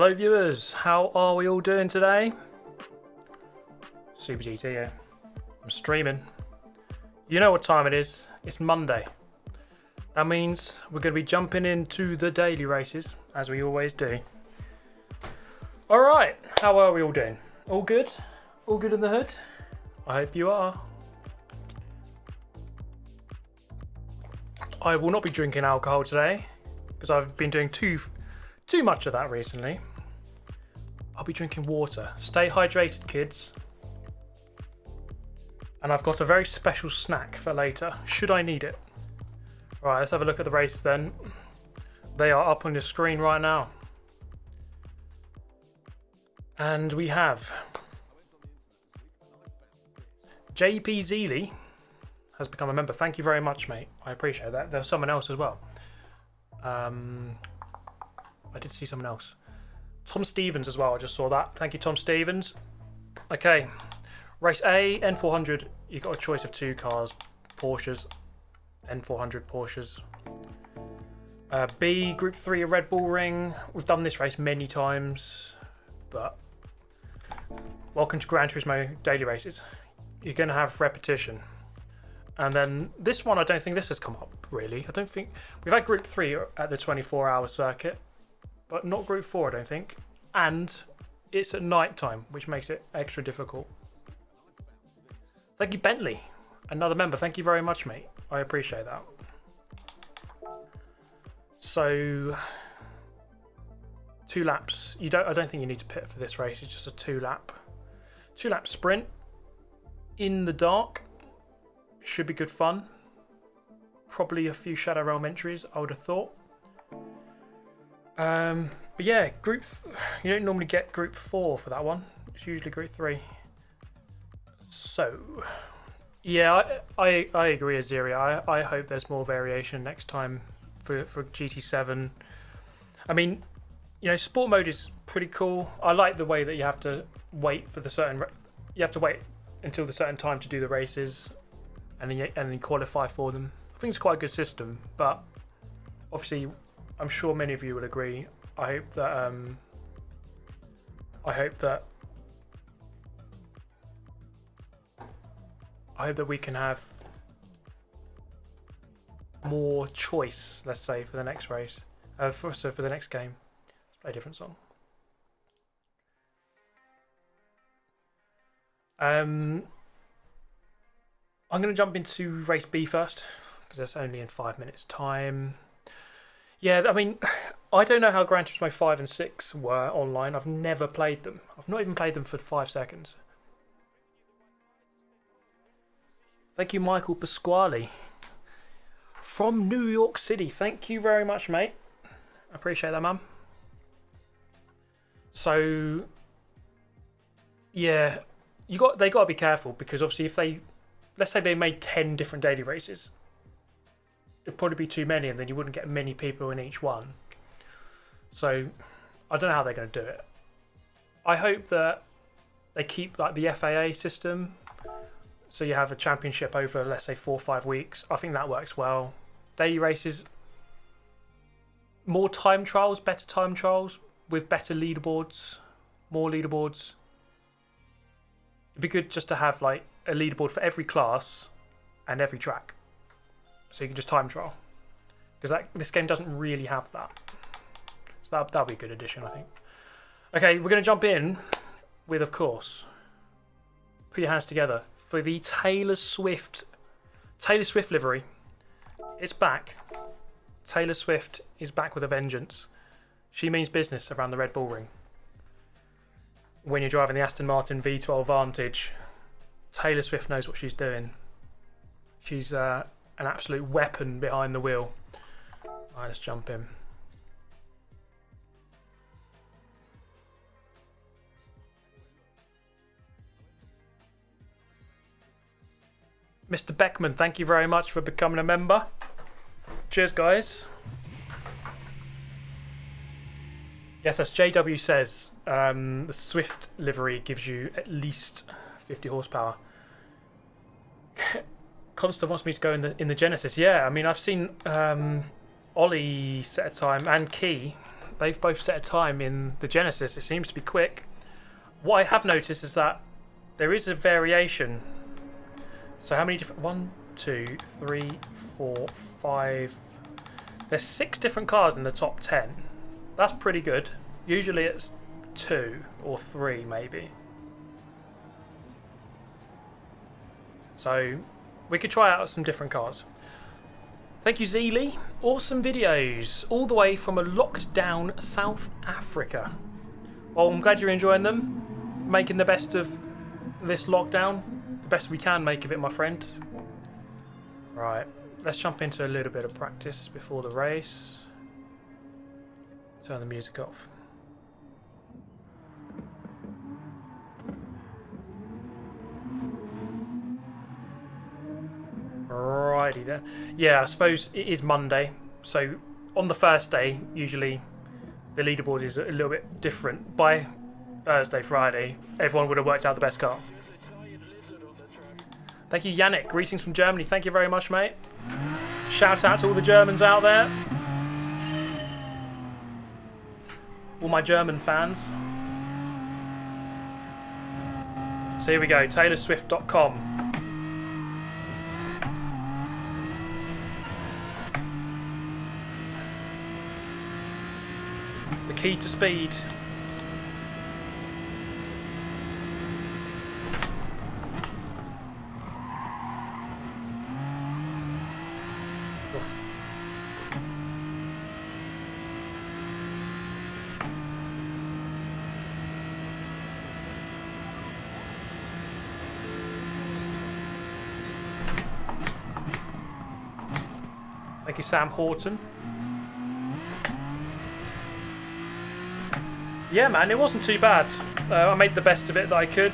Hello viewers, how are we all doing today? Super GT here. I'm streaming. You know what time it is. It's Monday. That means we're going to be jumping into the daily races, as we always do. Alright, how are we all doing? All good? All good in the hood? I hope you are. I will not be drinking alcohol today, because I've been doing too much of that recently. I'll be drinking water. Stay hydrated, kids. And I've got a very special snack for later, should I need it. Right, let's have a look at the races then. They are up on the screen right now. And we have JP Zeely has become a member. Thank you very much, mate. I appreciate that. There's someone else as well. I did see someone else. Tom Stevens as well. I just saw that. Thank you, Tom Stevens. Okay. Race A, N400. You've got a choice of two cars. Porsches. N400 Porsches. B, Group 3 of Red Bull Ring. We've done this race many times. But welcome to Gran Turismo daily races. You're going to have repetition. And then this one, I don't think this has come up, really. I don't think... We've had Group 3 at the 24-hour circuit. But not Group 4, I don't think. And it's at night time, which makes it extra difficult. Thank you, Bentley. Another member. Thank you very much, mate. I appreciate that. So, 2 laps. I don't think you need to pit for this race. It's just a 2-lap sprint in the dark. Should be good fun. Probably a few Shadow Realm entries, I would have thought. But yeah, you don't normally get Group 4 for that one. It's usually Group 3. So, yeah, I agree, Aziria. I hope there's more variation next time for GT7. I mean, you know, sport mode is pretty cool. I like the way that you have to wait for you have to wait until the certain time to do the races, and then qualify for them. I think it's quite a good system, but obviously, I'm sure many of you will agree. I hope that we can have more choice, let's say, for the next race. For the next game. Let's play a different song. I'm going to jump into race B first, because it's only in 5 minutes' time. Yeah, I mean, I don't know how Gran Turismo 5 and 6 were online. I've never played them. I've not even played them for 5 seconds. Thank you, Michael Pasquale. From New York City. Thank you very much, mate. I appreciate that, man. So, yeah, they got to be careful, because obviously let's say they made 10 different daily races, it'd probably be too many, and then you wouldn't get many people in each one. So I don't know how they're going to do it. I hope that they keep like the FAA system, so you have a championship over, let's say, 4 or 5 weeks. I think that works well. Daily races, more time trials, better time trials with better leaderboards, more leaderboards. It'd be good just to have like a leaderboard for every class and every track, so you can just time trial, because this game doesn't really have that. So that'll be a good addition, I think. Okay, we're going to jump in with, of course, put your hands together for the Taylor Swift livery. It's back. Taylor Swift is back with a vengeance. She means business around the Red Bull Ring. When you're driving the Aston Martin V12 Vantage, Taylor Swift knows what she's doing. She's an absolute weapon behind the wheel. Alright, let's jump in. Mr. Beckman, thank you very much for becoming a member. Cheers, guys. Yes, as JW says, the Swift livery gives you at least 50 horsepower. Constant wants me to go in the Genesis. Yeah, I mean, I've seen Ollie set a time, and Key they've both set a time in the Genesis. It seems to be quick. What I have noticed is that there is a variation. So how many different... 1, 2, 3, 4, 5... There's 6 different cars in the top 10. That's pretty good. Usually it's 2 or 3 maybe. So we could try out some different cars. Thank you, Zeely. Awesome videos, all the way from a locked down South Africa. Well, I'm glad you're enjoying them. Making the best of this lockdown. The best we can make of it, my friend. Right, let's jump into a little bit of practice before the race. Turn the music off. Righty then. Yeah, I suppose it is Monday, so on the first day usually the leaderboard is a little bit different. By Thursday, Friday, everyone would have worked out the best car. Thank you, Yannick. Greetings from Germany. Thank you very much, mate. Shout out to all the Germans out there, all my German fans. So here we go, taylorswift.com. The key to speed. Thank you, Sam Horton. Yeah, man, it wasn't too bad. I made the best of it that I could.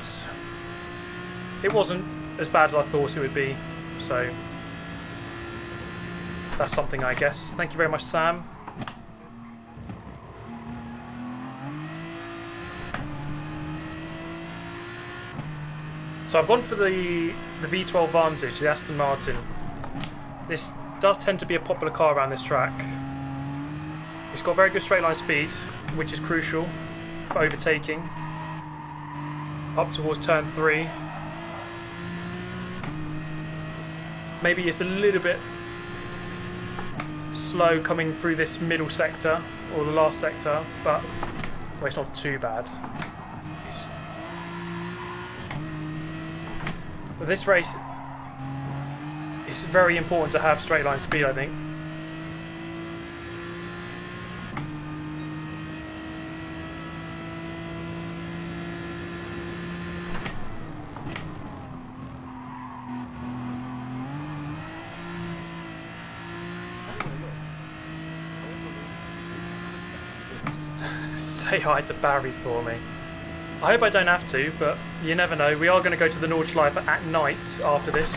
It wasn't as bad as I thought it would be, so that's something, I guess. Thank you very much, Sam. So I've gone for the V12 Vantage, the Aston Martin. This does tend to be a popular car around this track. It's got very good straight line speed, which is crucial for overtaking up towards turn 3. Maybe it's a little bit slow coming through this middle sector or the last sector, but well, it's not too bad. But this race, it's very important to have straight line speed, I think. Say hi to Barry for me. I hope I don't have to, but you never know. We are going to go to the Nordschleife at night after this,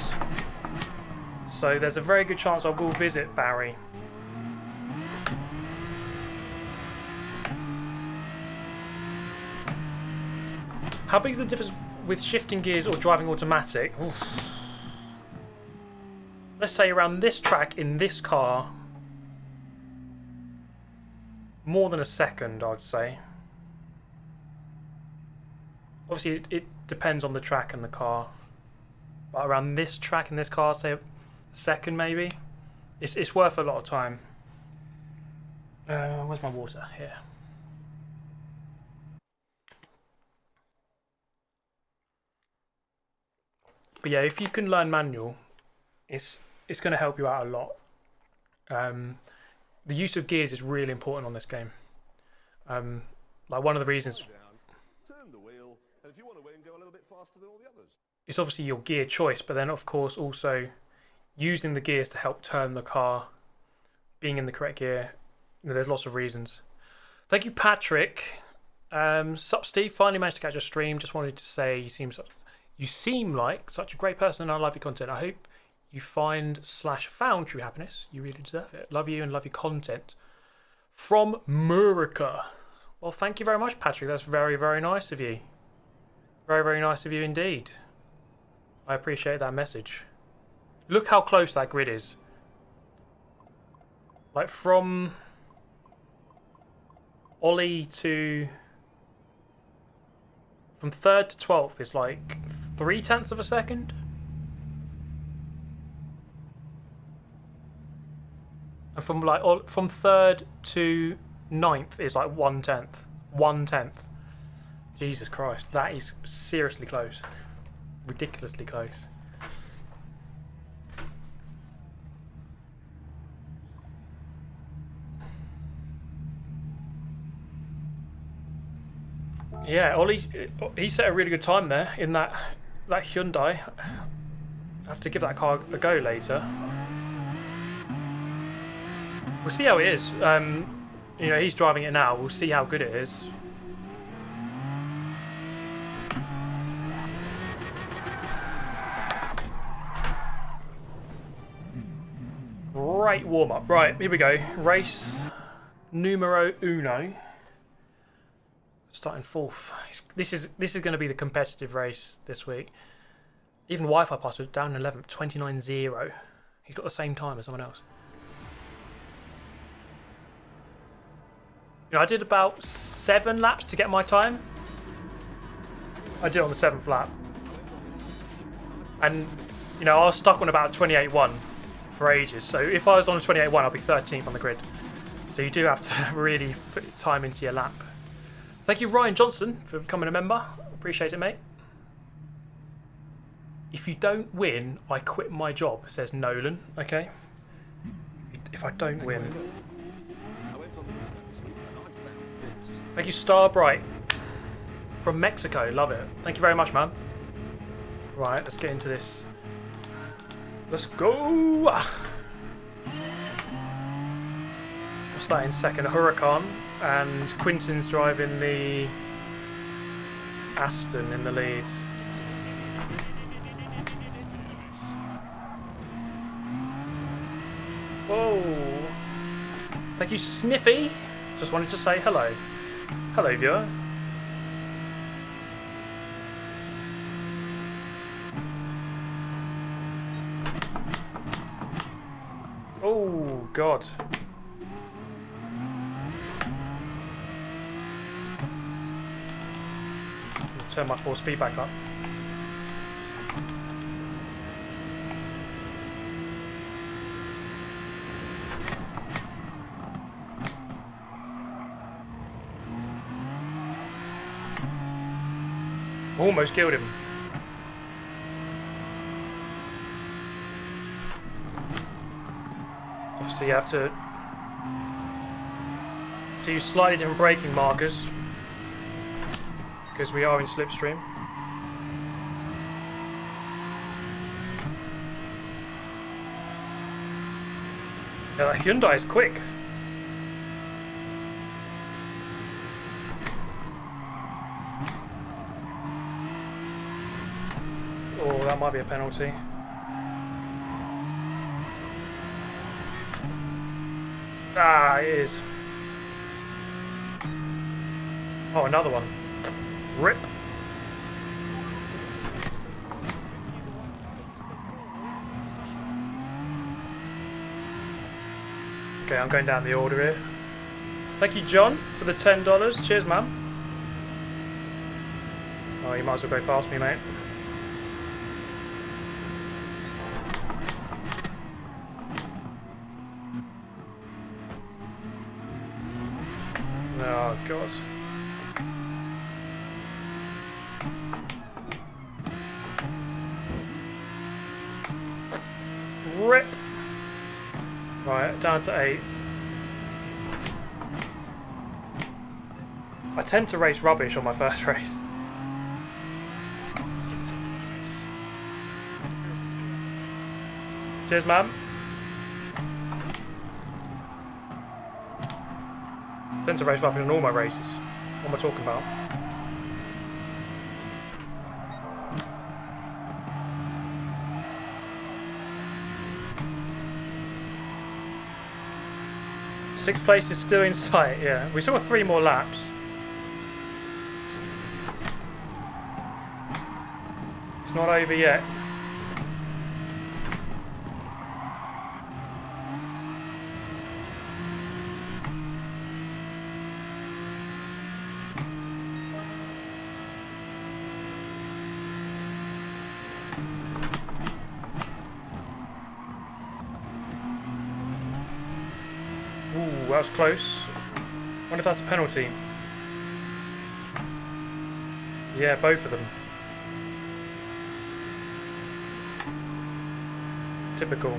so there's a very good chance I will visit Barry. How big is the difference with shifting gears or driving automatic? Oof. Let's say around this track in this car, more than a second, I'd say. Obviously, it depends on the track and the car. But around this track in this car, say a second maybe. It's worth a lot of time. Where's my water? Here. But yeah, if you can learn manual, it's going to help you out a lot. The use of gears is really important on this game. Like one of the reasons, Turn the wheel, and if you want to win, go a little bit faster than all the others. It's obviously your gear choice, but then of course also using the gears to help turn the car, being in the correct gear. You know, there's lots of reasons. Thank you, Patrick. Sup, Steve? Finally managed to catch a stream. Just wanted to say you seem like such a great person, and I love your content. I hope you find/found true happiness. You really deserve it. Love you and love your content. From Murica. Well, thank you very much, Patrick. That's very, very nice of you. Very, very nice of you indeed. I appreciate that message. Look how close that grid is. Like from Ollie to... From 3rd to 12th is like 0.3 of a second. And from like from 3rd to 9th is like 1/10. 1/10. Jesus Christ, that is seriously close. Ridiculously close. Yeah, Ollie, he set a really good time there in that Hyundai. I have to give that car a go later. We'll see how it is. You know, he's driving it now. We'll see how good it is. Great warm up. Right, here we go. Race numero uno. Starting 4th. This is going to be the competitive race this week. Even Wi-Fi pass was down 11th, 29.0. He's got the same time as someone else. You know, I did about 7 laps to get my time. I did it on the 7th lap. And, you know, I was stuck on about 28.1 for ages. So if I was on 28.1, I'll be 13th on the grid. So you do have to really put time into your lap. Thank you, Ryan Johnson, for becoming a member. Appreciate it, mate. If you don't win, I quit my job, says Nolan. Okay? If I don't win. Thank you, Starbright. From Mexico. Love it. Thank you very much, man. Right, let's get into this. Let's go! What's that in second? A Huracan. And Quinton's driving the Aston in the lead. Whoa! Thank you, Sniffy. Just wanted to say hello. Hello, viewer. Oh, God. Turn my force feedback up. Almost killed him. Obviously you have to use slightly different braking markers because we are in slipstream. Yeah, that Hyundai is quick. Oh, that might be a penalty. Ah, it is. Oh, another one. Rip. Okay, I'm going down the order here. Thank you, John, for the $10. Cheers, man. Oh, you might as well go past me, mate. Oh, God. Rip. Right, down to 8th. I tend to race rubbish on my first race. Cheers, man. I tend to race rubbish on all my races. What am I talking about? Sixth place is still in sight, yeah. We still got 3 more laps. It's not over yet. that was close. Wonder if that's a penalty. Yeah, both of them. Typical.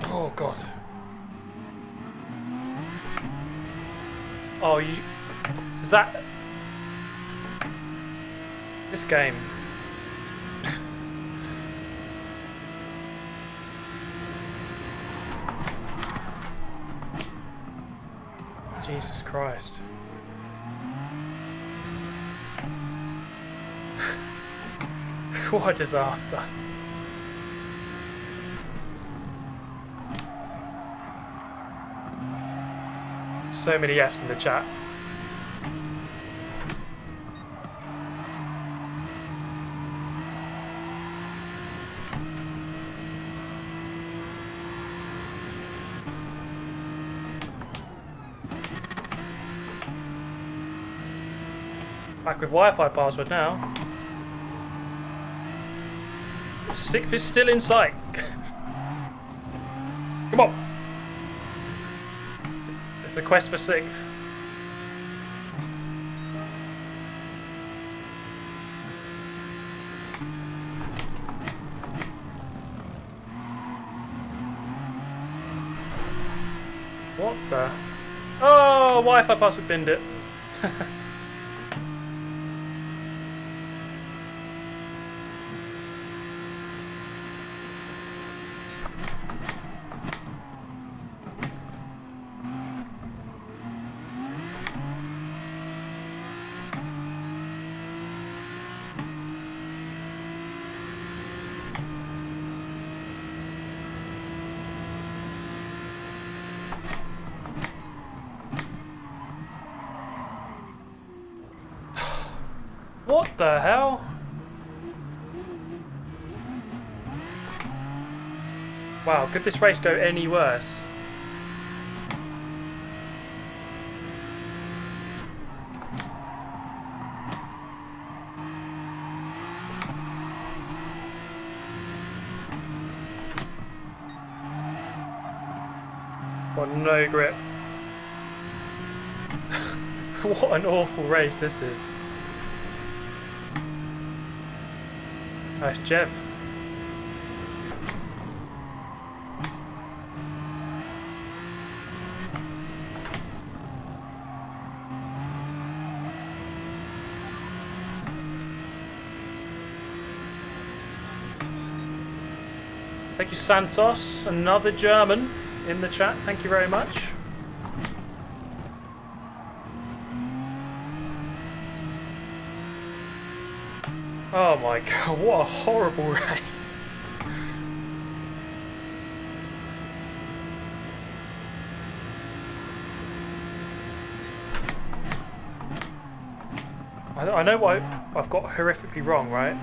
Oh god. Oh, you... Is that... This game. Jesus Christ. What a disaster. So many F's in the chat. Back with Wi-Fi password now. Sixth is still in sight. Come on. It's the quest for sixth. What the? Oh, Wi-Fi password binned it. What the hell? Wow, could this race go any worse? Got no grip. What an awful race this is. Nice, Jeff. Thank you, Santos. Another German in the chat. Thank you very much. Oh my god, what a horrible race. I know what I've got horrifically wrong, right?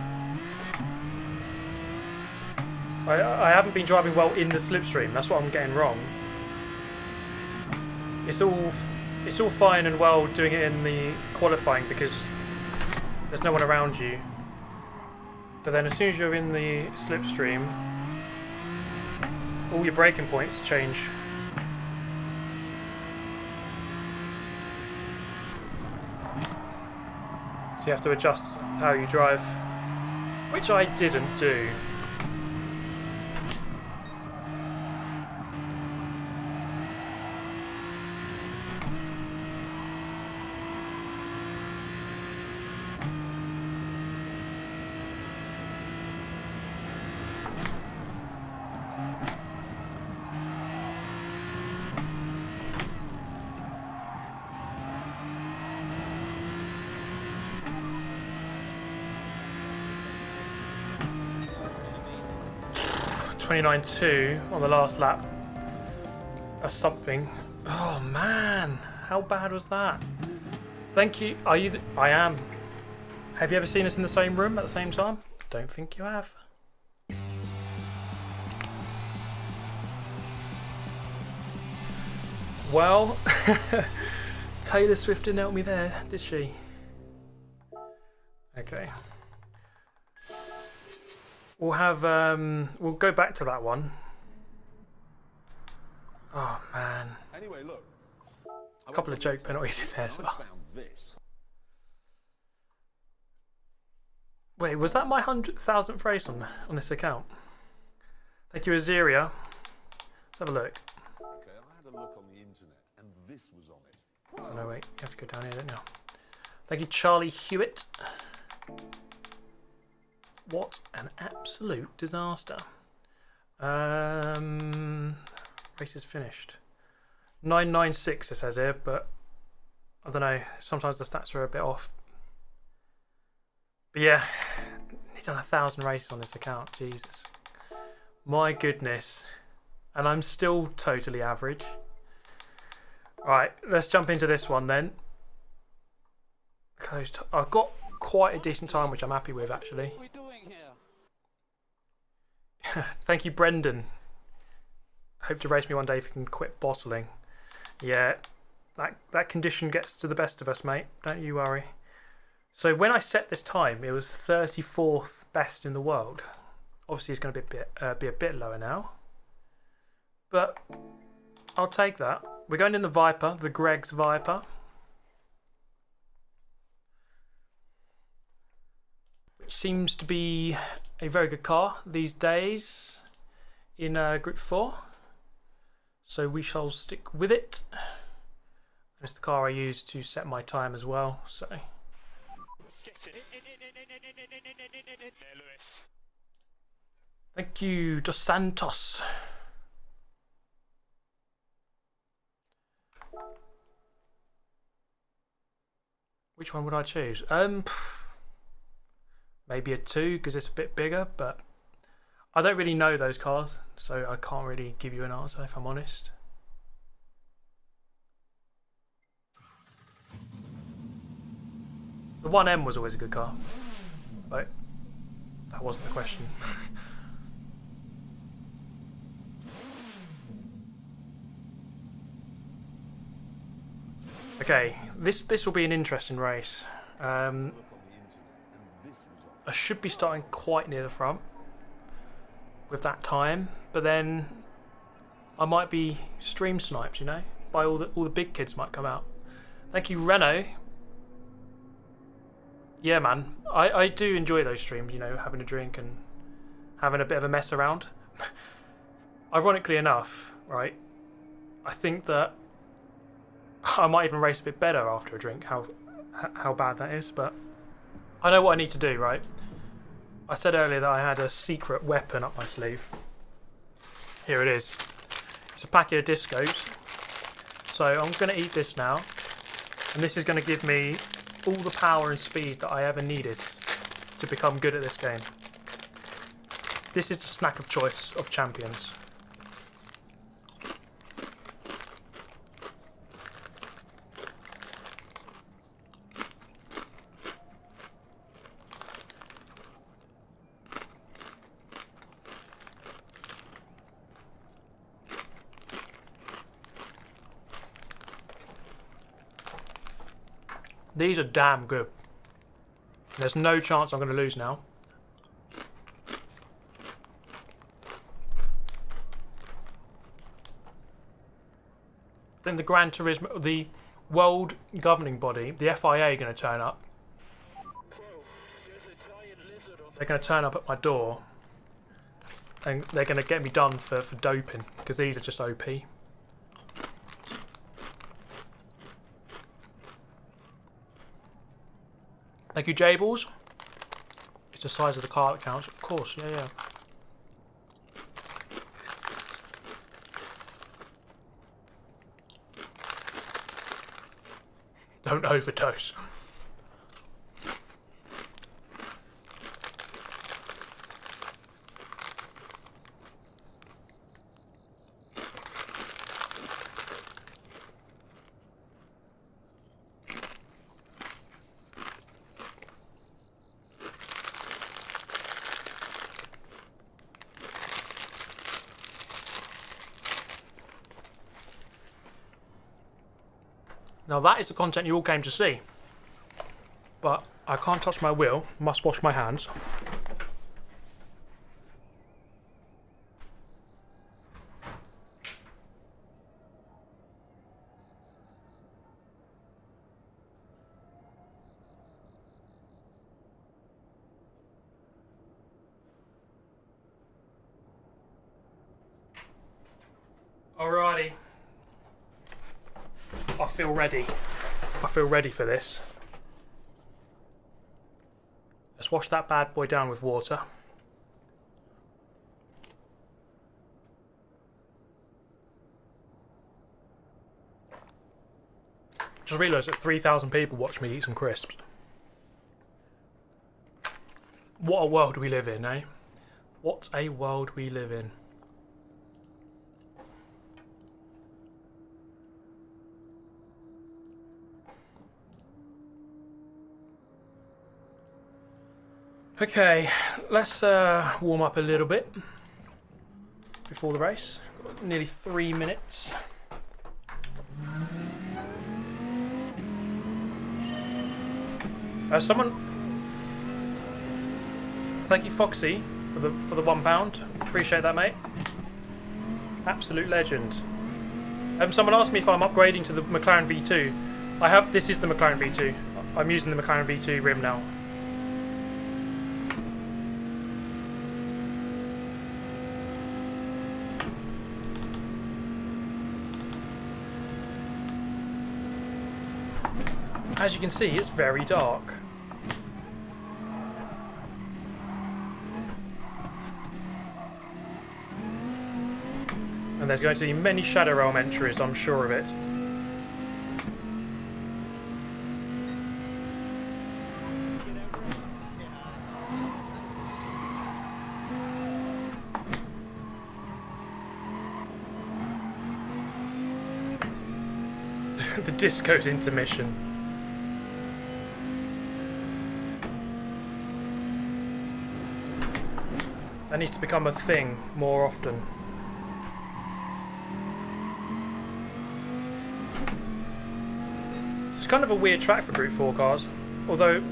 I haven't been driving well in the slipstream, that's what I'm getting wrong. It's all fine and well doing it in the qualifying because there's no one around you. But then as soon as you're in the slipstream, all your braking points change. So you have to adjust how you drive, which I didn't do. .29.2 on the last lap. That's something. Oh man, how bad was that? Thank you. Are you? I am. Have you ever seen us in the same room at the same time? Don't think you have. Well, Taylor Swift didn't help me there, did she? Okay. We'll have we'll go back to that one. Oh man. Anyway, look. A couple of joke penalties in there as well. Found this. Wait, was that my 100,000th race on this account? Thank you, Azeria. Let's have a look. Okay, I had a look on the internet, and this was on it. Oh, no, wait. You have to go down here, don't you? Thank you, Charlie Hewitt. What an absolute disaster. Race is finished. 996 it says here, but I don't know. Sometimes the stats are a bit off. But yeah, he's done 1,000 races on this account. Jesus. My goodness. And I'm still totally average. Right, let's jump into this one then. I've got quite a decent time, which I'm happy with actually. What are we doing here? Thank you, Brendan. Hope to race me one day if you can quit bottling. Yeah, that condition gets to the best of us, mate. Don't you worry. So when I set this time, it was 34th best in the world. Obviously, it's going to be a bit lower now, but I'll take that. We're going in the Viper, the Greg's Viper. Which seems to be a very good car these days in Group 4. So we shall stick with it. It's the car I use to set my time as well. So. Thank you, Dos Santos. Which one would I choose? Maybe a 2 because it's a bit bigger, but I don't really know those cars, so I can't really give you an answer if I'm honest. The 1M was always a good car, but that wasn't the question. Okay, this will be an interesting race. I should be starting quite near the front with that time, but then I might be stream sniped, you know, by all the big kids might come out. Thank you, Renault. Yeah, man, I do enjoy those streams, you know, having a drink and having a bit of a mess around. Ironically enough, right, I think that I might even race a bit better after a drink, how bad that is, but I know what I need to do, right? I said earlier that I had a secret weapon up my sleeve. Here it is. It's a packet of discos. So I'm going to eat this now, and this is going to give me all the power and speed that I ever needed to become good at this game. This is the snack of choice of champions. These are damn good. There's no chance I'm going to lose now. I think the Gran Turismo, the world governing body, the FIA, are going to turn up. They're going to turn up at my door, and they're going to get me done for doping, because these are just OP. Thank you, Jables. It's the size of the car that counts, of course. Yeah, yeah. Don't overdose. Now that is the content you all came to see, but I can't touch my wheel, must wash my hands. Alrighty. I feel ready. I feel ready for this. Let's wash that bad boy down with water. Just realised that 3,000 people watch me eat some crisps. What a world we live in, eh? What a world we live in. Okay, let's warm up a little bit before the race. Got nearly 3 minutes. Thank you, Foxy, for the £1. Appreciate that, mate. Absolute legend. Someone asked me if I'm upgrading to the McLaren V2. I have. This is the McLaren V2. I'm using the McLaren V2 rim now. As you can see, it's very dark. And there's going to be many Shadow Realm entries, I'm sure of it. The disco's intermission. That needs to become a thing more often. It's kind of a weird track for Group 4 cars, although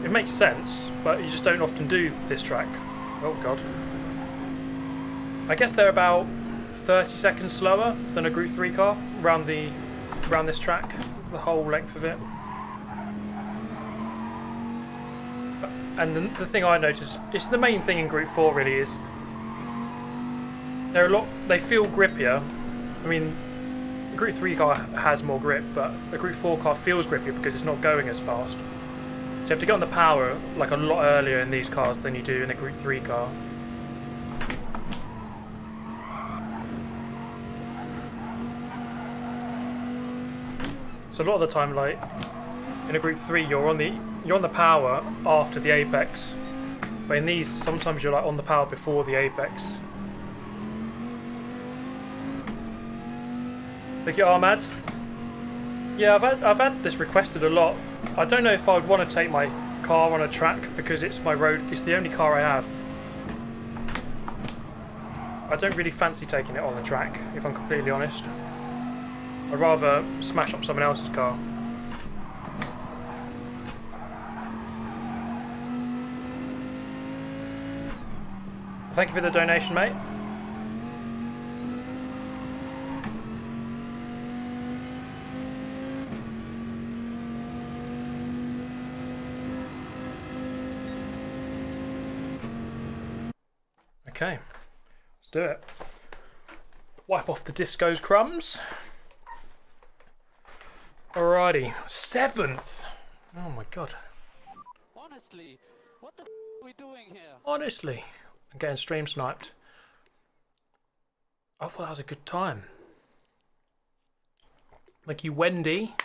it makes sense, but you just don't often do this track. Oh god. I guess they're about 30 seconds slower than a Group 3 car around this track, the whole length of it. And the thing I noticed, it's the main thing in Group 4 really is, they feel grippier. I mean, a Group 3 car has more grip, but a Group 4 car feels grippier because it's not going as fast. So you have to get on the power like a lot earlier in these cars than you do in a Group 3 car. So a lot of the time, like in a Group 3, you're on the power after the apex, but in these, sometimes you're like on the power before the apex. Look at Armads. Yeah, I've had this requested a lot. I don't know if I would want to take my car on a track because it's my road. It's the only car I have. I don't really fancy taking it on the track, if I'm completely honest. I'd rather smash up someone else's car. Thank you for the donation, mate. Okay, let's do it. Wipe off the disco's crumbs. Alrighty, 7th. Oh my god. Honestly, what the f are we doing here? Honestly, I'm getting stream sniped. I thought that was a good time. Thank you, Wendy.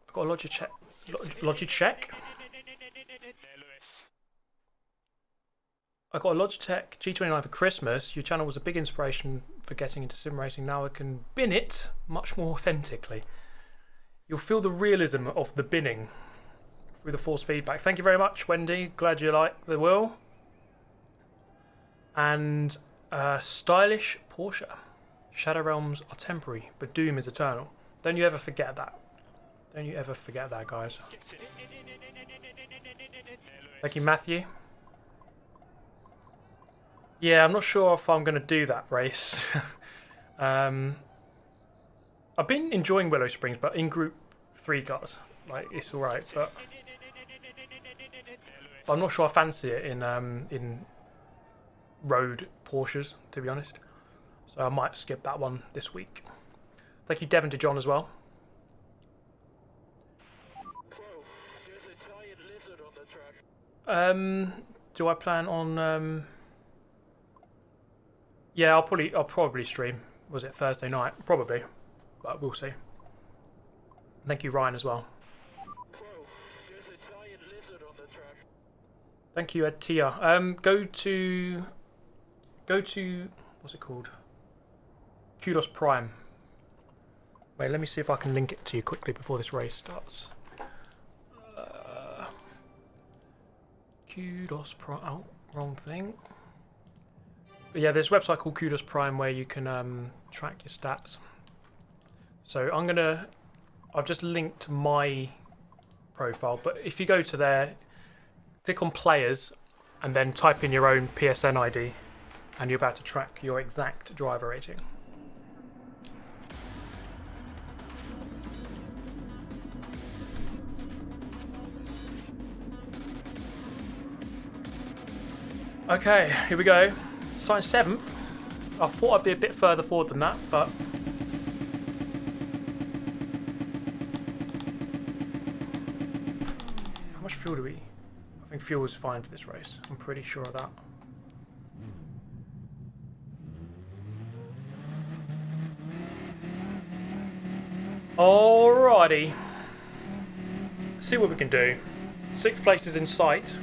I've got a Logitech. I got a Logitech G29 for Christmas. Your channel was a big inspiration for getting into sim racing. Now I can bin it much more authentically. You'll feel the realism of the binning through the force feedback. Thank you very much, Wendy. Glad you like the wheel. And stylish Porsche. Shadow Realms are temporary, but Doom is eternal. Don't you ever forget that. Don't you ever forget that, guys. Thank you, Matthew. Yeah, I'm not sure if I'm going to do that race. I've been enjoying Willow Springs, but in Group 3 cars, like, it's alright, but I'm not sure I fancy it in road Porsches, to be honest. So I might skip that one this week. Thank you, Devon, to John as well. Whoa, there's a giant lizard on the track. Do I plan on? Yeah, I'll probably stream. Was it Thursday night? Probably, but we'll see. Thank you, Ryan, as well. Whoa, there's a giant lizard on the track. Thank you, Ed Tia. Go to what's it called? Kudos Prime. Wait, let me see if I can link it to you quickly before this race starts. Kudos Prime. Oh, wrong thing. But yeah, there's a website called Kudos Prime where you can track your stats. So I've just linked my profile, but if you go to there, click on players, and then type in your own PSN ID, and you're about to track your exact driver rating. Okay, here we go. Starting 7th. I thought I'd be a bit further forward than that, but how much fuel do we? I think fuel is fine for this race. I'm pretty sure of that. Alrighty. Let's see what we can do. 6th place is in sight.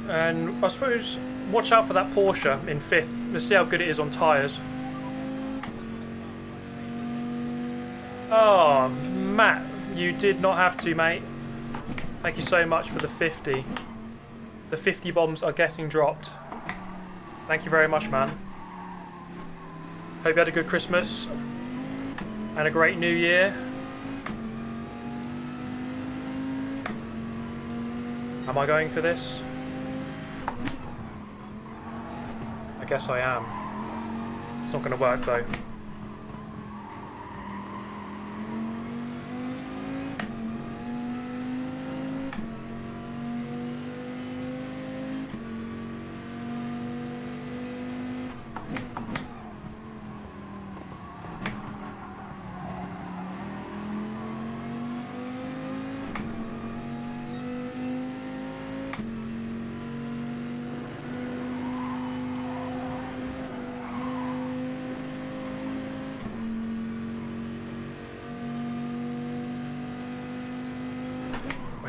And I suppose watch out for that Porsche in 5th. Let's see how good it is on tyres. Oh, Matt, you did not have to, mate. Thank you so much for the 50. The 50 bombs are getting dropped. Thank you very much, man. Hope you had a good Christmas and a great New Year. Am I going for this? I guess I am. It's not going to work though.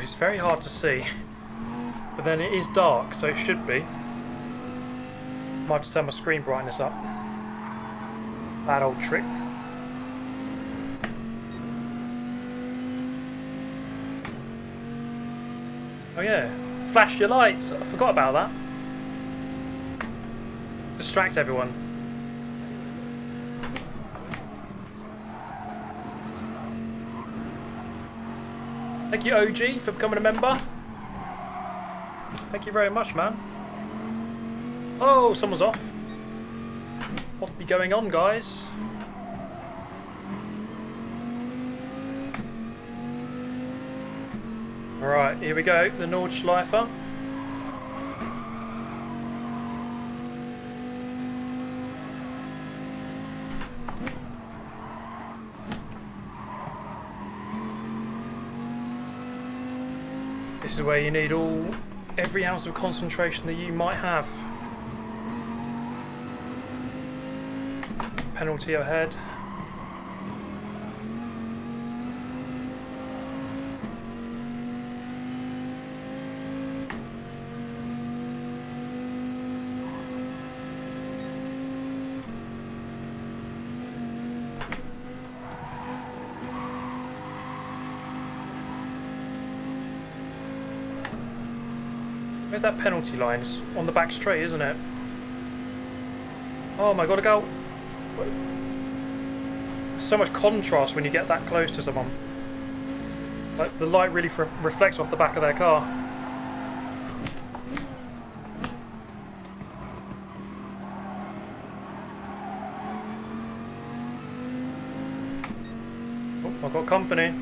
It's very hard to see, but then it is dark, so it should be. Might have to turn my screen brightness up. Bad old trick. Oh yeah, flash your lights. I forgot about that. Distract everyone. Thank you, OG, for becoming a member. Thank you very much, man. Oh, someone's off. What's be going on, guys? Alright, here we go. The Nordschleifer. This is where you need every ounce of concentration that you might have. Penalty ahead. Where's that penalty line? It's on the back straight, isn't it? Oh my god, go! There's so much contrast when you get that close to someone. Like, the light really reflects off the back of their car. Oh, I've got company.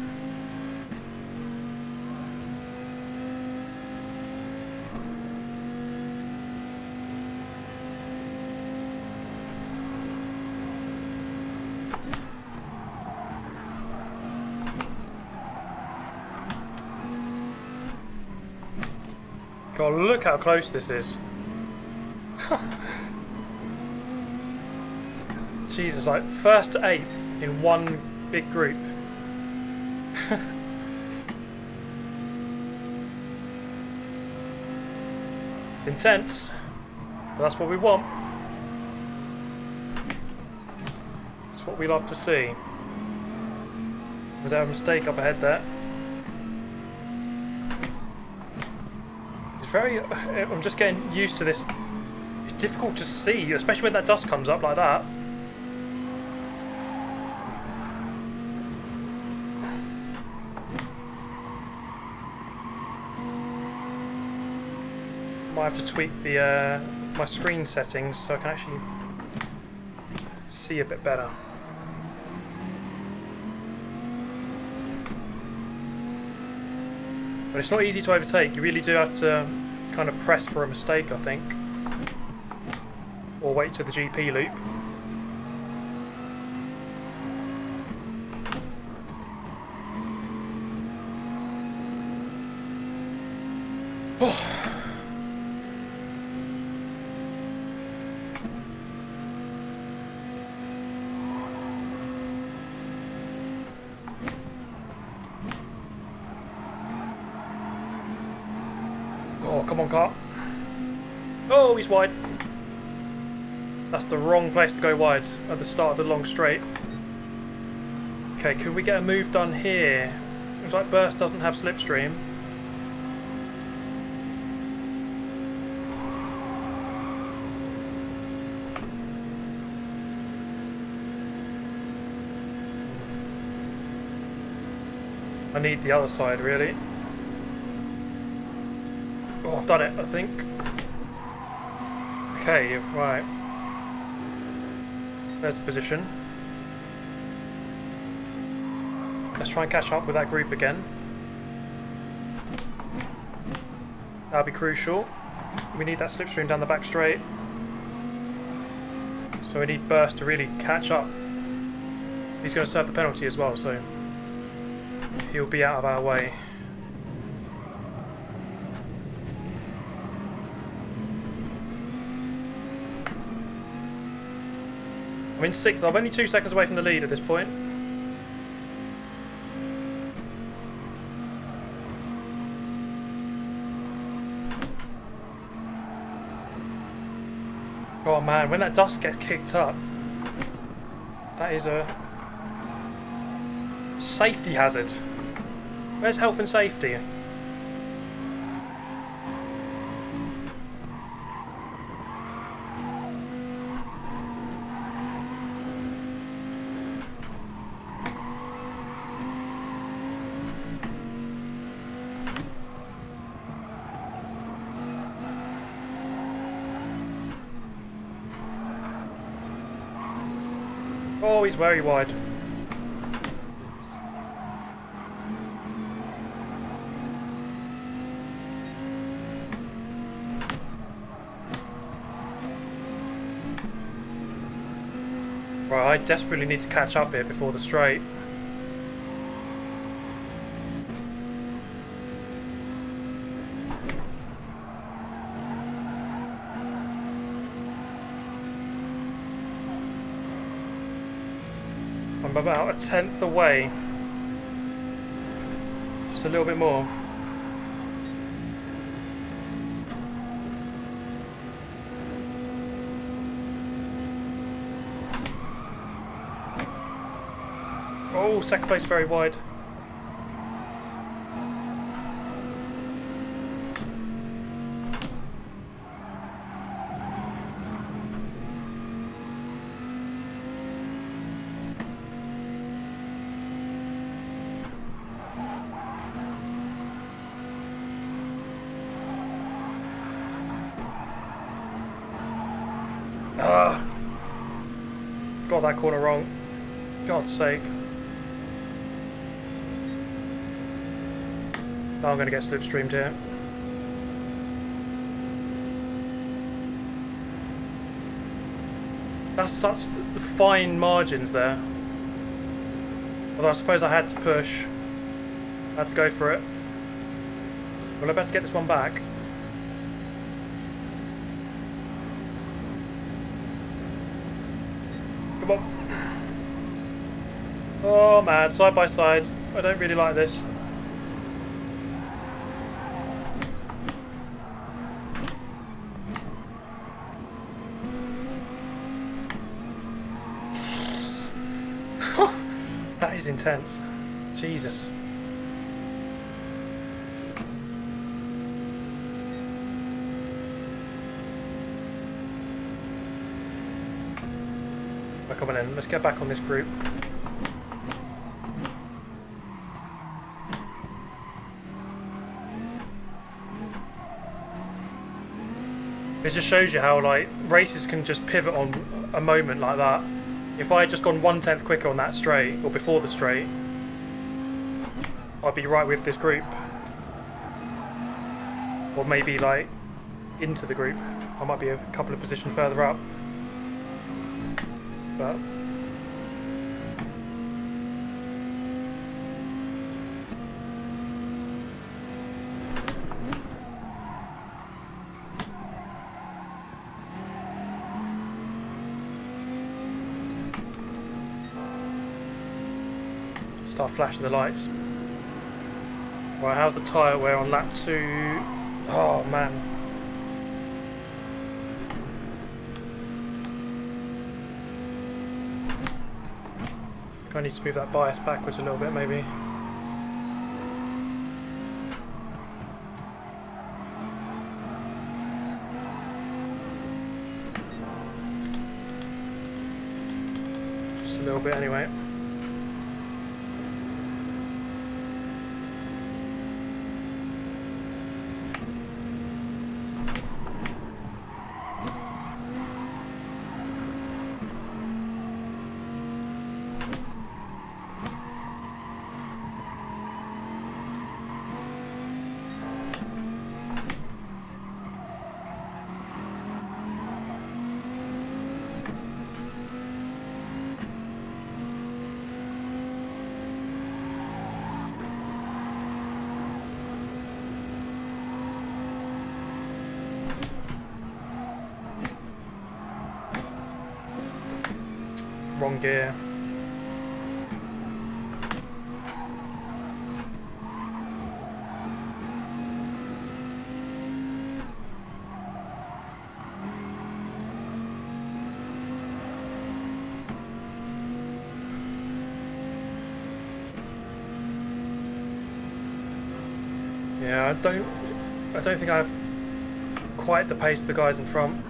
God, look how close this is. Jesus, like first to 8th in one big group. It's intense, but that's what we want. It's what we love to see. Was there a mistake up ahead there? It's very... I'm just getting used to this. It's difficult to see, especially when that dust comes up like that. Might have to tweak the my screen settings so I can actually see a bit better. But it's not easy to overtake. You really do have to kind of press for a mistake, I think, or wait to the GP loop. Oh, come on, car. Oh, he's wide. That's the wrong place to go wide at the start of the long straight. Okay, can we get a move done here? Looks like Burst doesn't have slipstream. I need the other side, really. Oh, I've done it, I think. Okay, right. There's the position. Let's try and catch up with that group again. That'll be crucial. We need that slipstream down the back straight. So we need Burst to really catch up. He's going to serve the penalty as well, so he'll be out of our way. I'm in 6th. I'm only 2 seconds away from the lead at this point. Oh man, when that dust gets kicked up, that is a safety hazard. Where's health and safety? Oh, he's very wide. Right, I desperately need to catch up here before the straight. I'm about a 10th away. Just a little bit more. Oh, second place very wide. Got that corner wrong. God's sake. Oh, I'm going to get slipstreamed here. That's such the fine margins there. Although I suppose I had to push. I had to go for it. Well, I better get this one back. Come on. Oh man, side by side. I don't really like this. That is intense. Jesus. Oh, come on in, let's get back on this group. It just shows you how like races can just pivot on a moment like that. If I had just gone 1/10 quicker on that straight, or before the straight, I'd be right with this group. Or maybe like into the group. I might be a couple of positions further up. But start flashing the lights. Right, how's the tyre wear on lap 2? Oh man. I think I need to move that bias backwards a little bit maybe. Just a little bit anyway. Wrong gear. Yeah, I don't think I have quite the pace of the guys in front.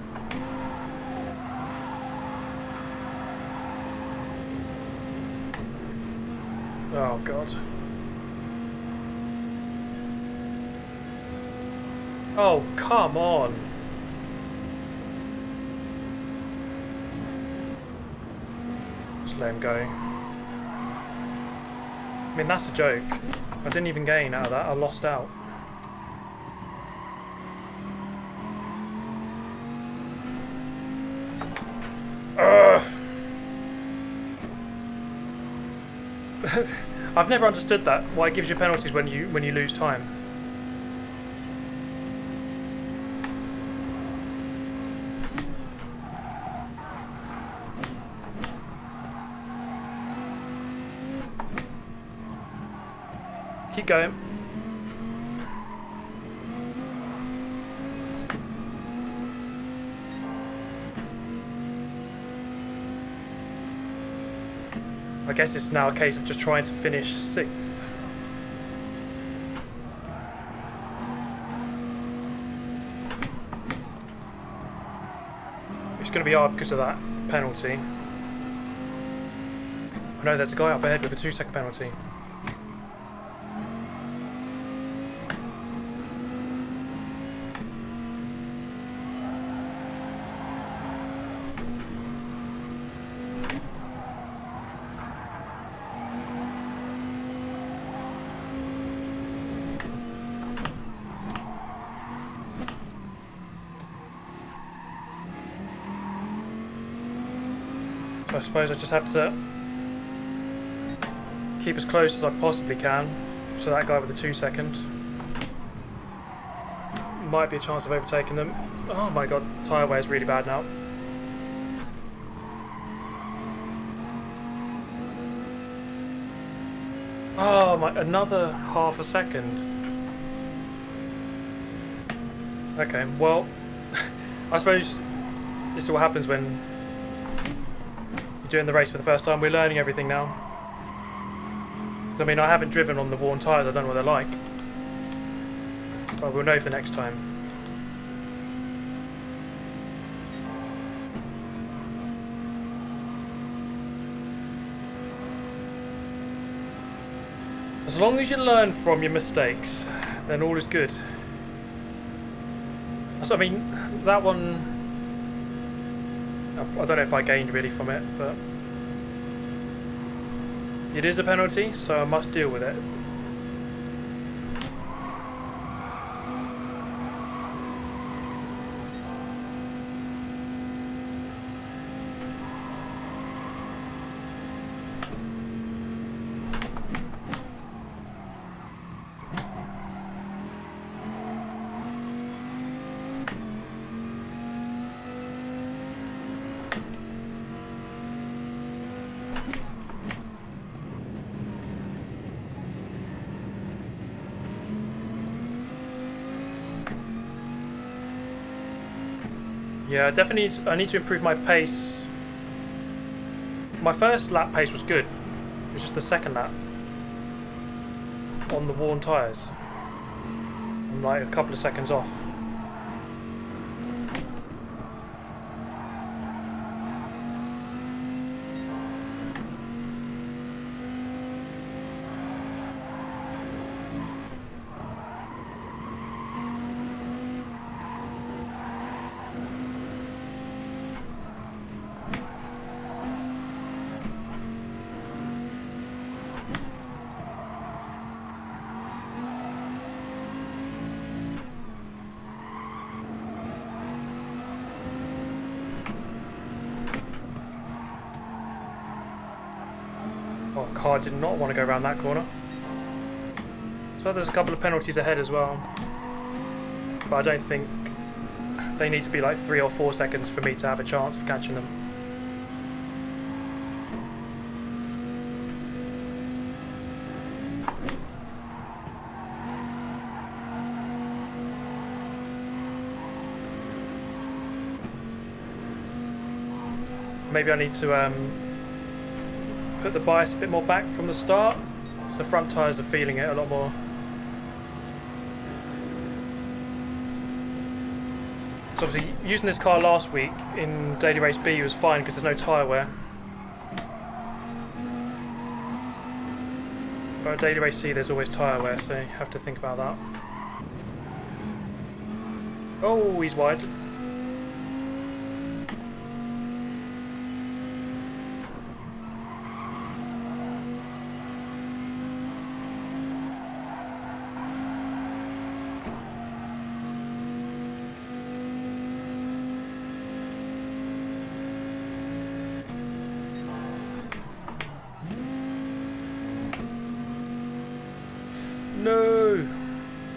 Oh god. Oh, come on. Just let him go. I mean, that's a joke. I didn't even gain out of that, I lost out. I've never understood that, why it gives you penalties when you lose time. Keep going. I guess it's now a case of just trying to finish 6th. It's going to be hard because of that penalty. I know there's a guy up ahead with a 2-second penalty. I suppose I just have to keep as close as I possibly can to that guy with the 2-second. Might be a chance of overtaking them. Oh my god, tyre wear is really bad now. Oh my, another half a second. Okay, well, I suppose this is what happens when you're doing the race for the first time. We're learning everything now. I mean, I haven't driven on the worn tyres, I don't know what they're like. But we'll know for next time. As long as you learn from your mistakes, then all is good. So, I mean, that one, I don't know if I gained really from it, but it is a penalty, so I must deal with it. Yeah, definitely I need to improve my pace. My first lap pace was good. It was just the second lap on the worn tyres. I'm like a couple of seconds off. Oh, car did not want to go around that corner. So there's a couple of penalties ahead as well. But I don't think they need to be like 3 or 4 seconds for me to have a chance of catching them. Maybe I need to put the bias a bit more back from the start, because the front tyres are feeling it a lot more. So obviously using this car last week in Daily Race B was fine because there's no tyre wear. But at Daily Race C there's always tyre wear, so you have to think about that. Oh, he's wide. No!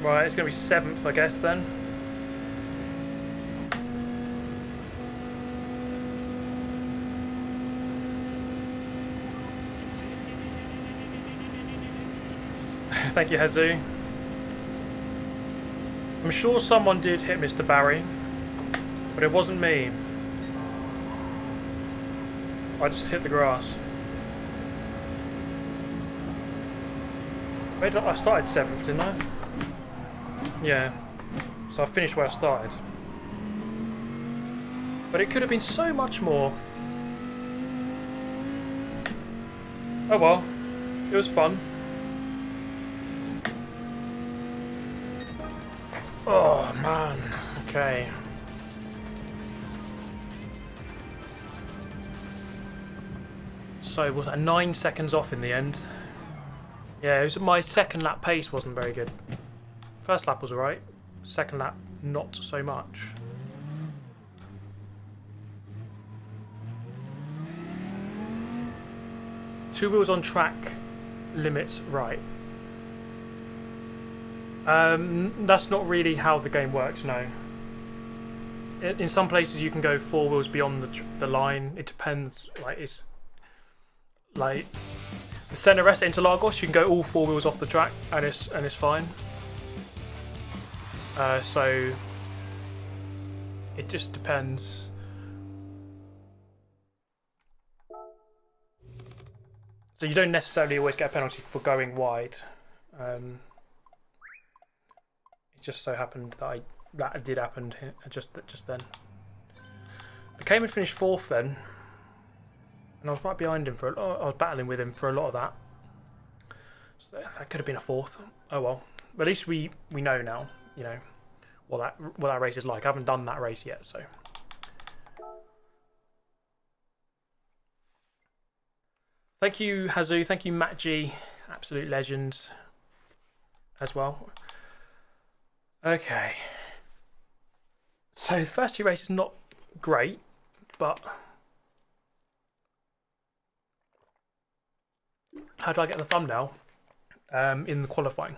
Right, it's going to be 7th, I guess, then. Thank you, Jesus. I'm sure someone did hit Mr. Barry, but it wasn't me. I just hit the grass. Wait, I started 7th, didn't I? Yeah. So I finished where I started. But it could have been so much more. Oh well. It was fun. Oh man. Okay. So was that 9 seconds off in the end? Yeah, it was, my second lap pace wasn't very good. First lap was alright. Second lap, not so much. Two wheels on track, limits right. That's not really how the game works, no. In some places you can go 4 wheels beyond the line. It depends. Like it's like The Senna Rest into Lagos, you can go all 4 wheels off the track and it's fine. So it just depends. So you don't necessarily always get a penalty for going wide. It just so happened that that did happen here, just then. The Cayman finished 4th then, and I was right behind him I was battling with him for a lot of that. So that could have been a 4th. Oh well. But at least we know now, you know, what that race is like. I haven't done that race yet, so. Thank you, Hazu. Thank you, Matt G. Absolute legends as well. Okay. So the first 2 races not great, but how do I get the thumbnail in the qualifying?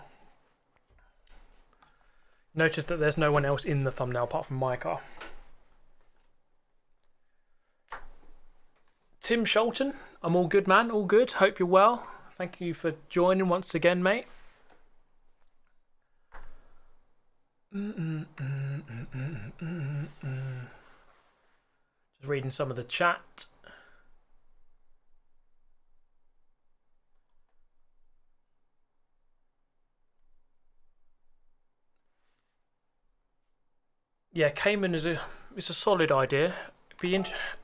Notice that there's no one else in the thumbnail apart from my car. Tim Sholton, I'm all good, man. All good. Hope you're well. Thank you for joining once again, mate. Just reading some of the chat. Yeah, Cayman is a solid idea.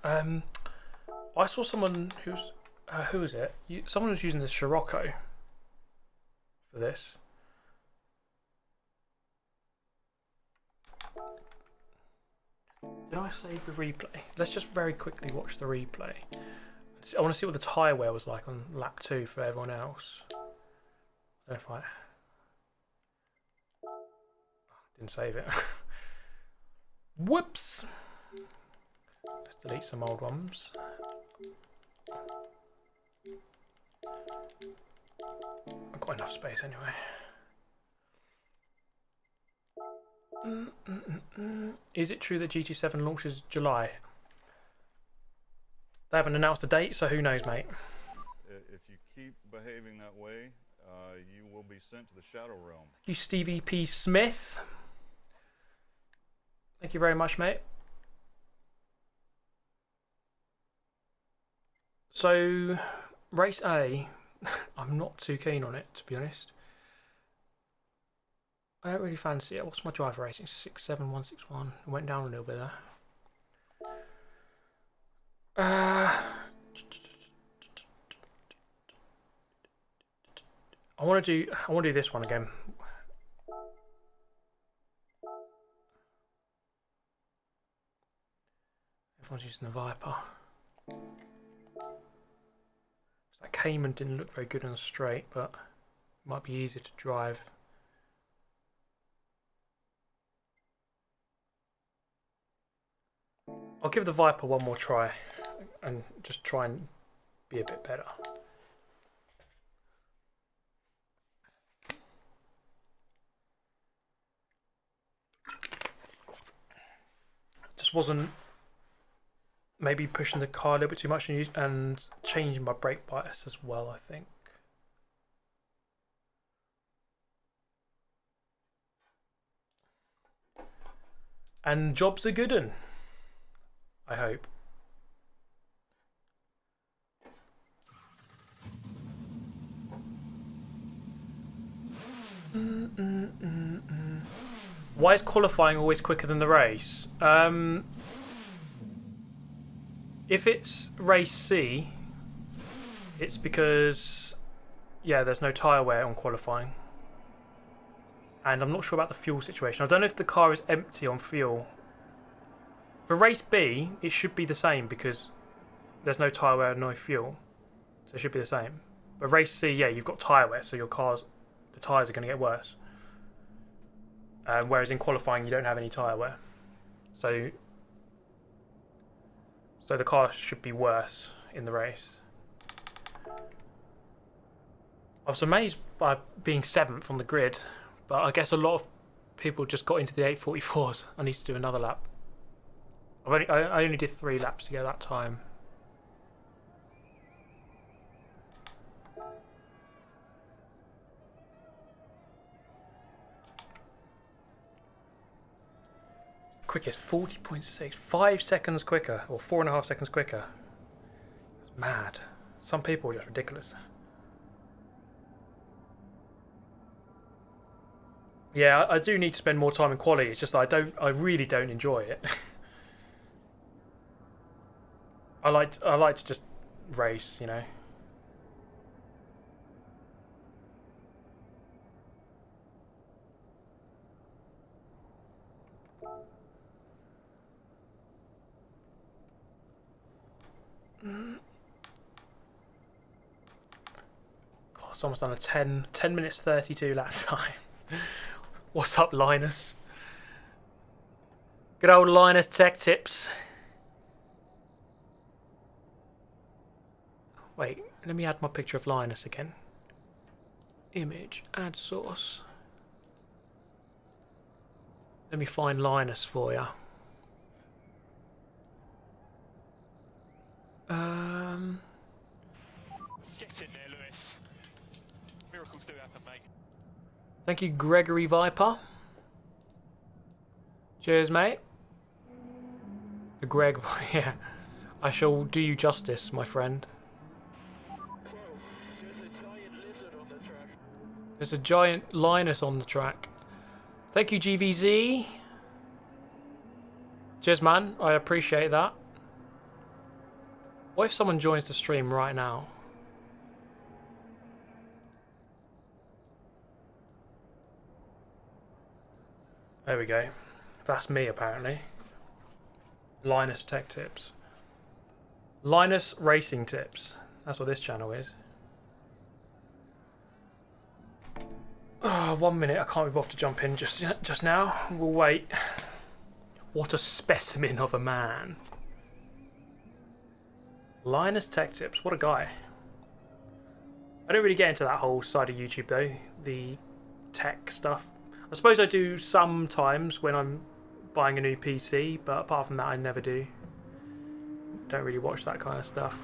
I saw someone who's who was it? Someone was using the Scirocco for this. Did I save the replay? Let's just very quickly watch the replay. I want to see what the tyre wear was like on lap 2 for everyone else. I don't know if I didn't save it. Whoops! Let's delete some old ones. I've got enough space anyway. Is it true that GT7 launches July? They haven't announced a date, so who knows, mate. If you keep behaving that way, you will be sent to the Shadow Realm. Thank you, Stevie P. Smith. Thank you very much, mate. So, race A, I'm not too keen on it, to be honest. I don't really fancy it. What's my driver rating? 67161. It went down a little bit there. I want to do this one again. Everyone's using the Viper. That Cayman didn't look very good on the straight, but it might be easier to drive. I'll give the Viper one more try and just try and be a bit better. Just wasn't maybe pushing the car a little bit too much and changing my brake bias as well, I think. And jobs are good un, I hope. Why is qualifying always quicker than the race? If it's race C, it's because, yeah, there's no tyre wear on qualifying. And I'm not sure about the fuel situation. I don't know if the car is empty on fuel. For race B, it should be the same because there's no tyre wear, no fuel. So it should be the same. But race C, yeah, you've got tyre wear, so the tyres are going to get worse. Whereas in qualifying, you don't have any tyre wear. So the car should be worse in the race. I was amazed by being 7th on the grid, but I guess a lot of people just got into the 844s. I need to do another lap. I only did 3 laps to get that time. Quickest 40.6, 5 seconds quicker, or 4.5 seconds quicker. That's mad. Some people are just ridiculous. Yeah, I do need to spend more time in quality. It's just I really don't enjoy it. I like to just race, you know. God, someone's done a 10 minutes 32 lap time. What's up, Linus? Good old Linus Tech Tips. Wait, let me add my picture of Linus again. Image, add source. Let me find Linus for you. Get in there, Lewis. Miracles do happen, mate. Thank you, Gregory Viper. Cheers, mate. The Greg, yeah. I shall do you justice, my friend. There's a giant lizard on the track. There's a giant Linus on the track. Thank you, GVZ. Cheers, man. I appreciate that. What if someone joins the stream right now? There we go. That's me, apparently. Linus Tech Tips. Linus Racing Tips. That's what this channel is. Oh, 1 minute. I can't be bothered to jump in just now. We'll wait. What a specimen of a man. Linus Tech Tips. What a guy. I don't really get into that whole side of YouTube, though. The tech stuff. I suppose I do sometimes when I'm buying a new PC, but apart from that, I never do. Don't really watch that kind of stuff.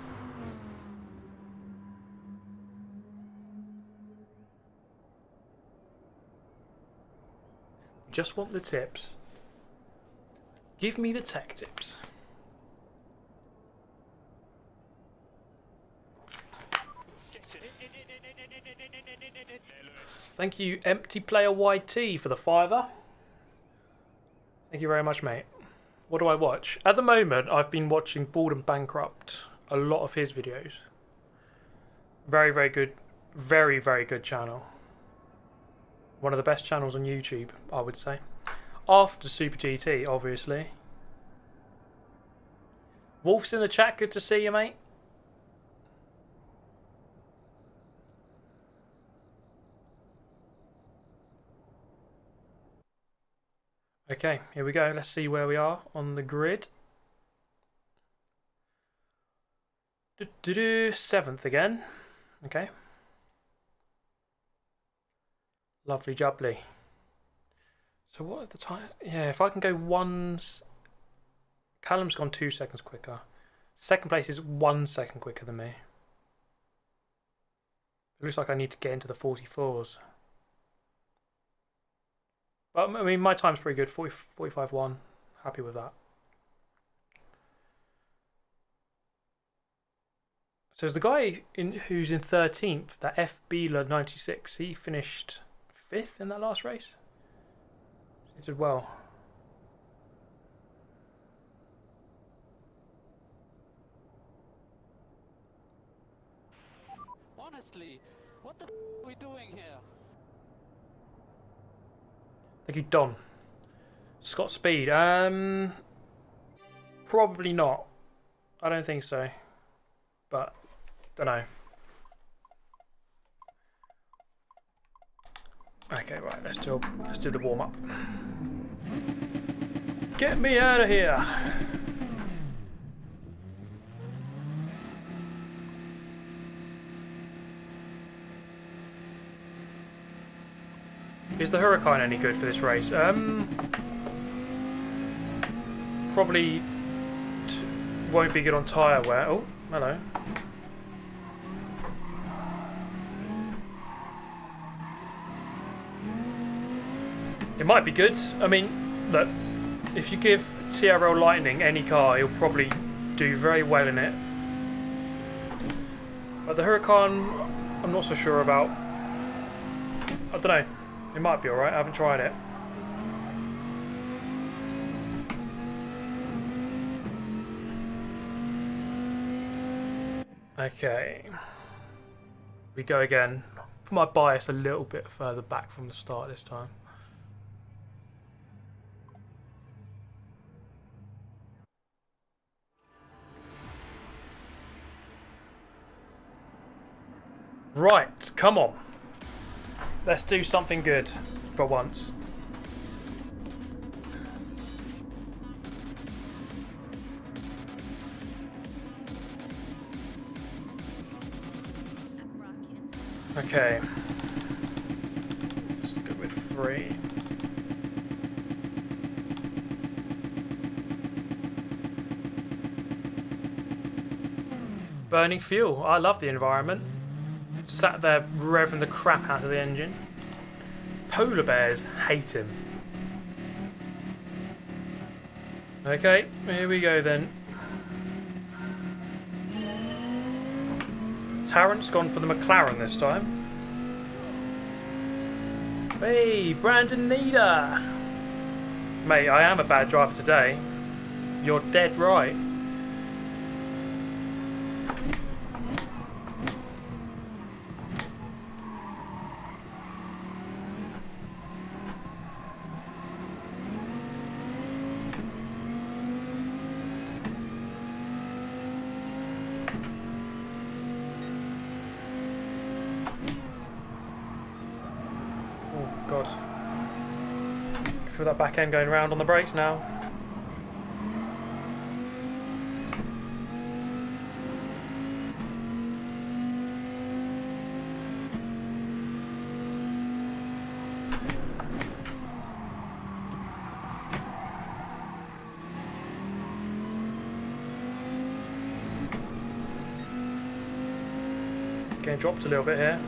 Just want the tips. Give me the tech tips. Thank you, Empty Player YT, for the $5. Thank you very much, mate. What do I watch? At the moment, I've been watching Bald and Bankrupt. A lot of his videos. Very, very good. Very, very good channel. One of the best channels on YouTube, I would say. After Super GT, obviously. Wolf's in the chat. Good to see you, mate. Okay, here we go. Let's see where we are on the grid. 7th again. Okay. Lovely jubbly. So what are the time? Yeah, if I can go one... Callum's gone 2 seconds quicker. Second place is 1 second quicker than me. It looks like I need to get into the 44s. But I mean, my time's pretty good. 45.1. Happy with that. So there's the guy who's in 13th, that FBler96. He finished 5th in that last race. He did well. Honestly, what the f are we doing here? Thank you, Don. Scott Speed. Probably not. I don't think so. But don't know. Okay, right. Let's do the warm up. Get me out of here. Is the Huracan any good for this race? Probably won't be good on tyre wear. Oh, hello. It might be good. I mean, look, if you give TRL Lightning any car, he'll probably do very well in it. But the Huracan, I'm not so sure about. I don't know. It might be alright. I haven't tried it. Okay. We go again. For my bias, a little bit further back from the start this time. Right, come on. Let's do something good for once. Okay. Let's go with 3. Burning fuel. I love the environment. Sat there revving the crap out of the engine. Polar bears hate him. Okay, here we go then. Tarrant's gone for the McLaren this time. Hey, Brandon Needer! Mate, I am a bad driver today. You're dead right. God. Feel that back end going round on the brakes now. Getting dropped a little bit here.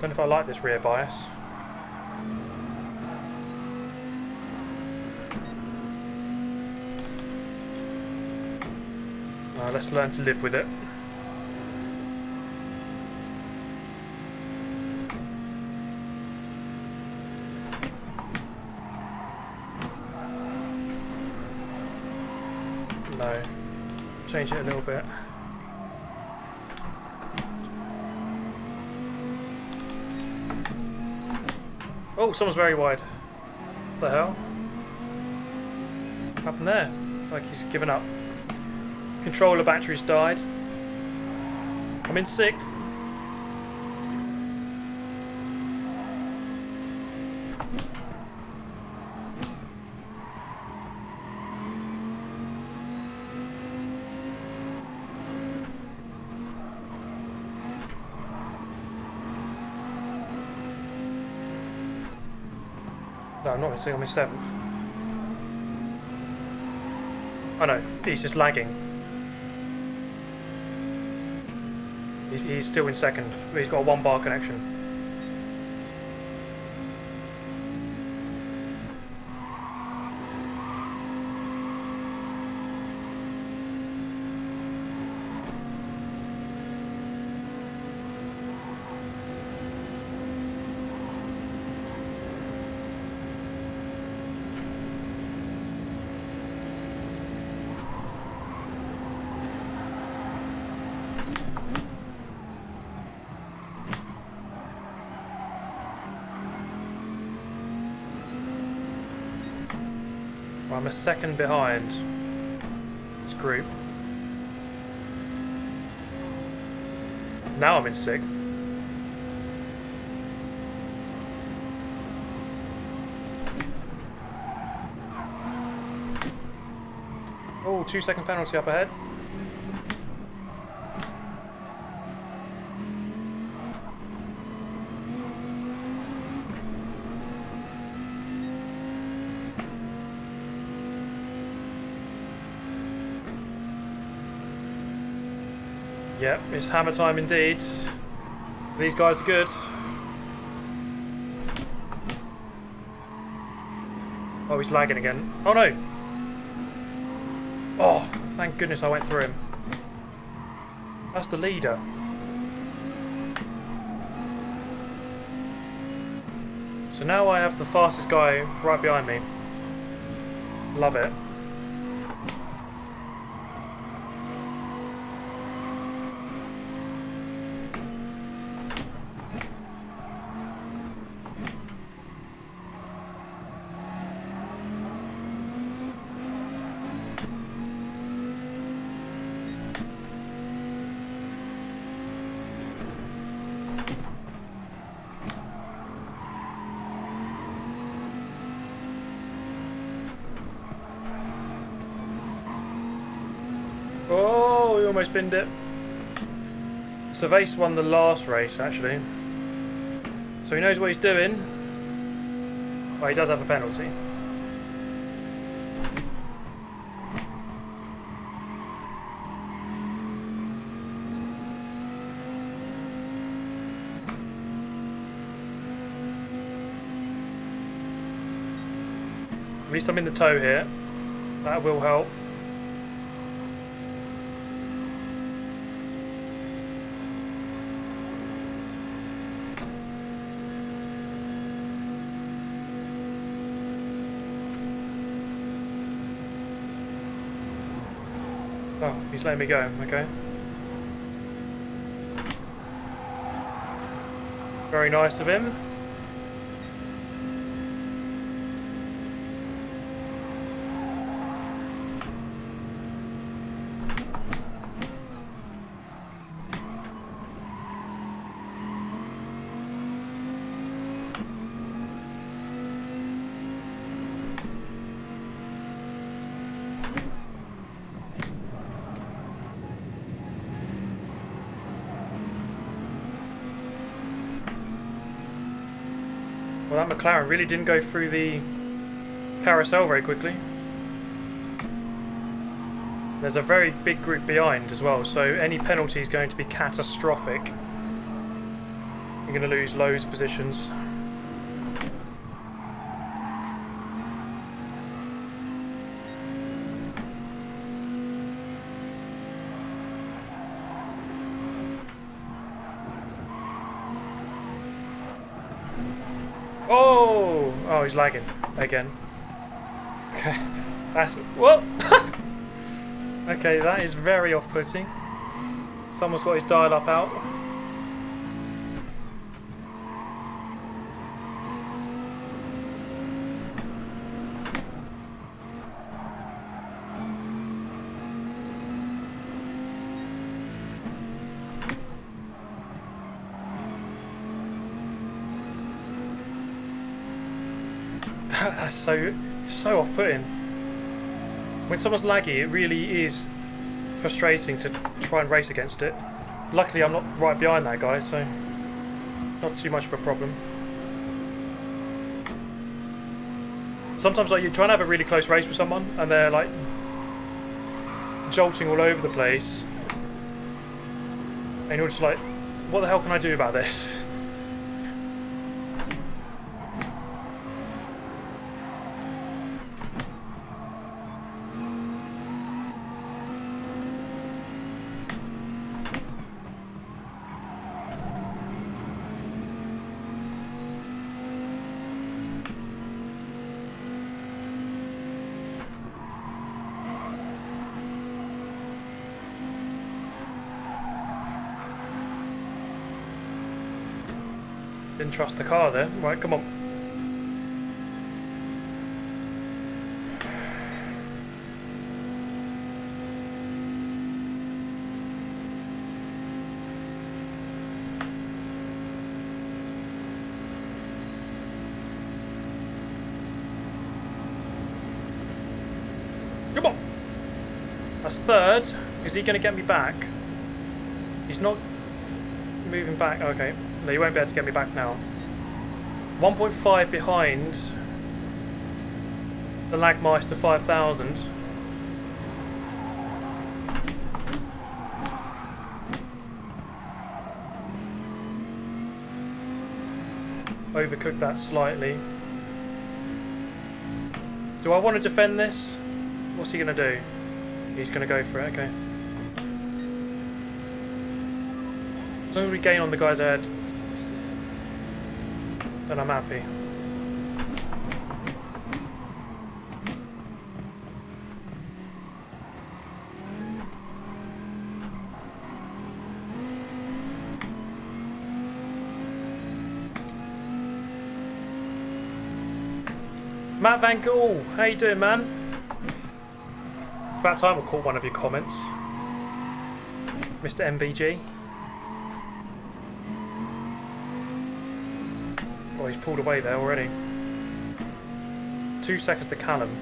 Don't know if I like this rear bias. Let's learn to live with it. No. Change it a little bit. Oh, someone's very wide. What the hell? What happened there? It's like he's given up. Controller batteries died. I'm in 6th. No, I'm not in 6th, I'm in 7th. Oh no, he's just lagging. He's still in 2nd, but he's got a 1 bar connection. I'm a 2nd behind this group. Now I'm in 6th. Oh, 2-second penalty up ahead. Yep, it's hammer time indeed. These guys are good. Oh, he's lagging again. Oh no! Oh, thank goodness I went through him. That's the leader. So now I have the fastest guy right behind me. Love it. Oh, we almost binned it. Cervase won the last race, actually. So he knows what he's doing. Oh, he does have a penalty. At least I'm in the tow here. That will help. Oh, he's letting me go, okay. Very nice of him. Well, that McLaren really didn't go through the carousel very quickly. There's a very big group behind as well, so any penalty is going to be catastrophic. You're going to lose loads of positions. Oh, he's lagging again. Okay, that's whoop. Okay, that is very off-putting. Someone's got his dial-up out. That's so off-putting. When someone's laggy, it really is frustrating to try and race against it. Luckily, I'm not right behind that guy, so not too much of a problem. Sometimes, like, you try and have a really close race with someone, and they're like jolting all over the place, and you're just like, what the hell can I do about this? Didn't trust the car there. Right, come on. Come on. That's third. Is he going to get me back? He's not moving back. Okay. No, you won't be able to get me back now. 1.5 behind the Lagmeister 5000. overcooked that slightly. Do I want to defend this? What's he going to do? He's going to go for it, okay. As long as we gain on the guy's head, then I'm happy. Matt Van Gaal, how you doing, man? It's about time I caught one of your comments, Mr. MVG. Oh, he's pulled away there already. 2 seconds to Callum.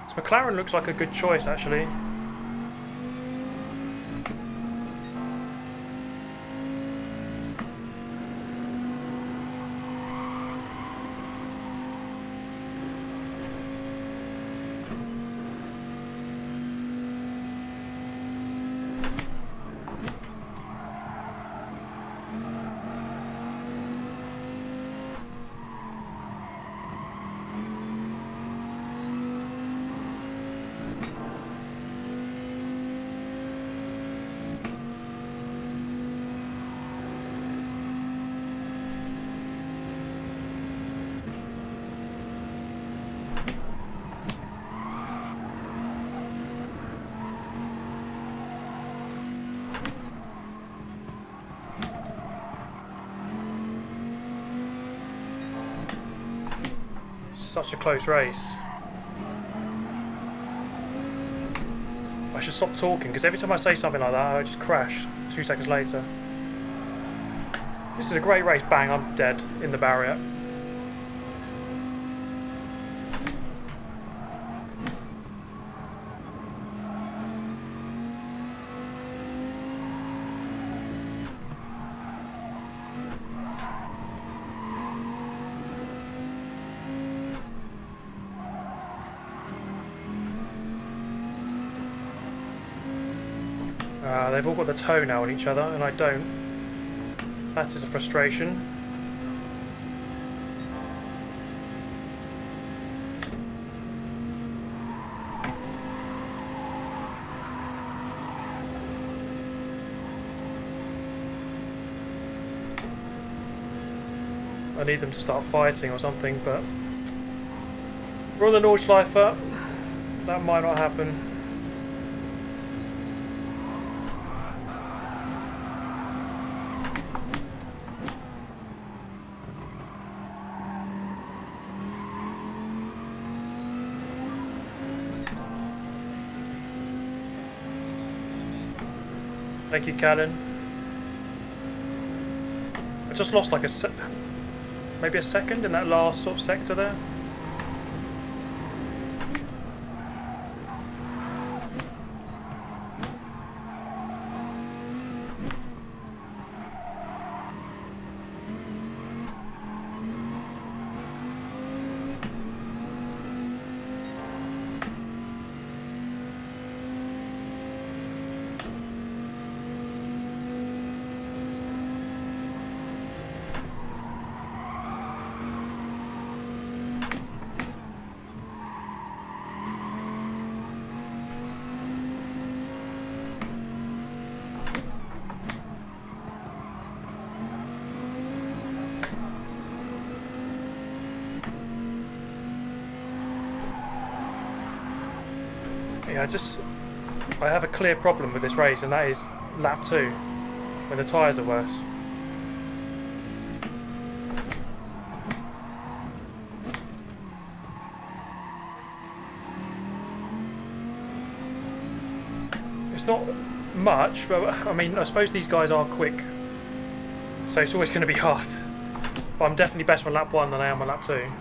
So McLaren looks like a good choice, actually. Such a close race. I should stop talking because every time I say something like that I just crash 2 seconds later. This is a great race. Bang, I'm dead in the barrier. They've all got the toe now on each other and I don't. That is a frustration. I need them to start fighting or something, but we're on the Nordschleife. That might not happen. Thank you, Callan. I just lost like maybe a second in that last sort of sector there. Yeah, I have a clear problem with this race, and that is lap 2, when the tyres are worse. It's not much, but I mean, I suppose these guys are quick, so it's always going to be hard. But I'm definitely better on lap 1 than I am on lap 2.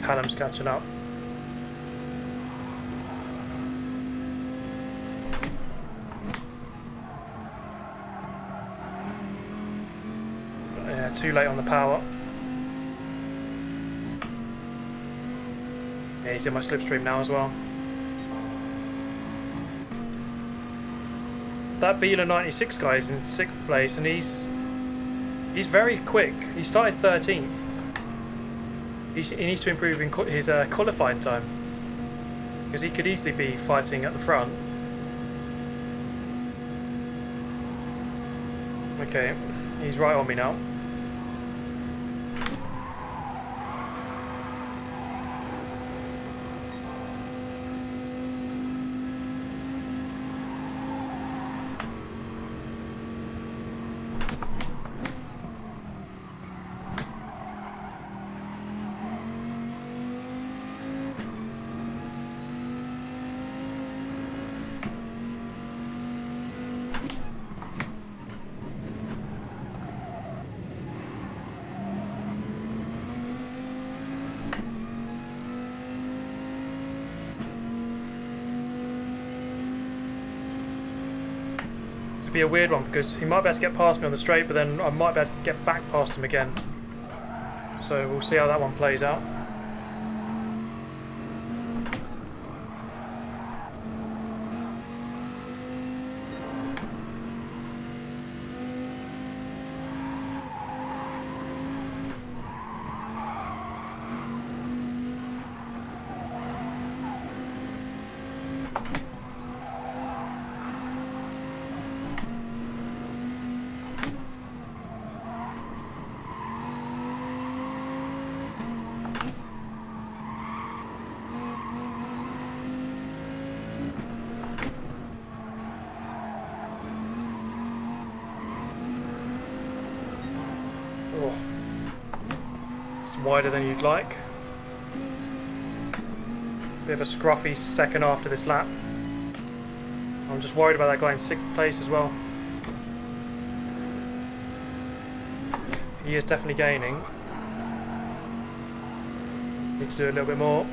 Callum's catching up. too late on the power. Yeah, he's in my slipstream now as well. That Beeler 96 guy is in 6th place, and he's very quick. He started 13th. He needs to improve in his qualifying time, because he could easily be fighting at the front. Okay, he's right on me now. Be a weird one because he might be able to get past me on the straight, but then I might be able to get back past him again. So we'll see how that one plays out. Oh. It's wider than you'd like. Bit of a scruffy second after this lap. I'm just worried about that guy in 6th place as well. He is definitely gaining. Need to do a little bit more.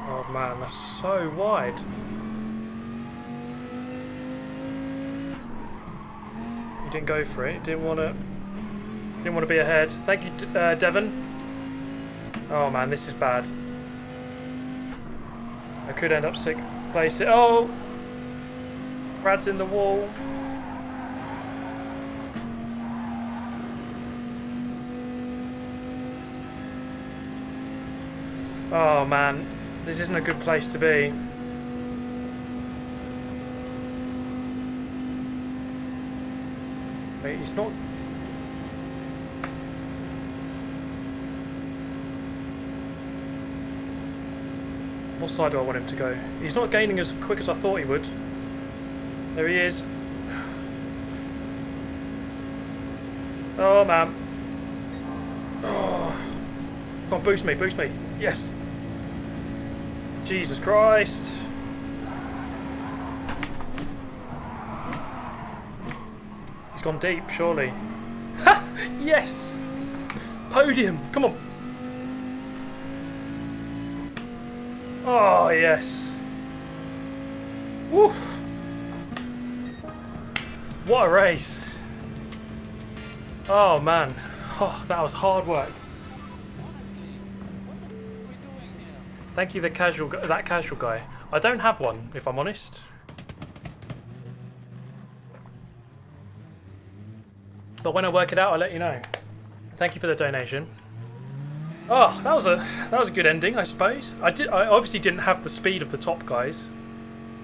Oh man, that's so wide. He didn't go for it. Didn't want to be ahead. Thank you, Devon. Oh man, this is bad. I could end up 6th place. Oh, Brad's in the wall. Oh man, this isn't a good place to be. Wait, he's not... What side do I want him to go? He's not gaining as quick as I thought he would. There he is. Oh man. Oh. Come on, boost me, boost me. Yes. Jesus Christ. He's gone deep, surely. Ha! Yes! Podium! Come on! Oh, yes. Woo! What a race. Oh, man. Oh, that was hard work. Thank you, that casual guy. I don't have one, if I'm honest. But when I work it out, I'll let you know. Thank you for the donation. Oh, that was a good ending, I suppose. I obviously didn't have the speed of the top guys.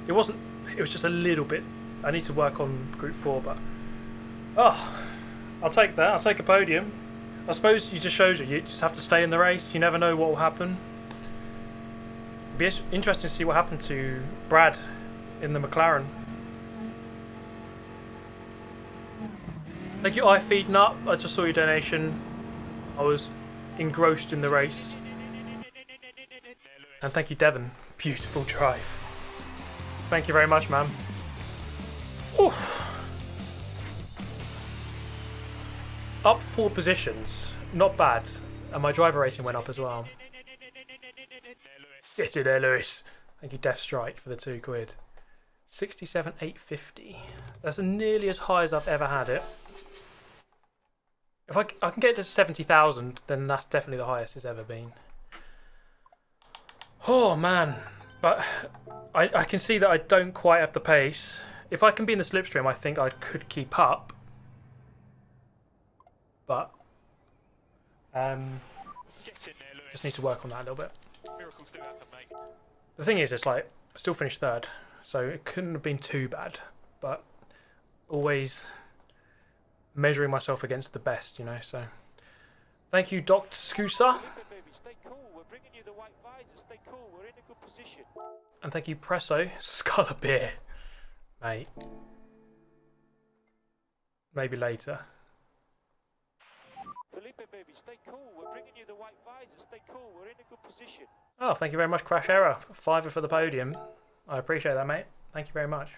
It was just a little bit. I need to work on Group 4, but oh, I'll take that. I'll take a podium. I suppose it just shows you just have to stay in the race. You never know what will happen. Be interesting to see what happened to Brad in the McLaren. Thank you, iFeed Nut. I just saw your donation. I was engrossed in the race. And thank you, Devon. Beautiful drive. Thank you very much, man. Oof. Up 4 positions. Not bad. And my driver rating went up as well. Get in there, Lewis. Thank you, Death Strike, for the £2. 67,850. That's nearly as high as I've ever had it. If I can get to 70,000, then that's definitely the highest it's ever been. Oh man, but I can see that I don't quite have the pace. If I can be in the slipstream, I think I could keep up. But just need to work on that a little bit. Miracles do happen, mate. The thing is, it's like I still finished 3rd, so it couldn't have been too bad. But always measuring myself against the best, you know. So thank you, Dr. Scoosa. Stay cool. We're bringing you the white visor. Stay cool. We're in a good position. And thank you, Presso. Skull of beer. Mate. Maybe later. Felipe, baby, stay cool. We're bringing you the white visor. Stay cool. We're in a good position. Oh, thank you very much, Crash Error. £5 for the podium. I appreciate that, mate. Thank you very much.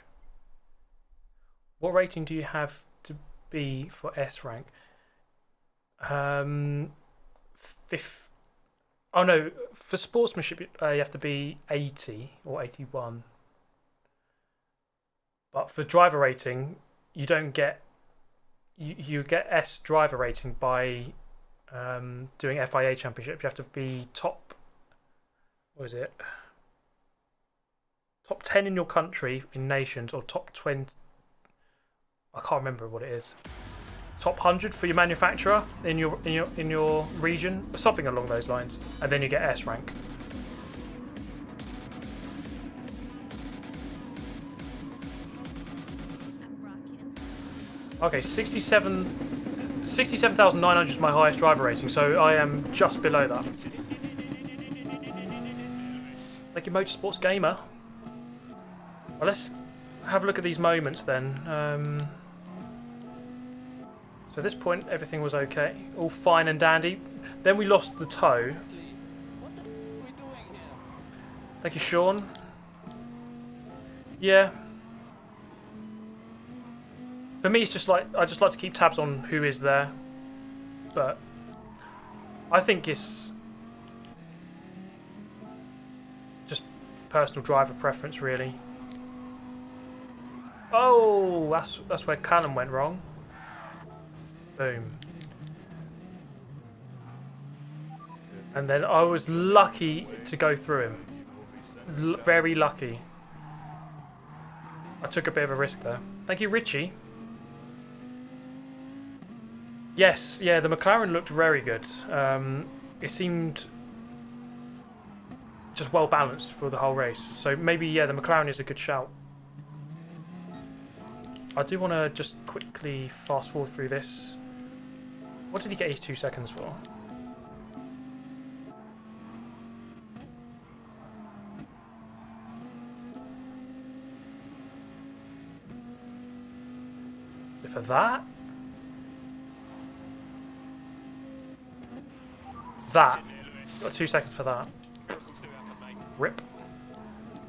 What rating do you have to be for S rank? Oh no, for sportsmanship you have to be 80 or 81. But for driver rating, you don't get. You get S driver rating by doing FIA Championship. You have to be top. What is it? Top 10 in your country in nations, or top 20. I can't remember what it is. Top 100 for your manufacturer in your region, something along those lines, and then you get S rank. Okay, 67,900 is my highest driver rating, so I am just below that. Thank you, Motorsports Gamer. Well, let's have a look at these moments then. So at this point, everything was okay, all fine and dandy. Then we lost the toe. What the are we doing here? Thank you, Sean. Yeah. For me, it's just like I just like to keep tabs on who is there, but I think it's just personal driver preference, really. Oh, that's where Callum went wrong. Boom. And then I was lucky to go through him. Very lucky. I took a bit of a risk there. Thank you, Richie. Yes, yeah, the McLaren looked very good. It seemed just well balanced for the whole race. So maybe, yeah, the McLaren is a good shout. I do want to just quickly fast forward through this. What did he get his 2 seconds for? For that? That. Got 2 seconds for that. Rip.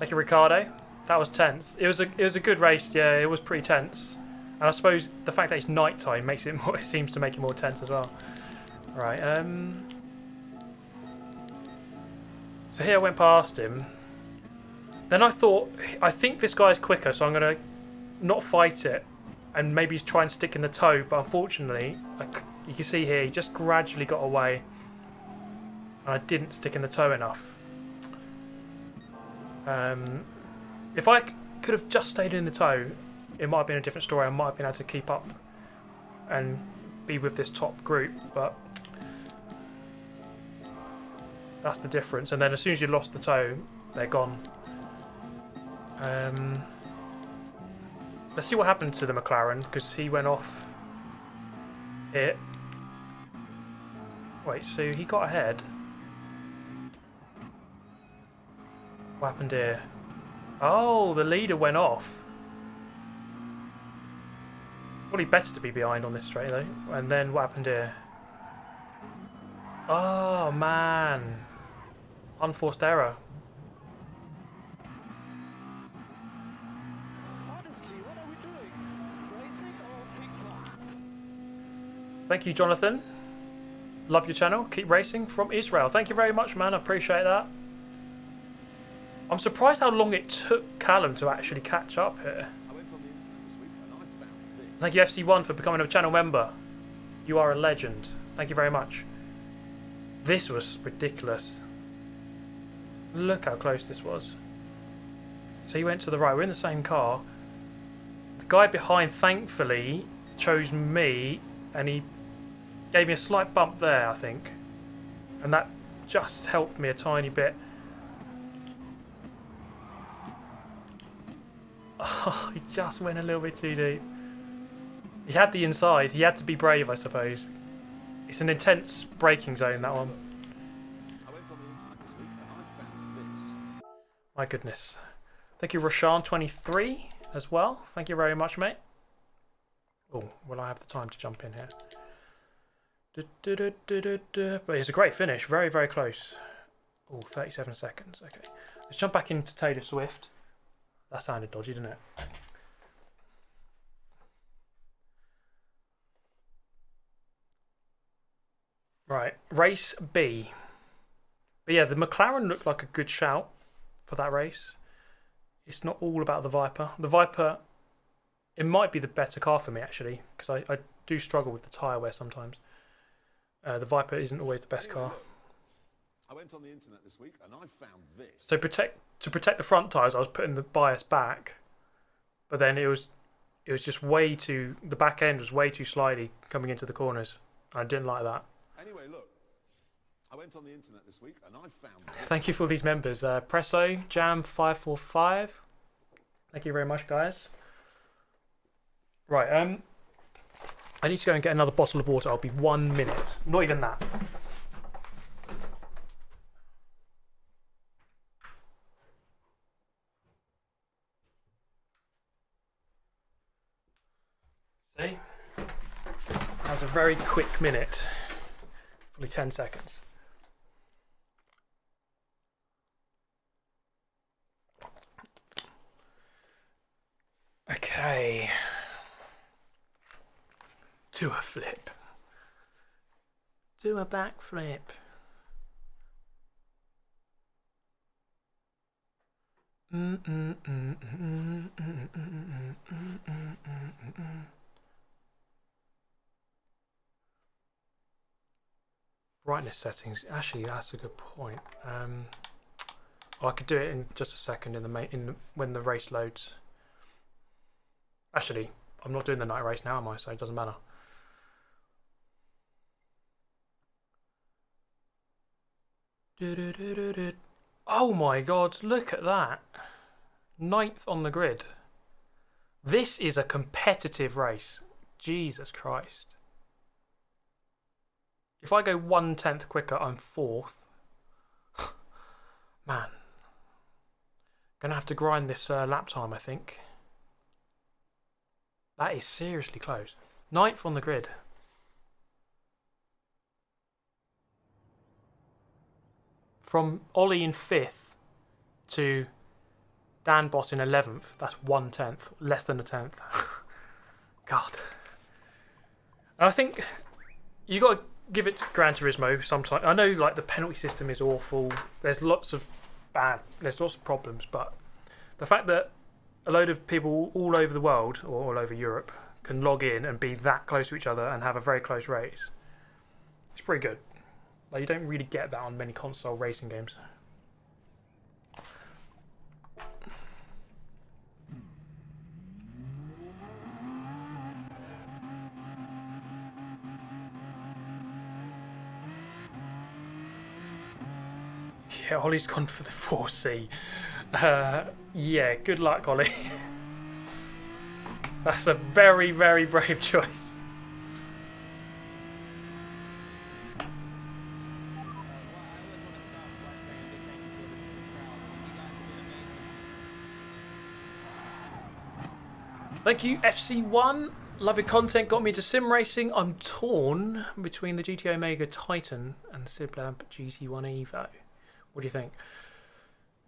Thank you, Ricardo. That was tense. It was a good race. Yeah, it was pretty tense. And I suppose the fact that it's night time makes it more. It seems to make it more tense as well. Right. So here I went past him. Then I thought, I think this guy's quicker, so I'm gonna not fight it and maybe try and stick in the toe. But unfortunately, you can see here, he just gradually got away. And I didn't stick in the toe enough. If I could have just stayed in the toe, it might have been a different story. I might have been able to keep up and be with this top group, but that's the difference. And then as soon as you lost the toe, they're gone. Let's see what happened to the McLaren, because he went off here. Wait, so he got ahead? What happened here? Oh, the leader went off. Probably better to be behind on this straight though. And then what happened here? Oh man. Unforced error. Honestly, what are we doing? Thank you, Jonathan. Love your channel. Keep racing from Israel. Thank you very much, man. I appreciate that. I'm surprised how long it took Callum to actually catch up here. Thank you, FC1, for becoming a channel member. You are a legend. Thank you very much. This was ridiculous. Look how close this was. So he went to the right. We're in the same car. The guy behind, thankfully, chose me, and he gave me a slight bump there, I think. And that just helped me a tiny bit. Oh, he just went a little bit too deep. He had the inside. He had to be brave, I suppose. It's an intense braking zone, that one. My goodness. Thank you, Roshan23, as well. Thank you very much, mate. Oh, will I have the time to jump in here? But it's a great finish. Very, very close. Oh, 37 seconds. Okay. Let's jump back into Taylor Swift. That sounded dodgy, didn't it? Right, race B. But yeah, the McLaren looked like a good shout for that race. It's not all about the Viper. The Viper, it might be the better car for me, actually, because I do struggle with the tyre wear sometimes. The Viper isn't always the best car. I went on the internet this week and I found this. So to protect the front tyres, I was putting the bias back, but then it was just way too, the back end was way too slidey coming into the corners. I didn't like that. Anyway, look, I went on the internet this week and I found this. Thank you for these members. Presso, Jam545. Thank you very much, guys. Right, I need to go and get another bottle of water. I'll be 1 minute. Not even that. See? That's a very quick minute. Probably 10 seconds. Okay. Do a flip. Do a backflip. Brightness settings. Actually, that's a good point. Well, I could do it in just a second when the race loads. Actually, I'm not doing the night race now, am I? So it doesn't matter. Oh my god, look at that. 9th on the grid. This is a competitive race. Jesus Christ. If I go 1/10 quicker, I'm 4th. Man. Gonna have to grind this lap time, I think. That is seriously close. 9th on the grid. From Ollie in 5th to Dan Boss in 11th, that's 1/10, less than a 10th. God. And I think you got to give it to Gran Turismo sometimes. I know like the penalty system is awful. There's lots of problems, but the fact that a load of people all over the world or all over Europe can log in and be that close to each other and have a very close race, it's pretty good. Like, you don't really get that on many console racing games. Yeah, Ollie's gone for the 4C. Yeah, good luck, Ollie. That's a very, very brave choice. Thank you, FC1. Love your content. Got me into sim racing. I'm torn between the GT Omega Titan and the SimLab GT1 Evo. What do you think?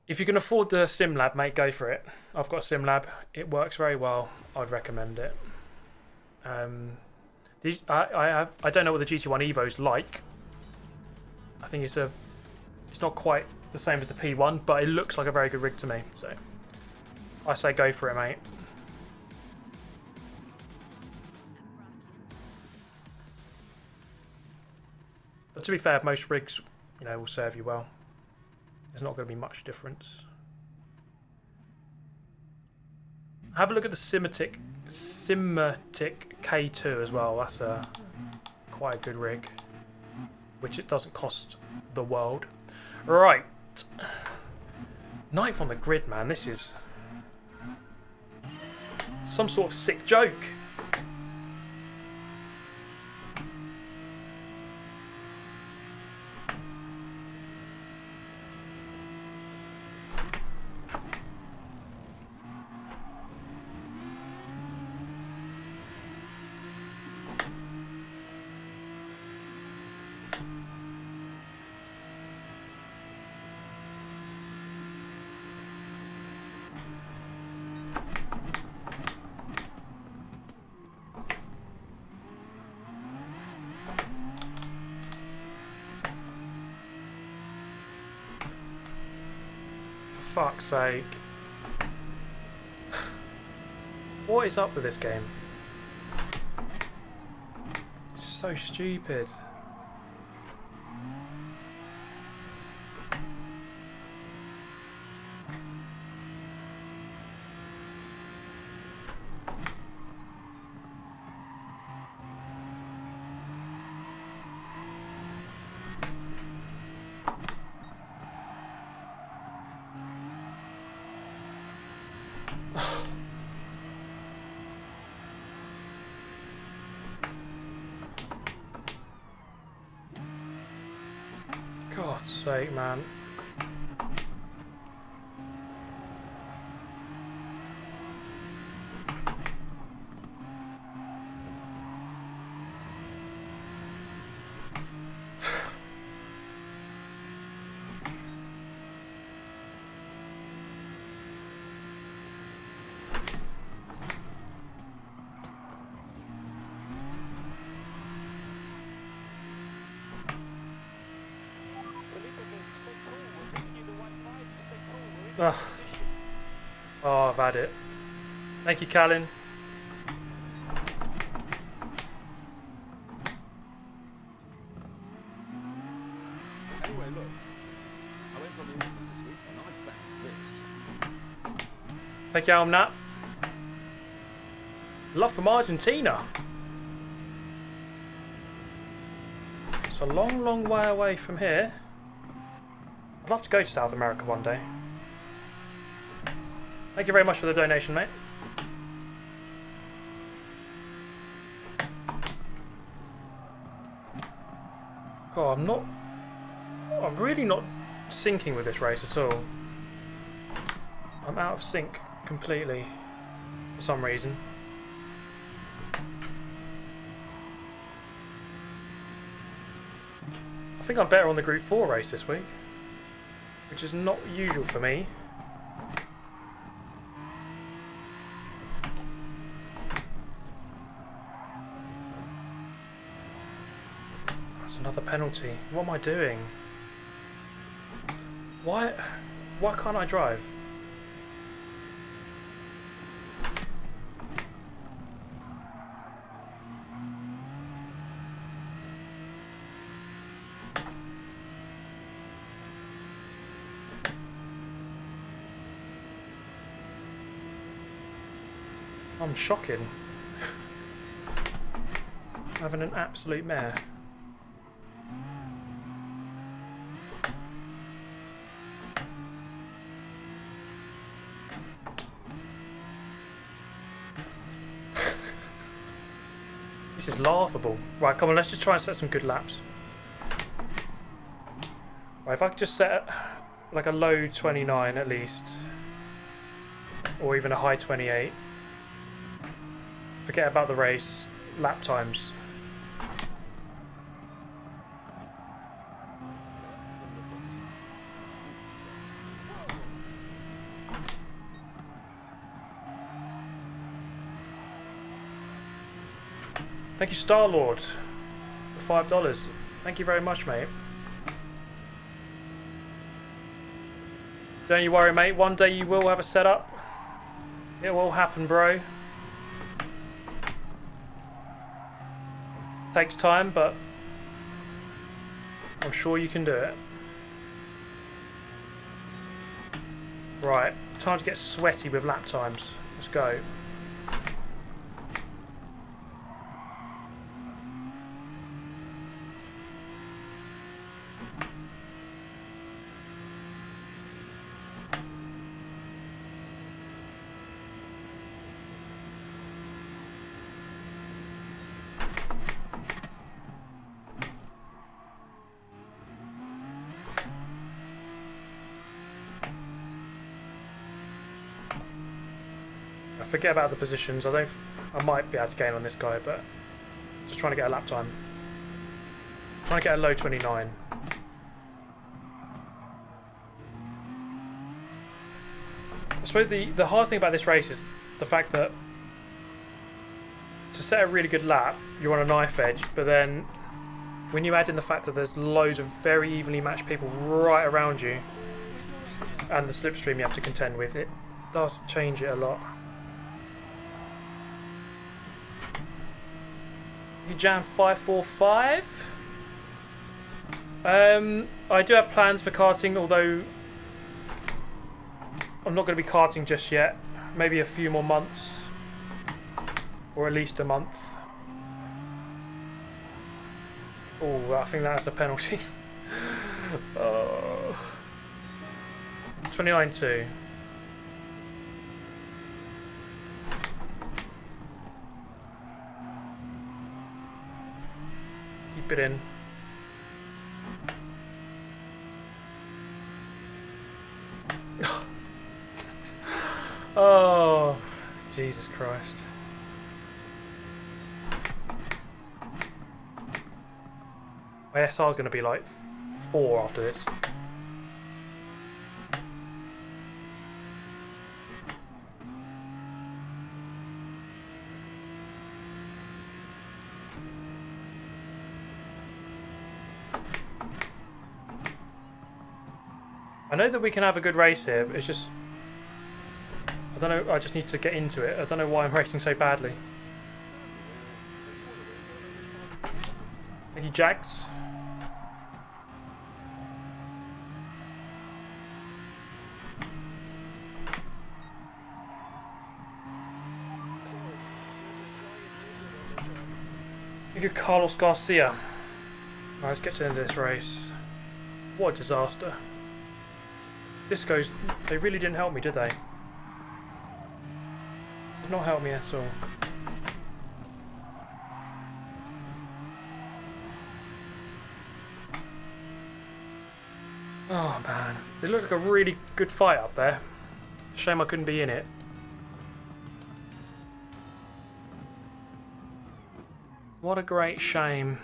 If you can afford the SimLab, mate, go for it. I've got a SimLab. It works very well. I'd recommend it. The I don't know what the GT1 Evo's like. I think it's not quite the same as the P1, but it looks like a very good rig to me. So I say go for it, mate. But to be fair, most rigs, you know, will serve you well. There's not going to be much difference. Have a look at the Simatic K2 as well. That's quite a good rig, which it doesn't cost the world. Right, 9th on the grid, man. This is some sort of sick joke. Fuck's sake. What is up with this game? It's so stupid. God's sake, man. Oh, I've had it. Thank you, Callan. Anyway, look. I went on the internet this week and I found this. Thank you, Almnat. Love from Argentina. It's a long, long way away from here. I'd love to go to South America one day. Thank you very much for the donation, mate. Oh, I'm really not syncing with this race at all. I'm out of sync completely for some reason. I think I'm better on the Group 4 race this week, which is not usual for me. Another penalty. What am I doing? Why can't I drive? I'm shocking. Having an absolute mare. This is laughable. Right, come on, let's just try and set some good laps. Right, if I could just set like a low 29 at least, or even a high 28. Forget about the race, lap times. Thank Thank you, Star-Lord, for $5. Thank you very much, mate. Don't you worry, mate. One day you will have a setup. It will happen, bro. Takes time, but I'm sure you can do it. Right, time to get sweaty with lap times. Let's go. Forget about the positions. I might be able to gain on this guy, but just trying to get a lap time. Trying to get a low 29. I suppose the hard thing about this race is the fact that to set a really good lap, you're on a knife edge, but then when you add in the fact that there's loads of very evenly matched people right around you and the slipstream you have to contend with, it does change it a lot. You jam 545. I do have plans for karting, although I'm not going to be karting just yet. Maybe a few more months, or at least a month. Oh, I think that's a penalty. 29-2. Keep it in. Oh, Jesus Christ. My SR is going to be like 4 after this. I know that we can have a good race here, but it's just... I don't know, I just need to get into it. I don't know why I'm racing so badly. Thank you, Jags. Thank you, Carlos Garcia. Right, let's get to the end of this race. What a disaster. Discos, they really didn't help me, did they? Did not help me at all. Oh man, it looked like a really good fight up there. Shame I couldn't be in it. What a great shame.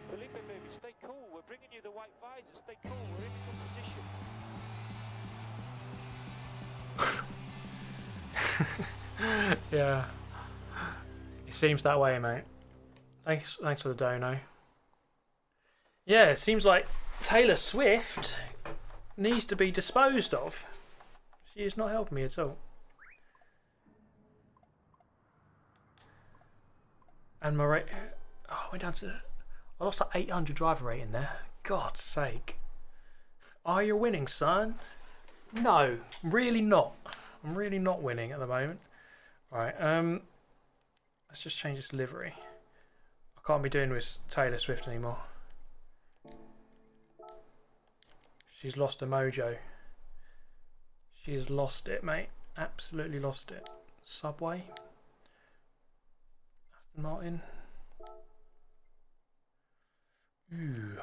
Felipe, baby, stay cool. We're bringing you the white visor. Stay cool. We're in a good position. Yeah. It seems that way, mate. Thanks for the dono. Yeah, it seems like Taylor Swift needs to be disposed of. She is not helping me at all. And my rate... Oh, we're down to... I lost like 800 driver rating there. God's sake. Are you winning, son? No, really not. I'm really not winning at the moment. Alright, let's just change this livery. I can't be doing with Taylor Swift anymore. She's lost her mojo. She has lost it, mate. Absolutely lost it. Subway. Aston Martin. Ooh.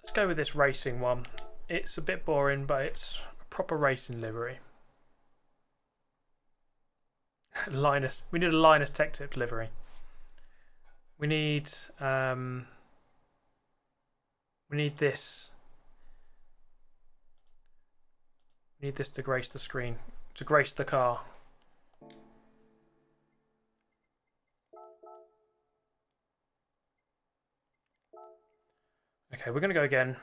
Let's go with this racing one. It's a bit boring, but it's a proper racing livery. Linus. We need a Linus Tech Tip livery. We need this. We need this to grace the screen, to grace the car. Okay, we're going to go again.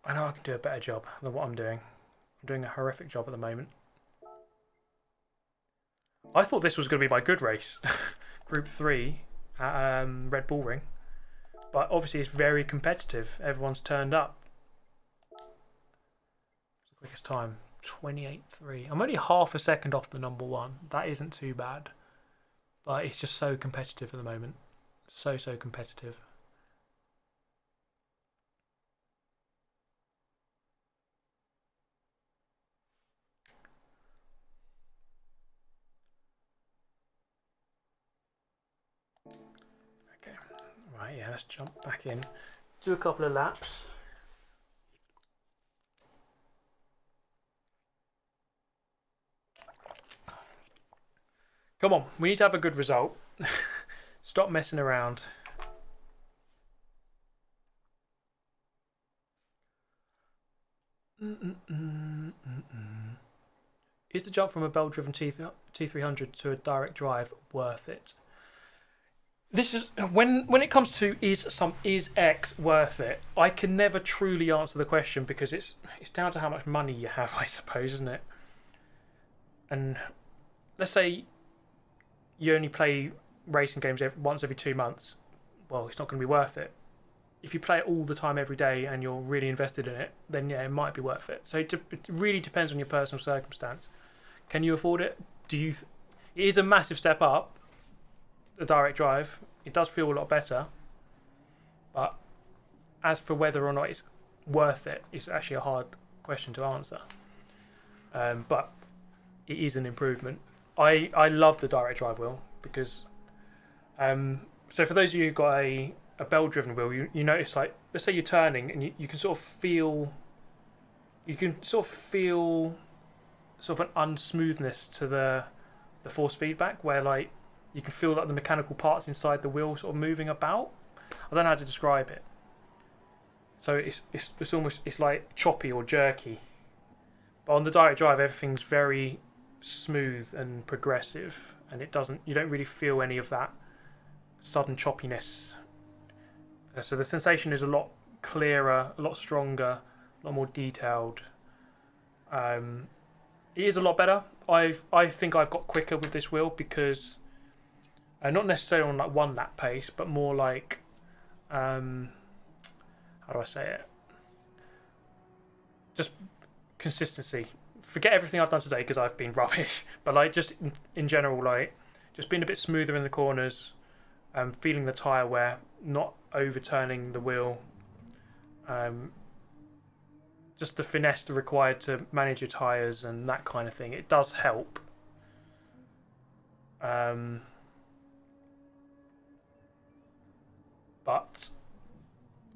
I know I can do a better job than what I'm doing. I'm doing a horrific job at the moment. I thought this was going to be my good race. Group 3 at Red Bull Ring. But obviously it's very competitive. Everyone's turned up. What's the quickest time? 28.3. I'm only half a second off the number 1. That isn't too bad. But it's just so competitive at the moment. So competitive. Okay. Right, yeah, let's jump back in. Do a couple of laps. Come on, we need to have a good result. Stop messing around. Is the jump from a bell-driven T300 to a direct drive worth it? This is when it comes to is X worth it? I can never truly answer the question because it's down to how much money you have, I suppose, isn't it? And let's say you only play racing games once every 2 months. Well, it's not going to be worth it. If you play it all the time every day and you're really invested in it, then yeah, it might be worth it. So it really depends on your personal circumstance. Can you afford it? It is a massive step up, the direct drive. It does feel a lot better. But as for whether or not it's worth it, it's actually a hard question to answer. But it is an improvement. I love the direct drive wheel because so for those of you who've got a bell-driven wheel, you notice, like, let's say you're turning and you can sort of feel sort of an unsmoothness to the force feedback, where like you can feel like the mechanical parts inside the wheel sort of moving about. I don't know how to describe it. So it's almost, it's like choppy or jerky. But on the direct drive, everything's very smooth and progressive, and you don't really feel any of that sudden choppiness. So the sensation is a lot clearer, a lot stronger, a lot more detailed. It is a lot better. I think I've got quicker with this wheel because not necessarily on like 1 lap pace, but more like how do I say it? Just consistency. Forget everything I've done today because I've been rubbish. But like just in general, like just being a bit smoother in the corners, feeling the tyre wear, not overturning the wheel, just the finesse required to manage your tyres and that kind of thing. It does help. But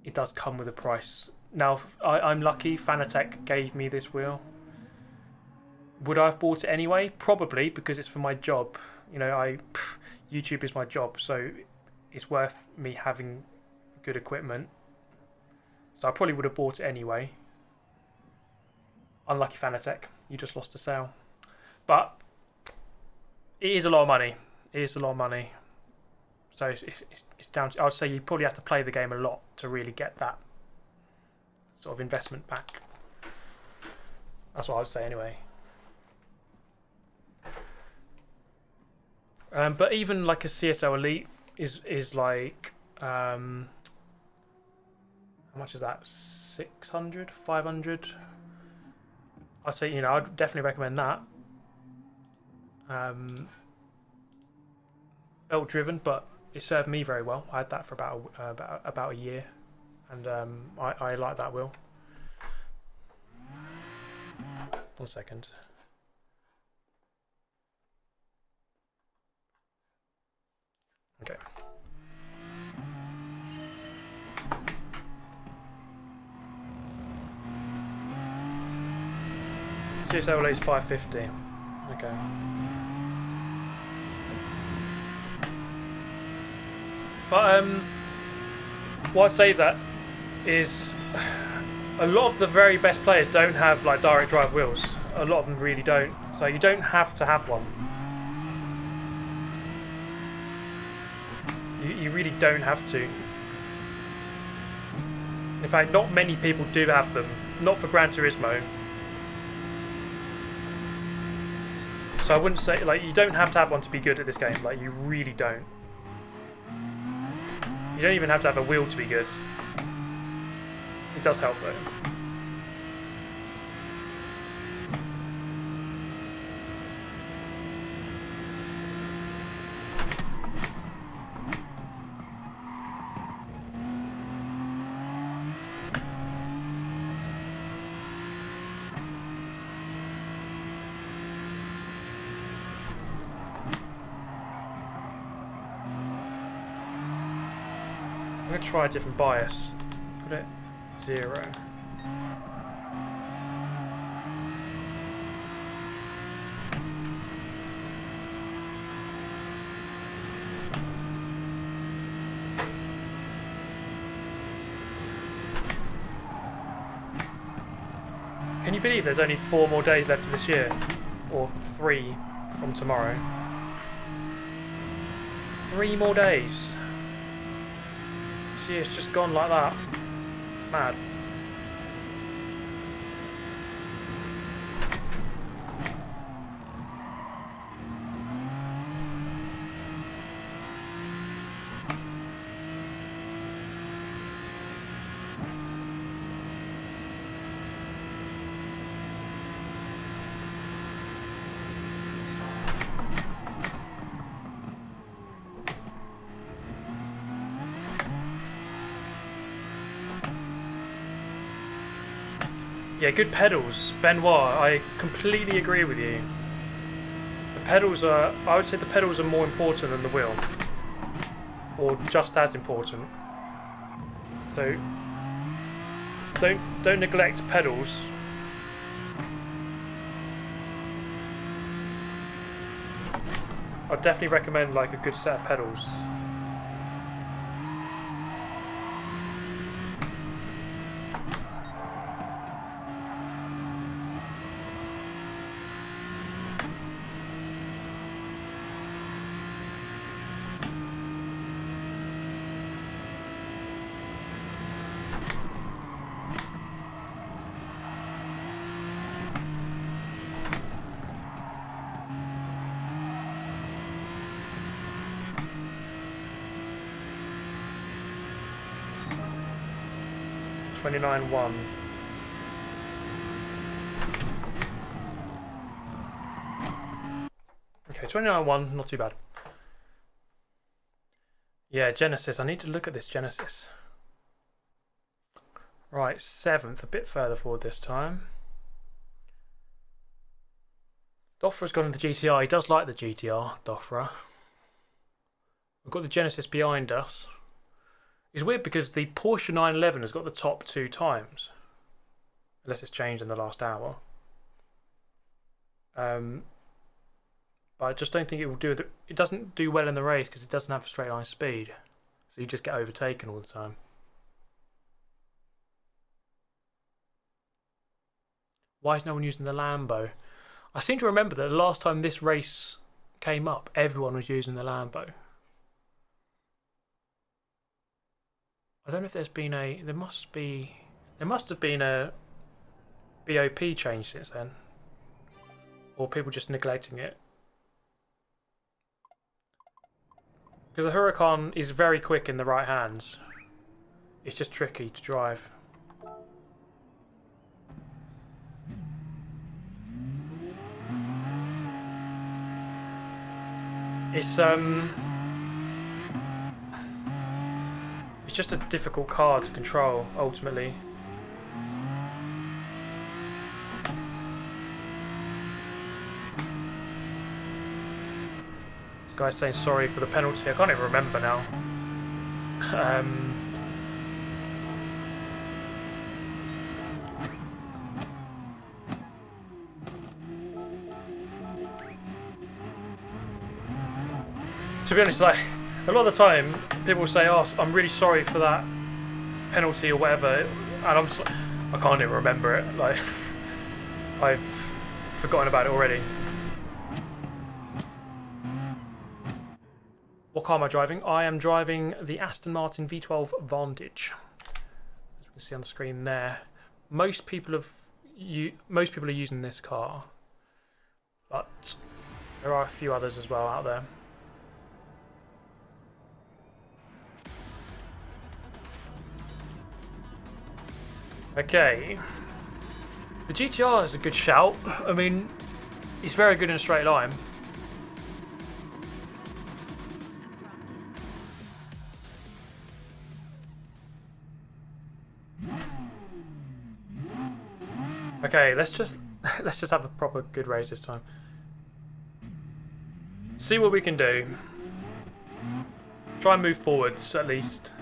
it does come with a price. Now, I'm lucky Fanatec gave me this wheel. Would I have bought it anyway? Probably, because it's for my job. You know, YouTube is my job, so it's worth me having good equipment. So I probably would have bought it anyway. Unlucky Fanatec, you just lost a sale. But it is a lot of money. It is a lot of money. So it's down to, I would say you probably have to play the game a lot to really get that sort of investment back. That's what I would say anyway. But even like a CSL Elite is like how much is that? 600, 500. I'd say, you know, I'd definitely recommend that. Belt driven, but it served me very well. I had that for about a year, and I like that wheel. 1 second. Okay. CSL is 550. Okay. But why I say that is a lot of the very best players don't have like direct drive wheels. A lot of them really don't. So you don't have to have one. You really don't have to. In fact, not many people do have them. Not for Gran Turismo. So I wouldn't say, like, you don't have to have one to be good at this game. Like, you really don't. You don't even have to have a wheel to be good. It does help though. I'm going to try a different bias. Put it 0. Can you believe there's only 4 more days left of this year? Or 3 from tomorrow. 3 more days. See, it's just gone like that. Mad. Yeah, good pedals. Benoit, I completely agree with you. The pedals are, I would say the pedals are more important than the wheel. Or just as important. So, don't neglect pedals. I'd definitely recommend like a good set of pedals. $29.1. Okay, 29.1, not too bad. Yeah, Genesis. I need to look at this Genesis. Right, 7th, a bit further forward this time. Dofra's gone into the GTR. He does like the GTR, Dofra. We've got the Genesis behind us. It's weird because the Porsche 911 has got the top 2 times. Unless it's changed in the last hour. But I just don't think it will do it. It doesn't do well in the race because it doesn't have a straight line speed. So you just get overtaken all the time. Why is no one using the Lambo? I seem to remember that the last time this race came up, everyone was using the Lambo. I don't know if there's been a... There must have been a BOP change since then. Or people just neglecting it. Because the Huracan is very quick in the right hands. It's just tricky to drive. It's just a difficult car to control, ultimately. This guy's saying sorry for the penalty. I can't even remember now. To be honest, like, A lot of the time, people say, "Oh, I'm really sorry for that penalty or whatever," and I'm just like, I can't even remember it. Like, I've forgotten about it already. What car am I driving? I am driving the Aston Martin V12 Vantage. As you can see on the screen there, most people are using this car, but there are a few others as well out there. Okay, the GTR is a good shout. I mean, it's very good in a straight line. Okay, let's just have a proper good race this time. See what we can do. Try and move forwards at least.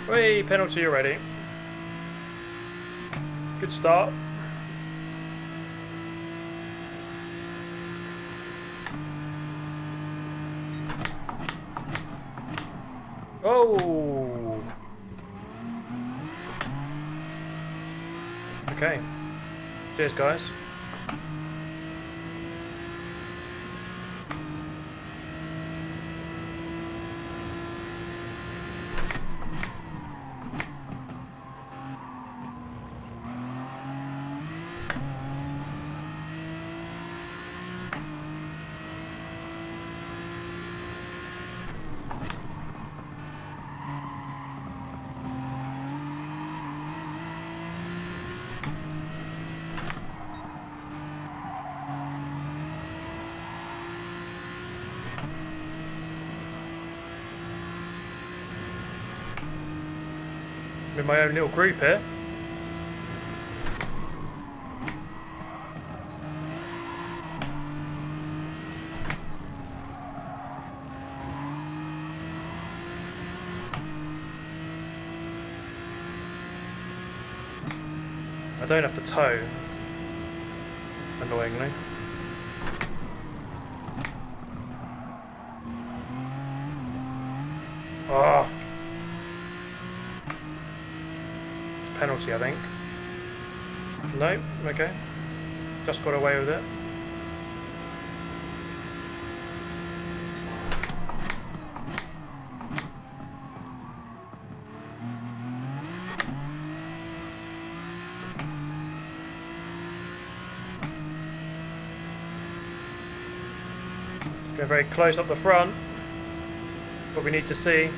Hey, penalty already. Good start. Oh. Okay. Cheers, guys. I'm in my own little group here. I don't have the toe, annoyingly. Oh. Penalty, I think. No, okay. Just got away with it. Going very close up the front. What we need to see.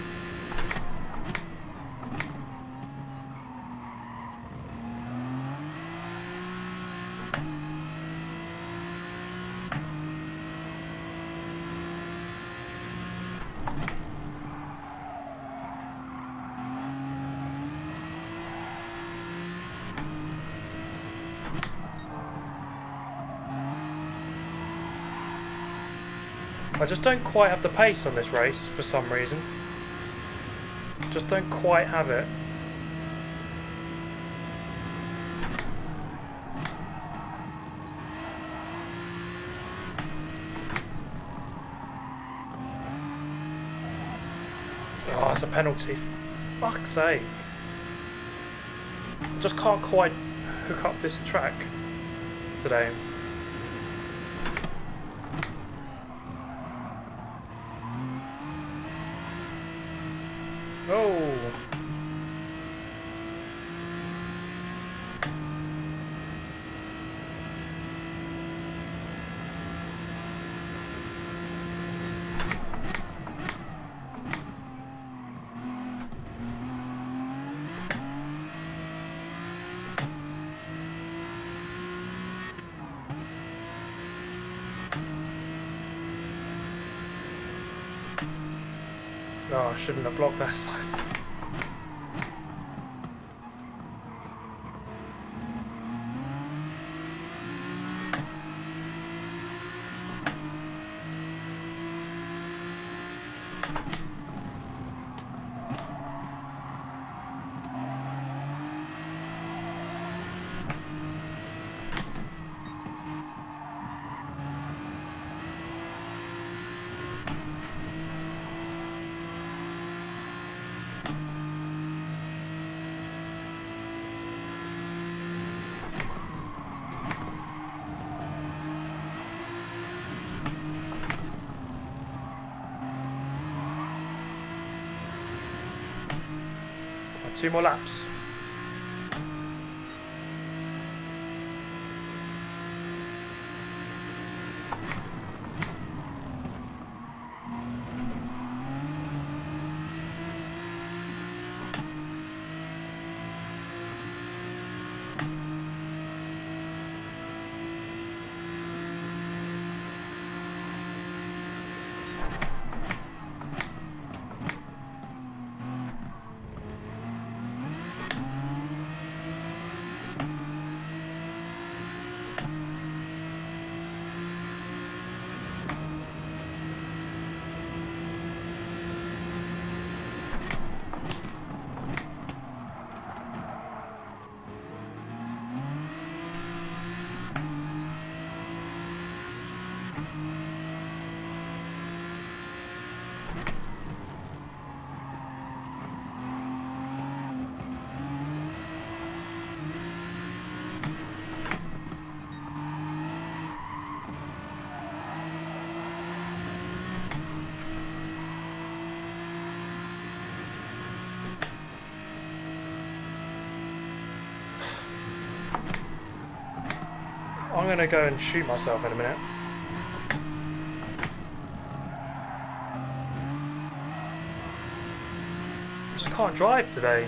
I just don't quite have the pace on this race for some reason. Just don't quite have it. Oh, it's a penalty. Fuck's sake. I just can't quite hook up this track today. Oh. Oh, I shouldn't have blocked that side. 2 more laps. I'm gonna go and shoot myself in a minute. I just can't drive today.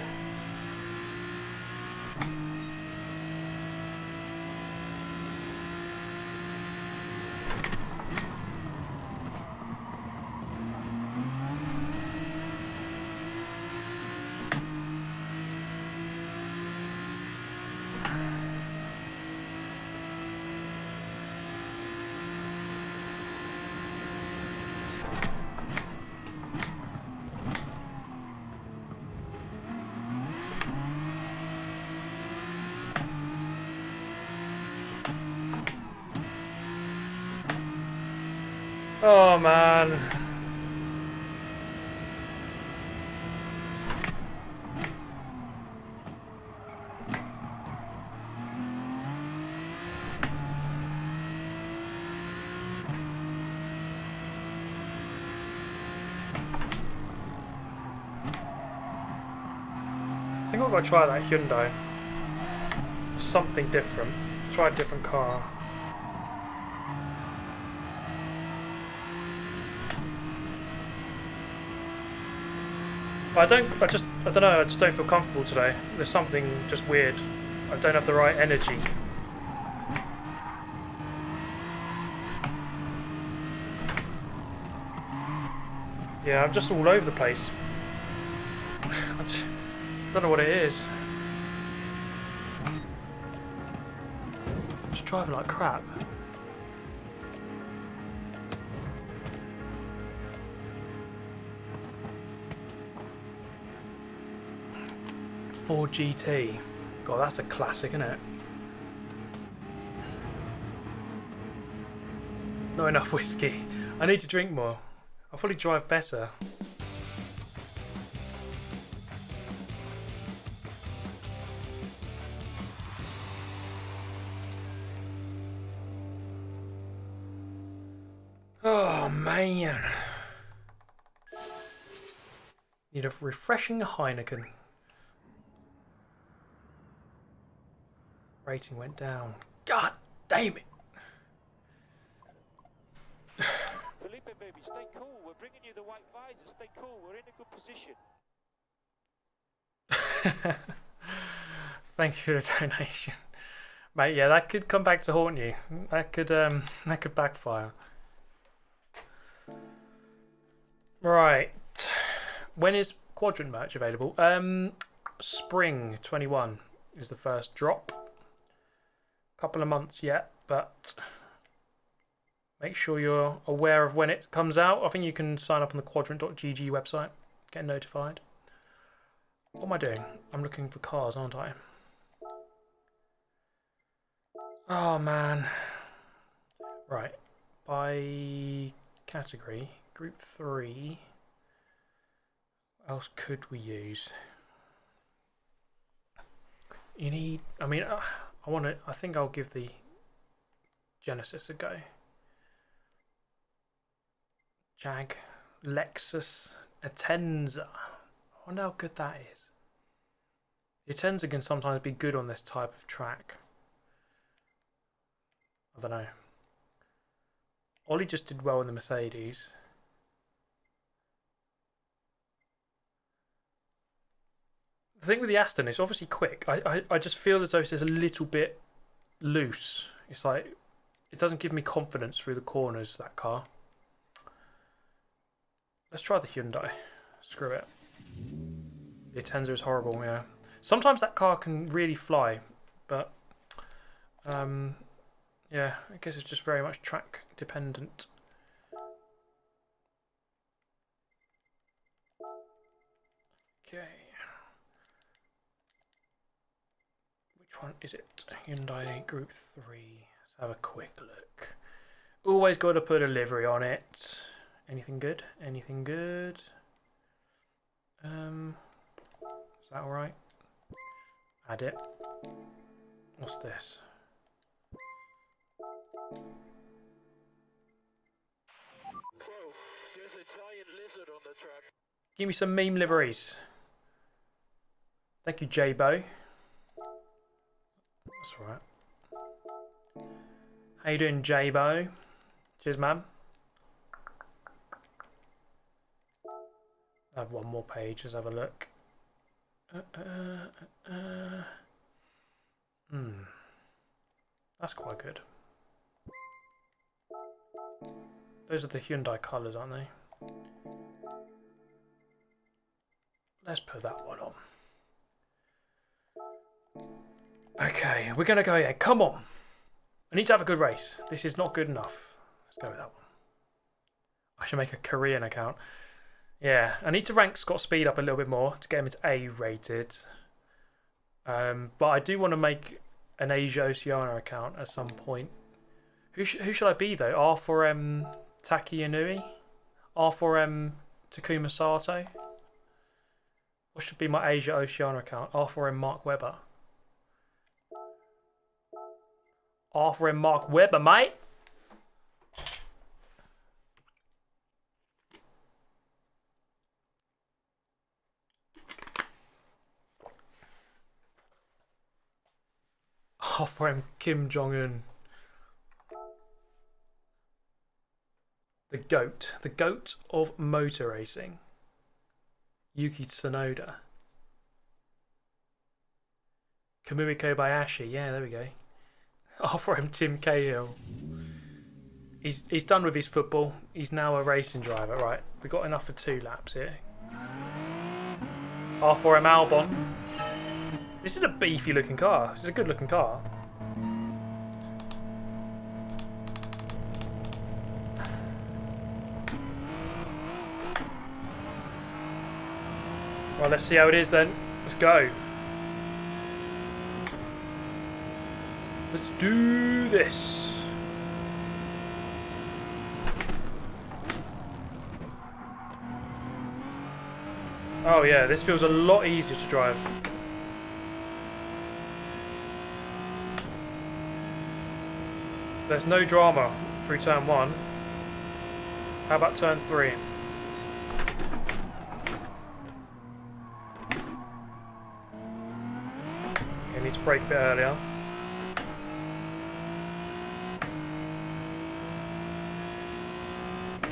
Oh man. I think I've got to try that Hyundai. Something different. Try a different car. I don't know, I just don't feel comfortable today. There's something just weird. I don't have the right energy. Yeah, I'm just all over the place. I just don't know what it is. I'm just driving like crap. Ford GT. God, that's a classic, isn't it? Not enough whiskey. I need to drink more. I'll probably drive better. Oh man. Need a refreshing Heineken. Rating went down. God damn it. Felipe, baby, stay cool. We're bringing you the white visor. Stay cool. We're in a good position. Thank you for the donation. Mate, yeah, that could come back to haunt you. That could backfire. Right. When is Quadrant merch available? Spring 21 is the first drop. Couple of months yet, but Make sure you're aware of when it comes out. I think you can sign up on the quadrant.gg website, get notified. What am I doing? I'm looking for cars, aren't I? Oh man. Right. By category, group 3. What else could we use? You need, I mean, I think I'll give the Genesis a go. Jag, Lexus, Atenza. I wonder how good that is. The Atenza can sometimes be good on this type of track. I don't know. Ollie just did well in the Mercedes. The thing with the Aston, it's obviously quick. I just feel as though it's a little bit loose. It's like, it doesn't give me confidence through the corners, that car. Let's try the Hyundai. Screw it. The Atenza is horrible, yeah. Sometimes that car can really fly, but yeah, I guess it's just very much track dependent. Okay. Which one is it? Hyundai Group 3. Let's have a quick look. Always got to put a livery on it. Anything good? Anything good? Is that alright? Add it. What's this? Whoa, there's a giant lizard on the track. Give me some meme liveries. Thank you, J-Bo. That's alright. How you doing, J-Bo? Cheers, man. I have one more page. Let's have a look. That's quite good. Those are the Hyundai colours, aren't they? Let's put that one on. Okay, we're going to go again. Come on. I need to have a good race. This is not good enough. Let's go with that one. I should make a Korean account. Yeah, I need to rank Scott Speed up a little bit more to get him into A rated. But I do want to make an Asia Oceania account at some point. Who should I be though? R4M Taki Inui? R4M Takuma Sato? What should be my Asia Oceania account? R4M Mark Webber. R4M Mark Webber, mate! R4M Kim Jong-un. The GOAT of motor racing. Yuki Tsunoda. Kamui Kobayashi, yeah, there we go. R4M Tim Cahill. He's done with his football. He's now a racing driver. Right, we got enough for 2 laps here. R4M Albon. This is a beefy looking car. This is a good looking car. Well, let's see how it is then. Let's go. Let's do this. Oh yeah, this feels a lot easier to drive. There's no drama through turn 1. How about turn 3? Okay, need to brake a bit earlier.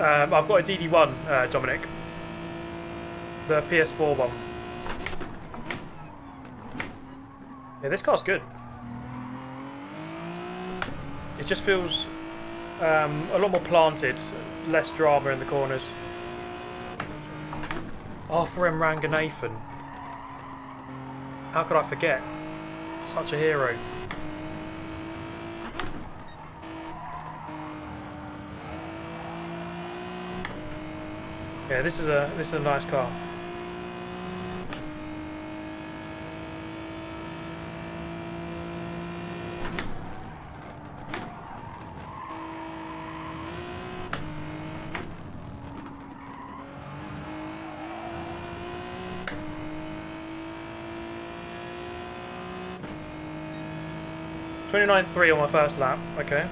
I've got a DD1, Dominic. The PS4 one. Yeah, this car's good. It just feels a lot more planted, less drama in the corners. R4M Ranganathan. How could I forget? Such a hero. Yeah, this is a nice car. .29.3 on my first lap. Okay.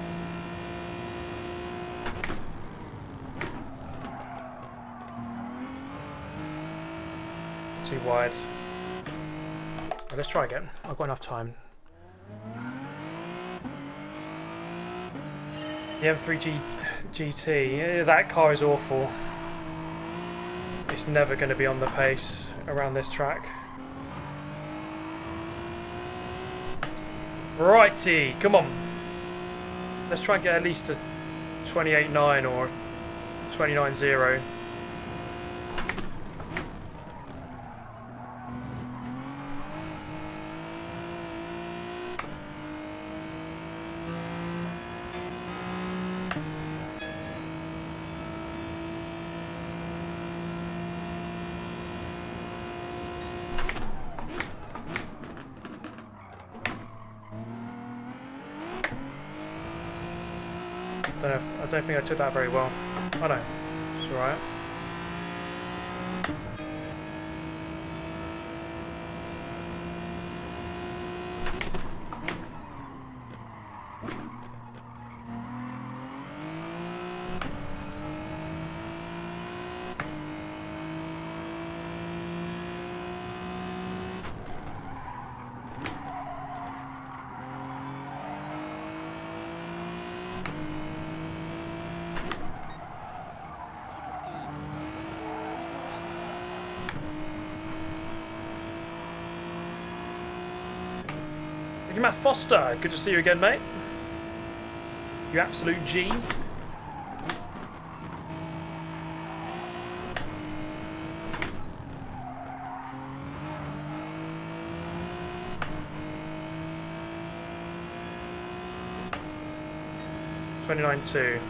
Too wide. Right, let's try again. I've got enough time. The M3 GT, that car is awful. It's never going to be on the pace around this track. Righty, come on. Let's try and get at least a 28.9 or 29.0. I don't think I took that very well. I know. It's alright. Matt Foster, good to see you again, mate. You absolute G. .29.2.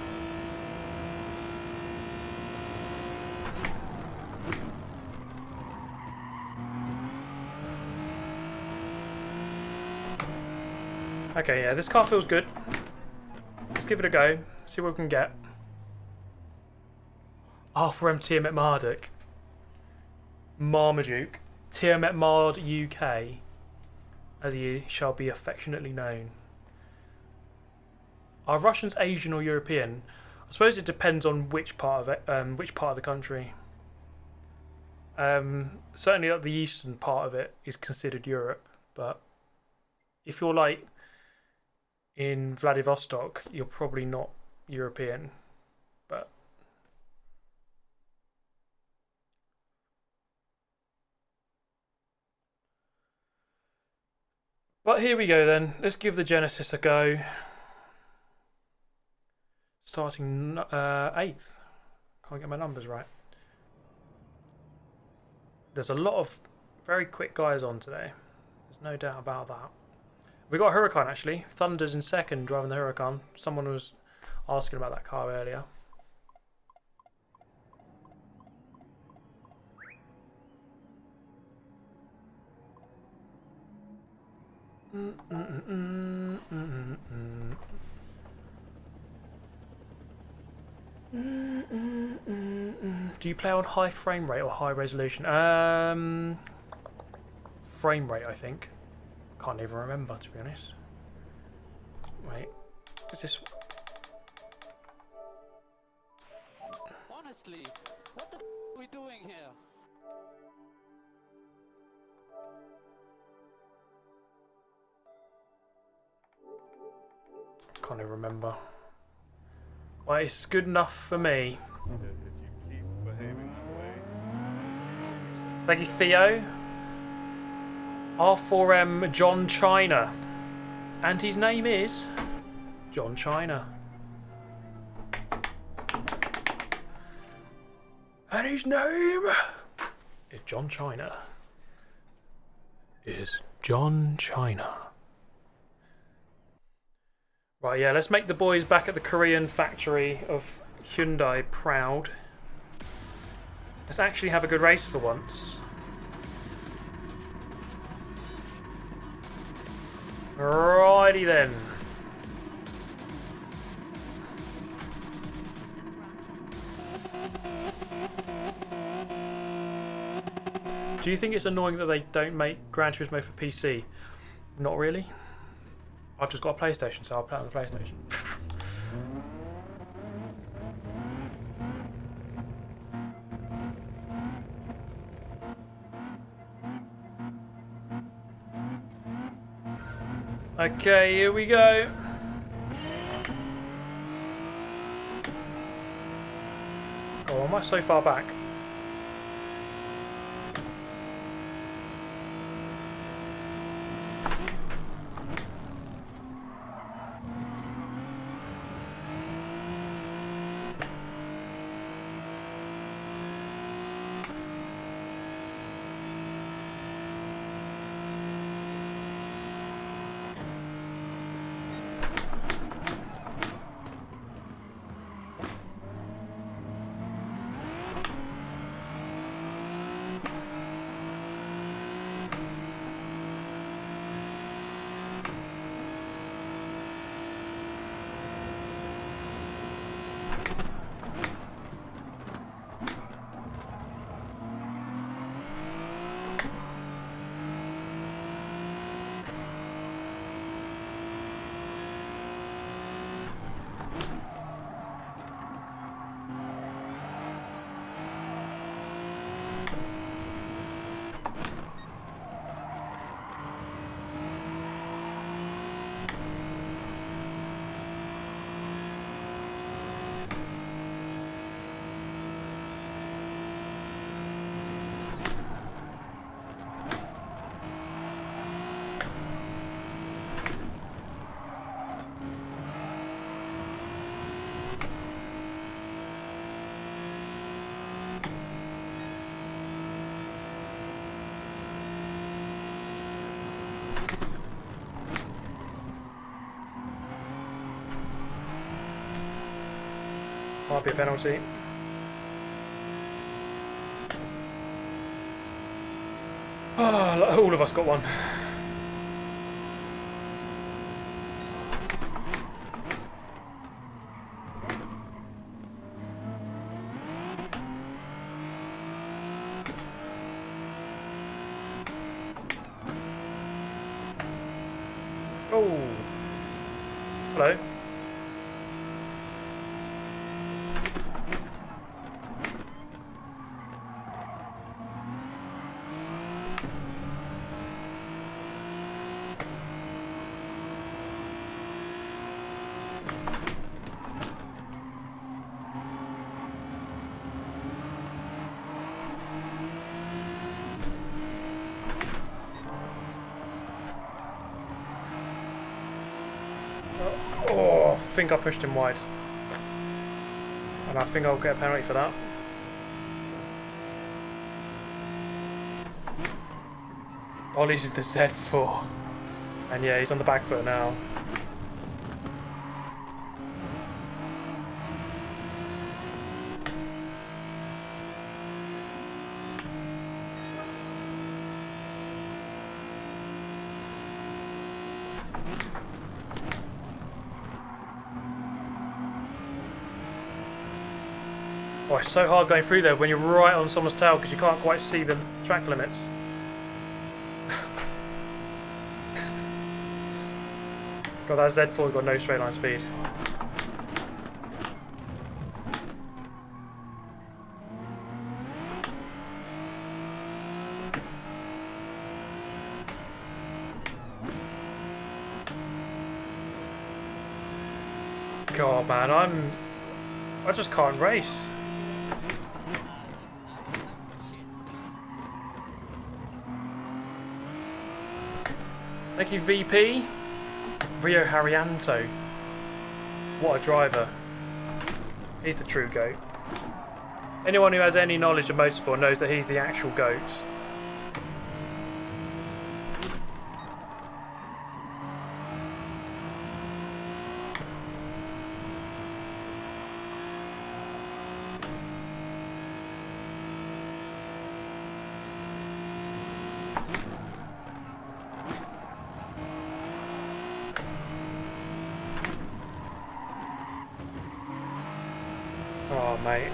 Okay, yeah, this car feels good. Let's give it a go, see what we can get. R4M TM at Marduk. Marmaduke. TM at Mard UK, as he shall be affectionately known. Are Russians Asian or European? I suppose it depends on which part of it, which part of the country. Certainly, the eastern part of it is considered Europe, but if you're like in Vladivostok, you're probably not European, but here we go then. Let's give the Genesis a go. Starting 8th. Can't get my numbers right. There's a lot of very quick guys on today. There's no doubt about that. We got a Huracan actually. Thunder's in second driving the Huracan. Someone was asking about that car earlier. Do you play on high frame rate or high resolution? Frame rate, I think. Can't even remember, to be honest. Wait, is this? Honestly, what the f are we doing here? Can't even remember. Well, it's good enough for me. If you keep behaving that way. Thank you, Theo. R4M John China. And his name is John China. And his name is John China. Is John China. Right, yeah, let's make the boys back at the Korean factory of Hyundai proud. Let's actually have a good race for once. Righty then. Do you think it's annoying that they don't make Gran Turismo for PC? Not really. I've just got a PlayStation, so I'll play it on the PlayStation. Okay, here we go. Oh, why am I so far back? Might be a penalty. Oh, all of us got one. Oh. Hello. Oh, I think I pushed him wide. And I think I'll get a penalty for that. Ollie's in the Z4. And yeah, he's on the back foot now. Oh, it's so hard going through there when you're right on someone's tail because you can't quite see the track limits. God, that Z4 got no straight line speed. God, man, I just can't race. Thank you, VP. Rio Harrianto. What a driver. He's the true GOAT. Anyone who has any knowledge of motorsport knows that he's the actual GOAT. mate.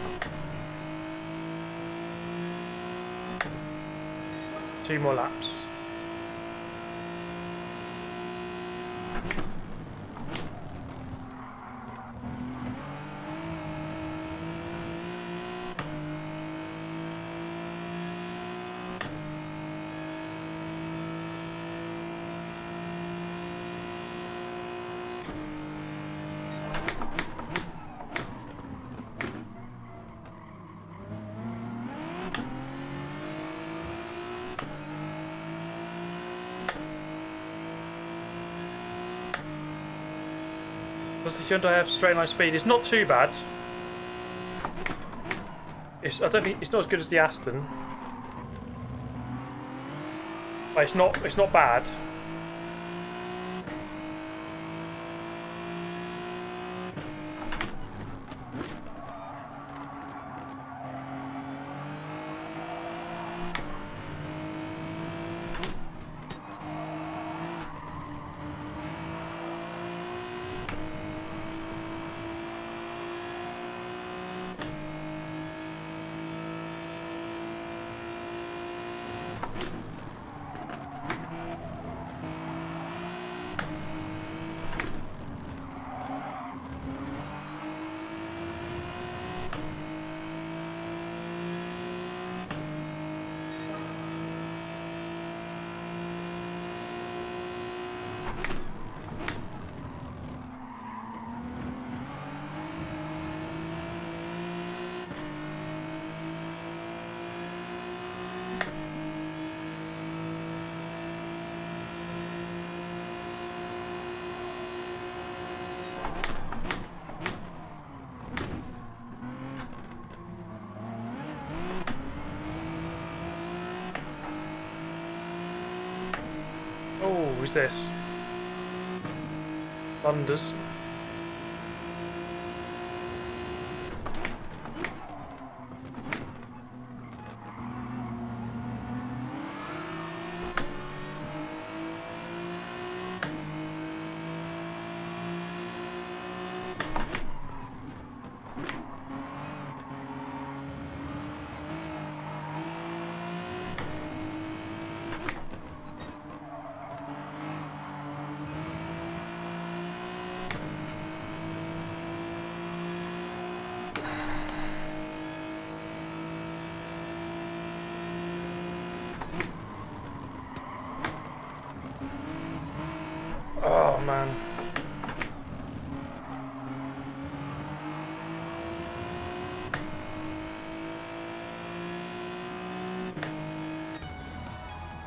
2 more laps. Does the Hyundai have straight line speed? It's not too bad. I don't think it's not as good as the Aston, but it's not bad. Oh, who's this? Thunders. Oh man.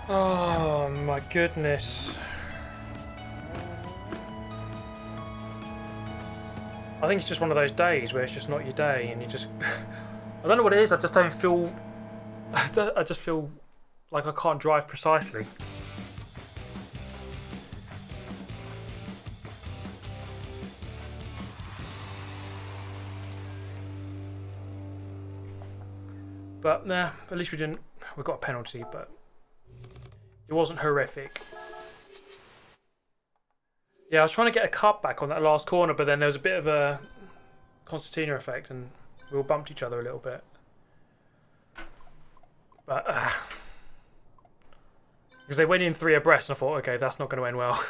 Oh my goodness. I think it's just one of those days where it's just not your day and you just I don't know what it is, I just don't feel I just feel like I can't drive precisely. But nah, at least we got a penalty, but it wasn't horrific. Yeah, I was trying to get a cut back on that last corner, but then there was a bit of a concertina effect and we all bumped each other a little bit. But, because they went in 3 abreast and I thought, okay, that's not going to end well.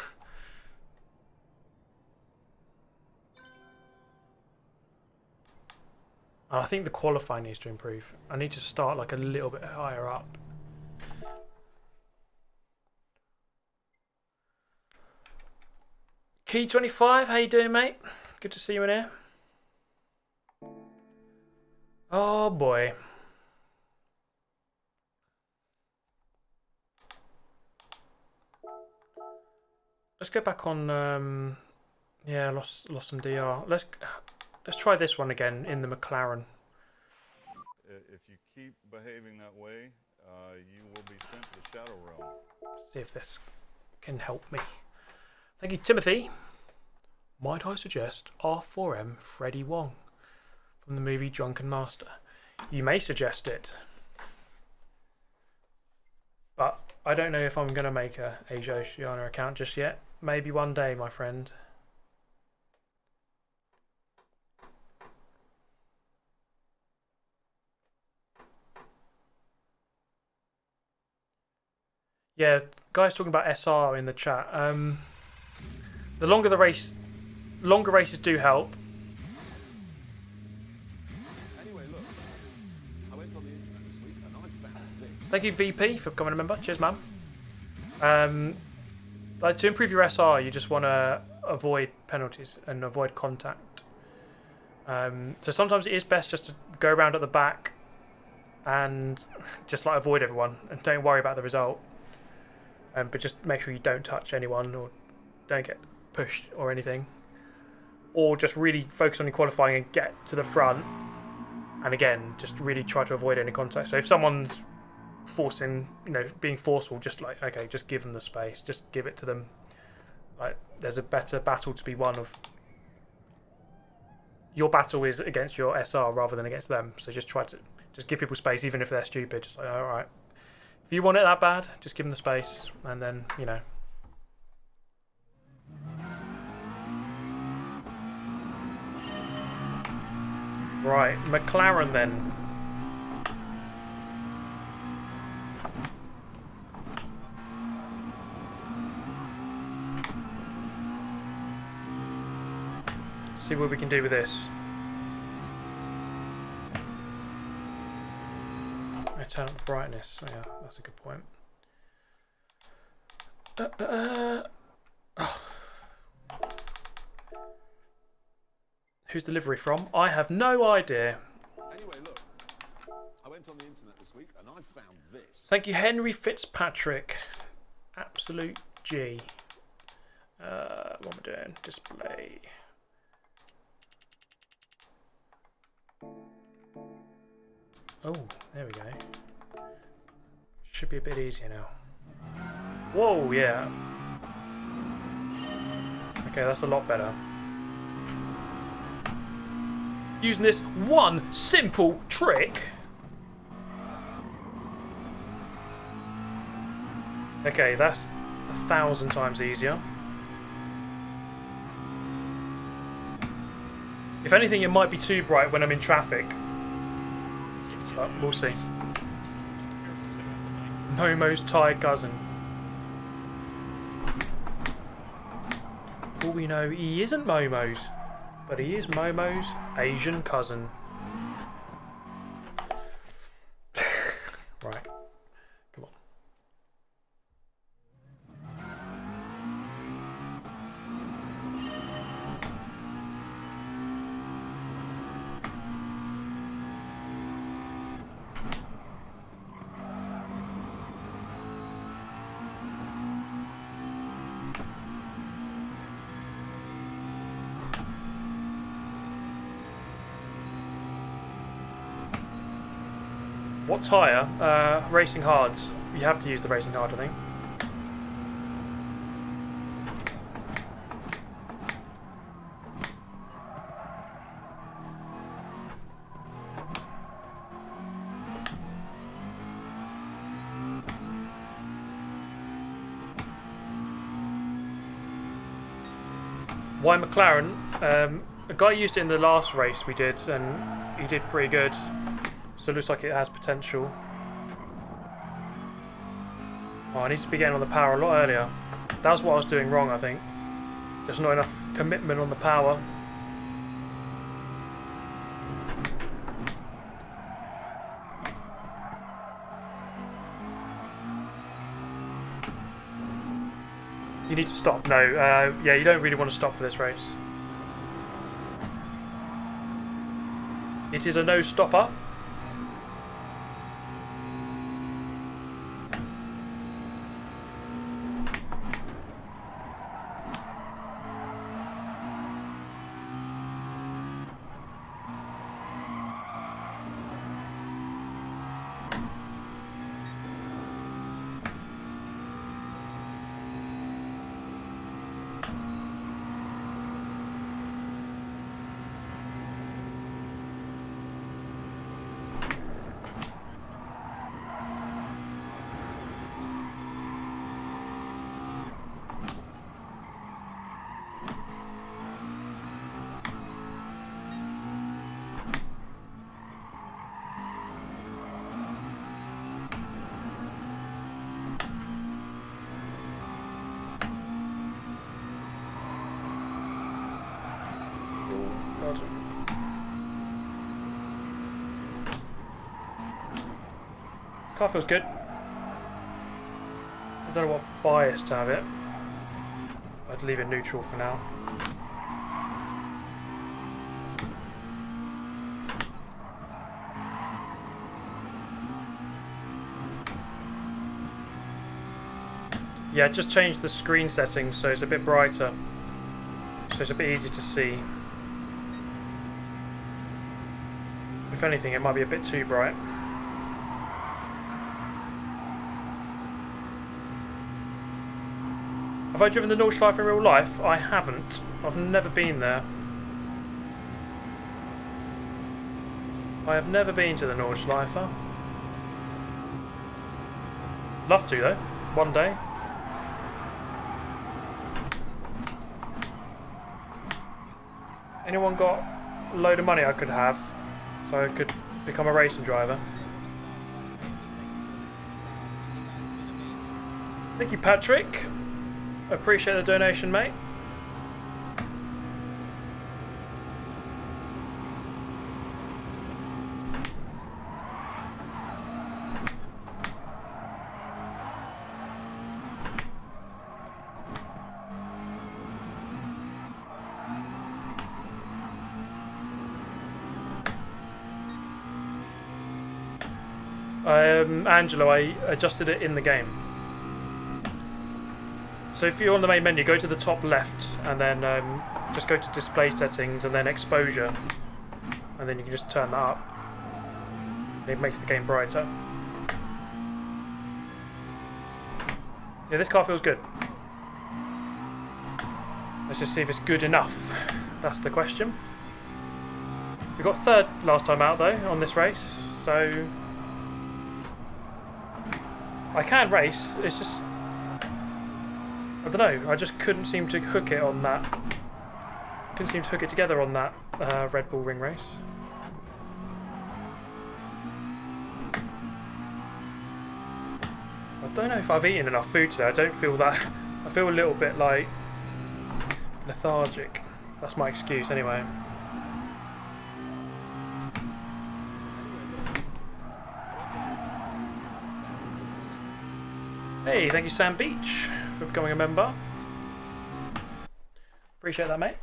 And I think the qualifying needs to improve. I need to start like a little bit higher up. Key 25, how you doing, mate? Good to see you in here. Oh boy. Let's go back on. Yeah, lost some DR. Let's try this one again in the McLaren. If you keep behaving that way, you will be sent to the Shadow Realm. See if this can help me. Thank you, Timothy. Might I suggest R4M Freddie Wong from the movie Drunken Master? You may suggest it. But I don't know if I'm going to make a Asia Oceana account just yet. Maybe one day, my friend. Yeah, guys talking about SR in the chat. The longer the race, longer races do help. Anyway, look. I went on the internet this week and I found this. Thank you, VP, for becoming a member. Cheers, man. Like to improve your SR, you just want to avoid penalties and avoid contact. So sometimes it is best just to go around at the back and just like avoid everyone and don't worry about the result. But just make sure you don't touch anyone or don't get pushed or anything. Or just really focus on your qualifying and get to the front. And again, just really try to avoid any contact. So if someone's forcing, being forceful, just like, okay, just give them the space. Just give it to them. Like, there's a better battle to be won of. Your battle is against your SR rather than against them. So just try to just give people space, even if they're stupid. Just like, all right. If you want it that bad, just give them the space, and then, Right, McLaren then. See what we can do with this. I turn up the brightness. Oh, yeah, that's a good point. Oh. Who's the livery from? I have no idea. Anyway, look. I went on the internet this week and I found this. Thank you, Henry Fitzpatrick. Absolute G. What am I doing? Display. Oh, there we go. Should be a bit easier now. Whoa, yeah. Okay, that's a lot better. Using this one simple trick. Okay, that's 1,000 times easier. If anything, it might be too bright when I'm in traffic. But we'll see. Momo's Thai cousin. All we know, he isn't Momo's, but he is Momo's Asian cousin. Right. Come on. What tyre? Racing hards. You have to use the racing hard, I think. Why McLaren? A guy used it in the last race we did, and he did pretty good. So it looks like it has potential. Oh, I need to be getting on the power a lot earlier. That's what I was doing wrong, I think. There's not enough commitment on the power. You need to stop. No, yeah, you don't really want to stop for this race. It is a no-stopper. Car feels good. I don't know what bias to have it. I'd leave it neutral for now. Yeah, just changed the screen settings so it's a bit brighter. So it's a bit easier to see. If anything, it might be a bit too bright. Have I driven the Nordschleife in real life? I haven't. I've never been there. I have never been to the Nordschleife. Love to though, one day. Anyone got a load of money I could have so I could become a racing driver? Thank you, Patrick. Appreciate the donation, mate. Angelo, I adjusted it in the game. So if you're on the main menu, go to the top left and then just go to display settings and then exposure, and then you can just turn that up. It makes the game brighter. Yeah, this car feels good. Let's just see if it's good enough. That's the question. We got third last time out though on this race, so I can race. It's just, I don't know, I just couldn't seem to hook it on that. Couldn't seem to hook it together on that Red Bull Ring race. I don't know if I've eaten enough food today. I don't feel that. I feel a little bit like lethargic. That's my excuse anyway. Hey, thank you Sam Beach for becoming a member. Appreciate that, mate.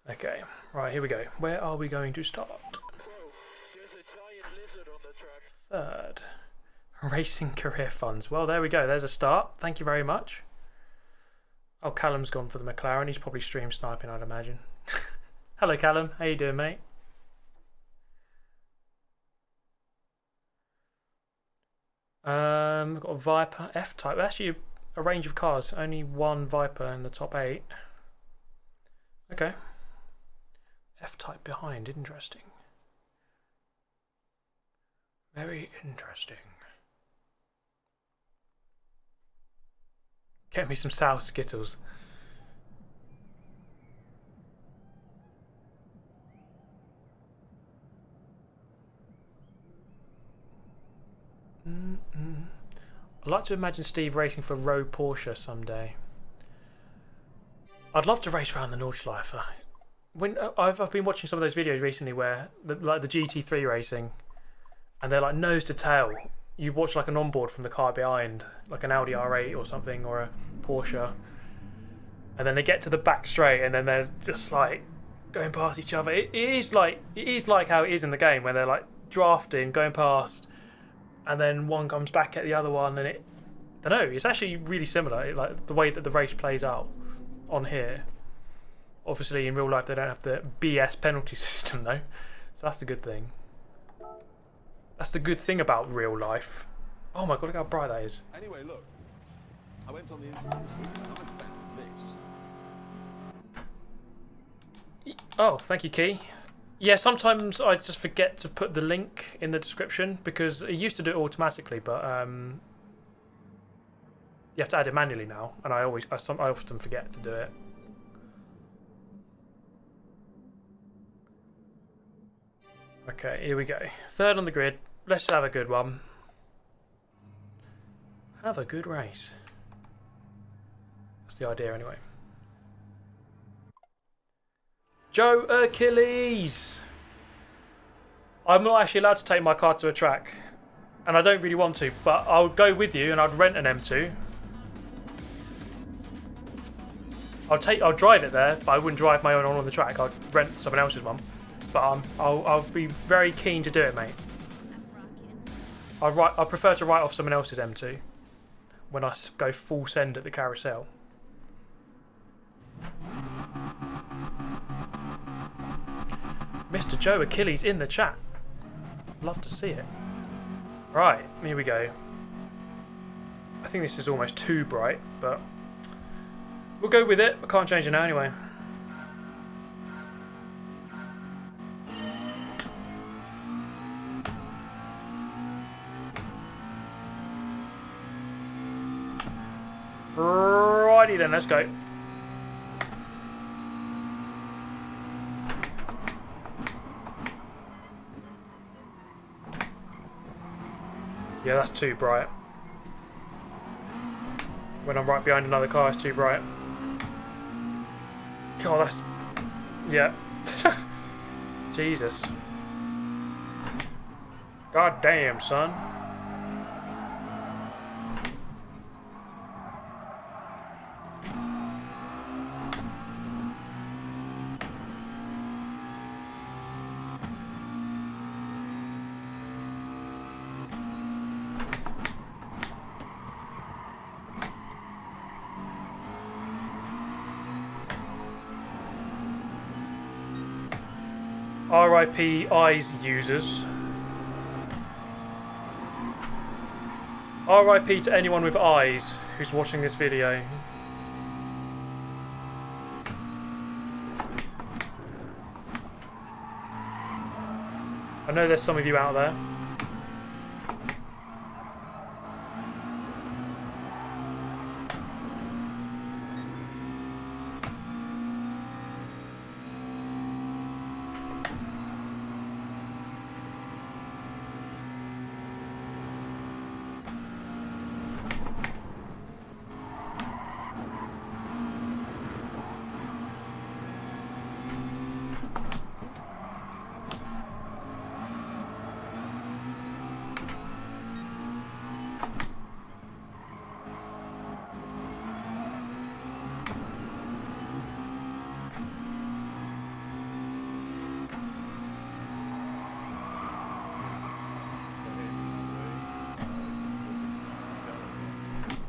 Okay, right, here we go. Where are we going to start? There's a giant lizard on the track. Third. Racing career funds. Well, there we go. There's a start. Thank you very much. Oh, Callum's gone for the McLaren. He's probably stream sniping, I'd imagine. Hello, Callum. How you doing, mate? We've got a Viper F-Type. Actually, a range of cars. Only one Viper in the top 8. Okay. F-Type behind. Interesting. Very interesting. Get me some sour Skittles. I'd like to imagine Steve racing for Rowe Porsche someday. I'd love to race around the Nordschleife. When I've been watching some of those videos recently where like the GT3 racing, and they're like nose to tail. You watch like an onboard from the car behind, like an Audi R8 or something, or a Porsche, and then they get to the back straight, and then they're just like going past each other. It is like how it is in the game, where they're like drafting, going past, and then one comes back at the other one, and I don't know. It's actually really similar, like the way that the race plays out on here. Obviously, in real life, they don't have the BS penalty system though, so that's the good thing. That's the good thing about real life. Oh my god, look how bright that is. Anyway, look. I went on the internet this week and I found this. Oh, thank you, Key. Yeah, sometimes I just forget to put the link in the description because it used to do it automatically, but you have to add it manually now, and I often forget to do it. Okay, here we go. Third on the grid. Let's have a good one. Have a good race. That's the idea anyway. Joe Achilles! I'm not actually allowed to take my car to a track. And I don't really want to, but I would go with you and I'd rent an M2. I'll drive it there, but I wouldn't drive my own on the track. I'd rent someone else's one. But I'll be very keen to do it, mate. I prefer to write off someone else's M2 when I go full send at the carousel. Mr. Joe Achilles in the chat. Love to see it. Right, here we go. I think this is almost too bright, but we'll go with it. I can't change it now anyway. Righty then, let's go. Yeah, that's too bright. When I'm right behind another car, it's too bright. God, that's... Yeah. Jesus. God damn, son. RIP eyes users. RIP to anyone with eyes who's watching this video. I know there's some of you out there.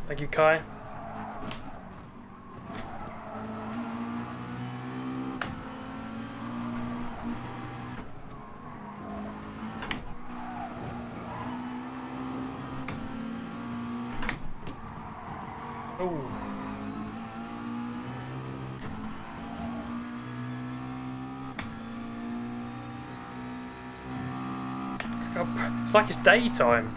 Thank you, Kai. Oh. It's like it's daytime.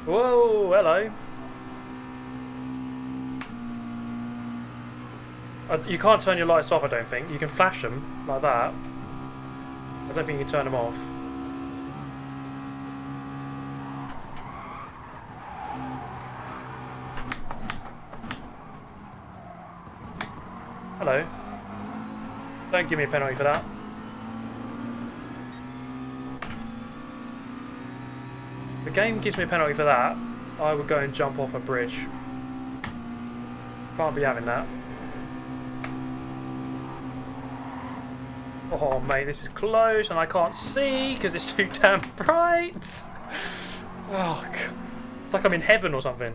Whoa, hello. You can't turn your lights off, I don't think. You can flash them like that. I don't think you can turn them off. Hello. Don't give me a penalty for that. The game gives me a penalty for that. I would go and jump off a bridge. Can't be having that. Oh mate, this is close and I can't see because it's too damn bright. Oh God. It's like I'm in heaven or something.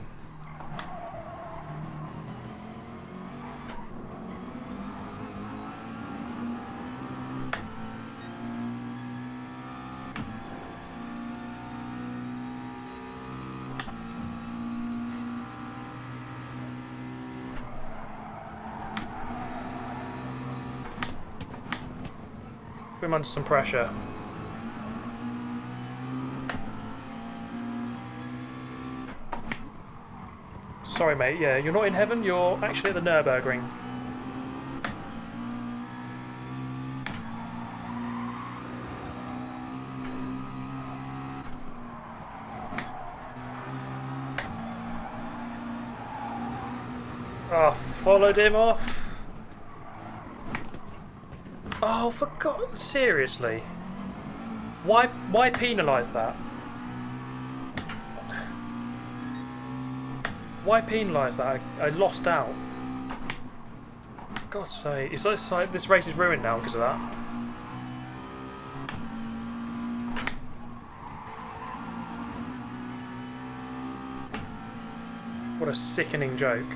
Put him under some pressure. Sorry mate, yeah, you're not in heaven, you're actually at the Nurburgring. Oh, followed him off. Oh, for God, seriously? Why penalise that? Why penalise that? I lost out. For God's sake, it's like this race is ruined now because of that. What a sickening joke.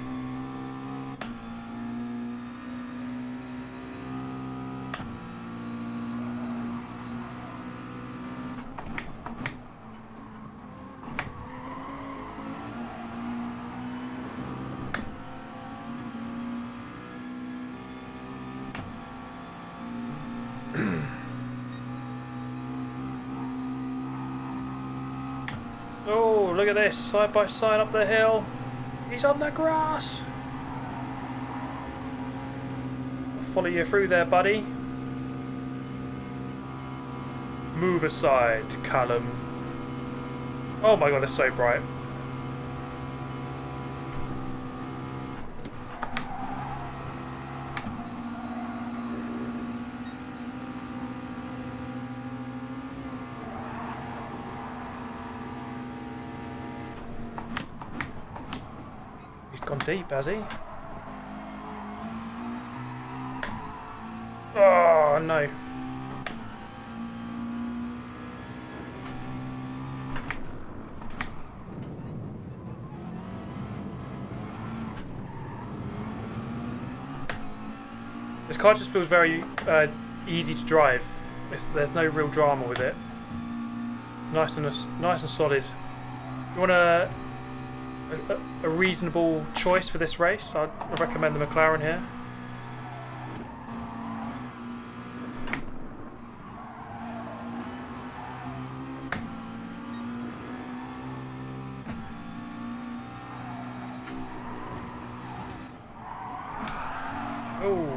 Oh, look at this, side by side up the hill. He's on the grass. I'll follow you through there, buddy. Move aside, Callum. Oh my God, it's so bright. Gone deep, has he? Oh no. This car just feels very easy to drive. There's no real drama with it. Nice and solid. You want a reasonable choice for this race? I'd recommend the McLaren here. Oh.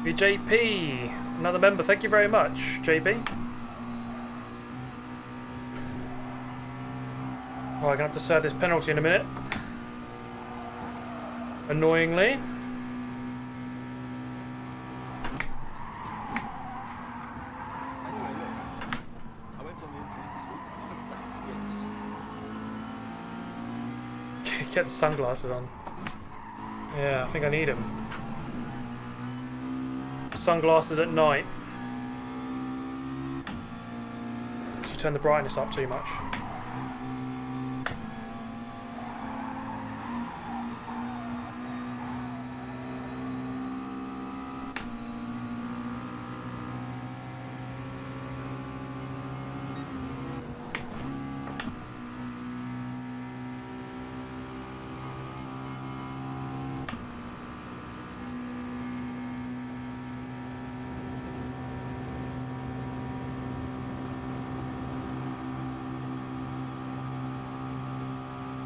JP, another member, thank you very much, JB. Oh, I'm gonna have to serve this penalty in a minute. Annoyingly. Anyway, look. I went on the internet this week and I found this. Get the sunglasses on. Yeah, I think I need them. Sunglasses at night. You turn the brightness up too much.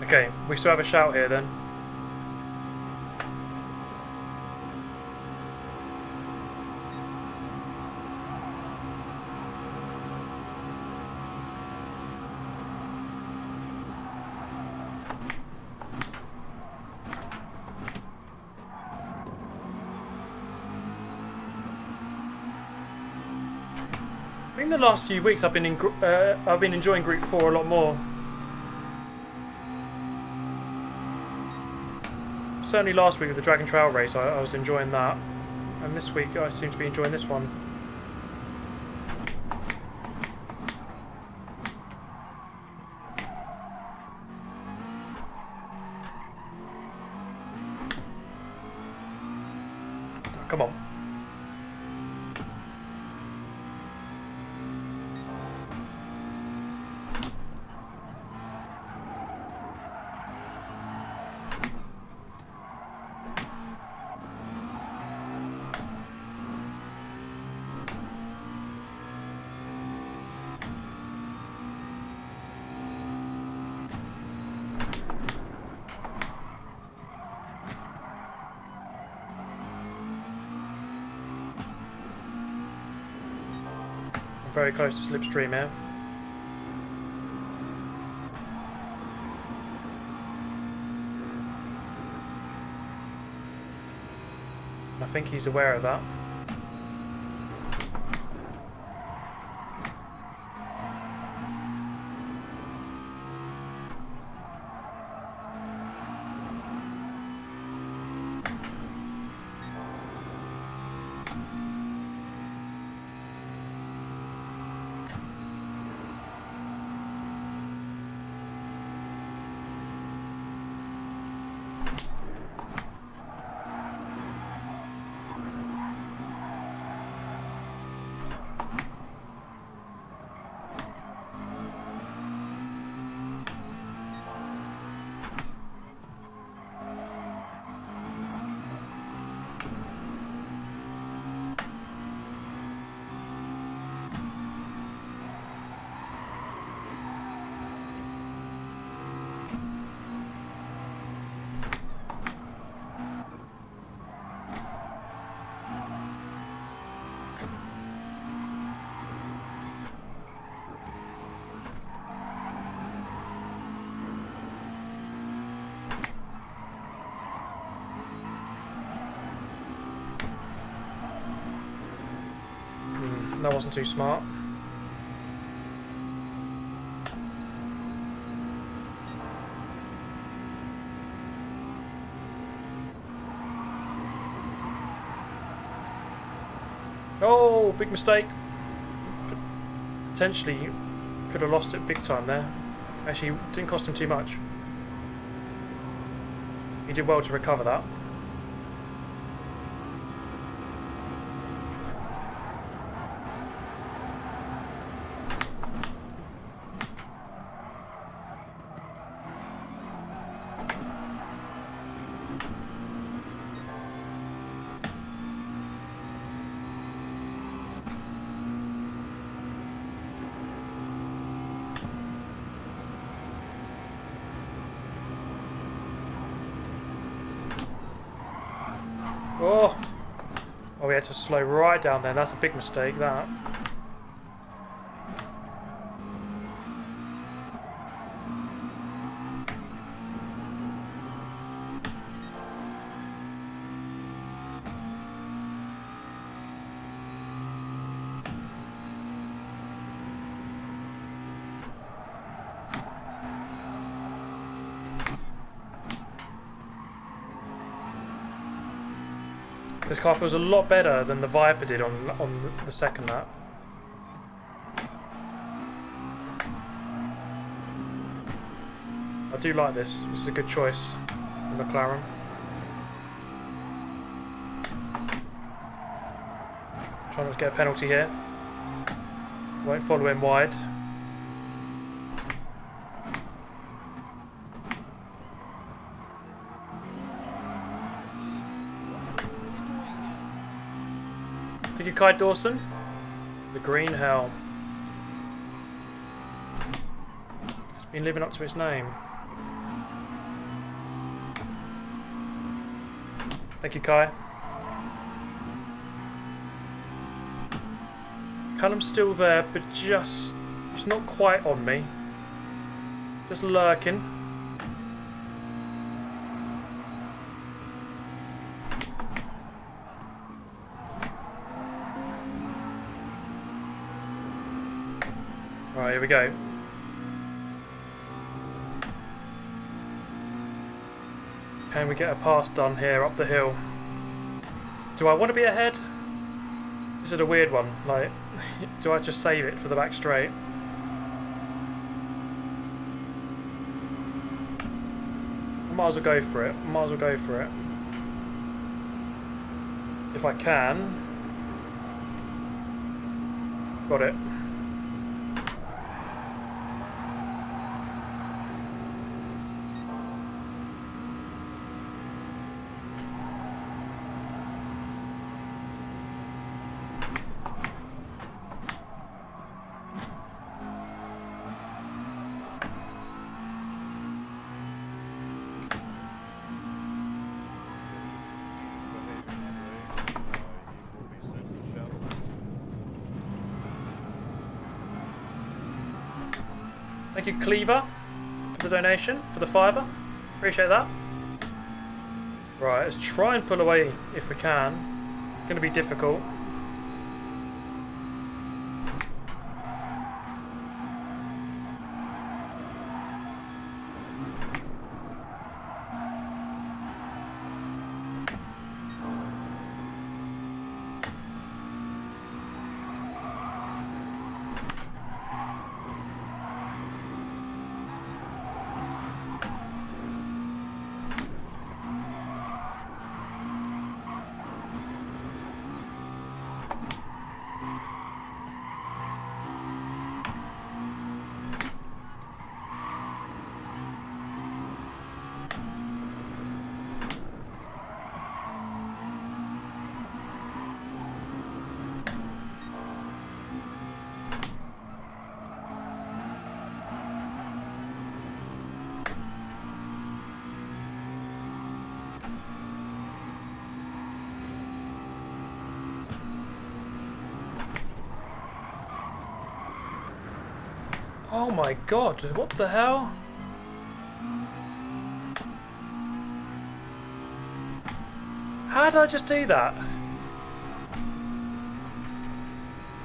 Okay, we still have a shout here then. I think the last few weeks I've been enjoying Group 4 a lot more. Certainly last week with the Dragon Trail race I was enjoying that, and this week I seem to be enjoying this one. Come on. very close to slipstream here. I think he's aware of that. That wasn't too smart. Oh, big mistake. Potentially could have lost it big time there. Actually, didn't cost him too much. He did well to recover that. Oh! Oh, we had to slow right down there. That's a big mistake, that. This car feels a lot better than the Viper did on the second lap. I do like this. It's a good choice, the McLaren. Trying not to get a penalty here. Won't follow him wide. Thank you, Kai Dawson. The Green Hell. It's been living up to its name. Thank you, Kai. Callum's still there, but just... it's not quite on me. Just lurking. Right, here we go. Can we get a pass done here up the hill? Do I want to be ahead? This is a weird one. Like, do I just save it for the back straight? I might as well go for it. Might as well go for it. If I can. Got it. Thank you, Cleaver, for the donation, for the $5. Appreciate that. Right, let's try and pull away if we can. Going to be difficult. Oh my god, what the hell? How did I just do that?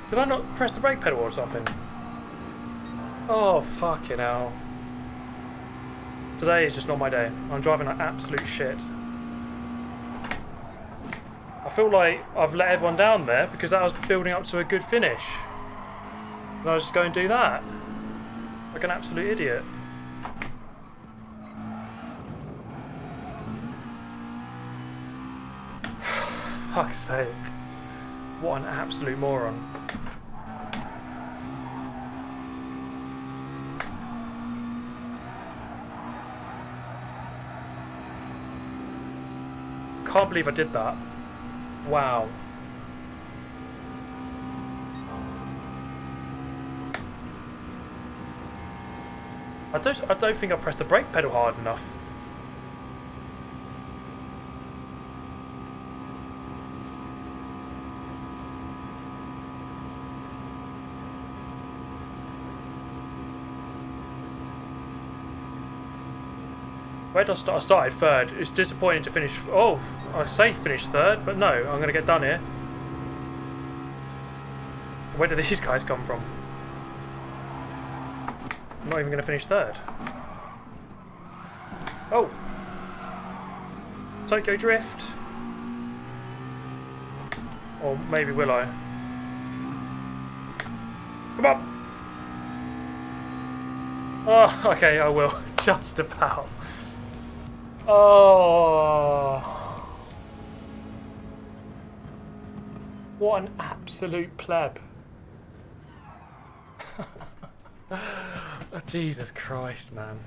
Did I not press the brake pedal or something? Oh fucking hell. Today is just not my day. I'm driving like absolute shit. I feel like I've let everyone down there because that was building up to a good finish. And I was just going to do that. Like an absolute idiot. Fuck's sake. What an absolute moron. Can't believe I did that. Wow. I don't think I pressed the brake pedal hard enough. Where did I start? I started third. It's disappointing to finish. Oh, I say finish third, but no, I'm going to get done here. Where did these guys come from? I'm not even going to finish third. Oh! Tokyo Drift. Or maybe Willow. Come on! Oh, okay, I will. Just about. Oh! What an absolute pleb. Oh, Jesus Christ, man.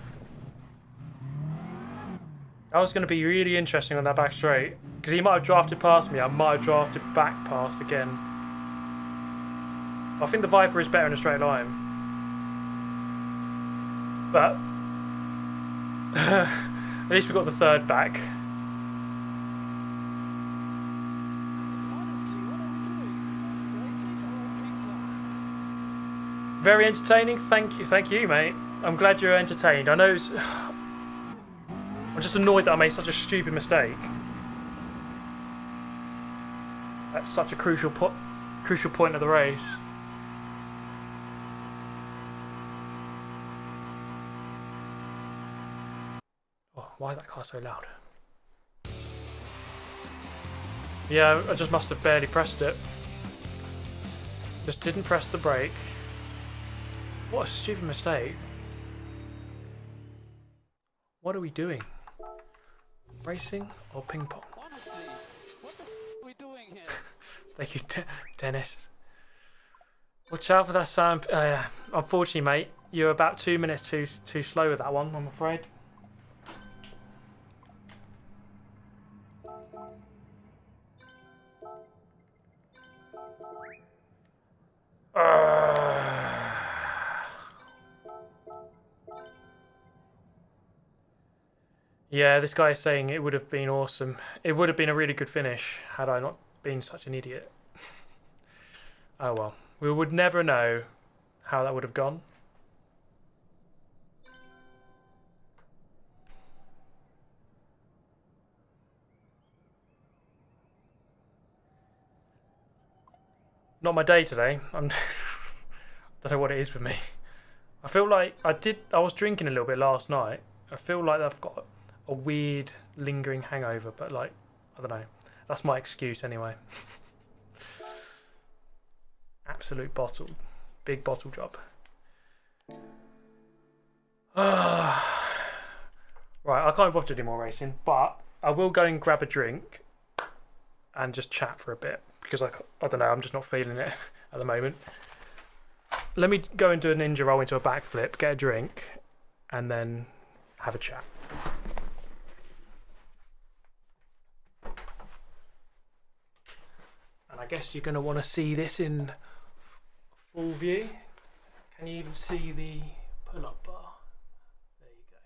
That was going to be really interesting on that back straight. Because he might have drafted past me, I might have drafted back past again. I think the Viper is better in a straight line. But at least we got the third back. Very entertaining. Thank you, mate. I'm glad you're entertained. I know it's... I'm just annoyed that I made such a stupid mistake. That's such a crucial point of the race. Oh, why is that car so loud? Yeah, I just must have barely pressed it. Just didn't press the brake. What a stupid mistake. What are we doing? Racing or ping pong? Honestly, what the are we doing here? Thank you, Dennis. Watch out for that sound. Unfortunately, mate, you're about 2 minutes too slow with that one, I'm afraid. Yeah, this guy is saying it would have been awesome. It would have been a really good finish had I not been such an idiot. Oh well. We would never know how that would have gone. Not my day today. Don't know what it is for me. I feel like I was drinking a little bit last night. I feel like I've got a weird lingering hangover, but like, I don't know. That's my excuse anyway. Absolute bottle. Big bottle job. Right, I can't be bothered to do more racing, but I will go and grab a drink and just chat for a bit because I don't know, I'm just not feeling it at the moment. Let me go and do a ninja roll into a backflip, get a drink, and then have a chat. And I guess you're going to want to see this in full view. Can you even see the pull-up bar? There you go.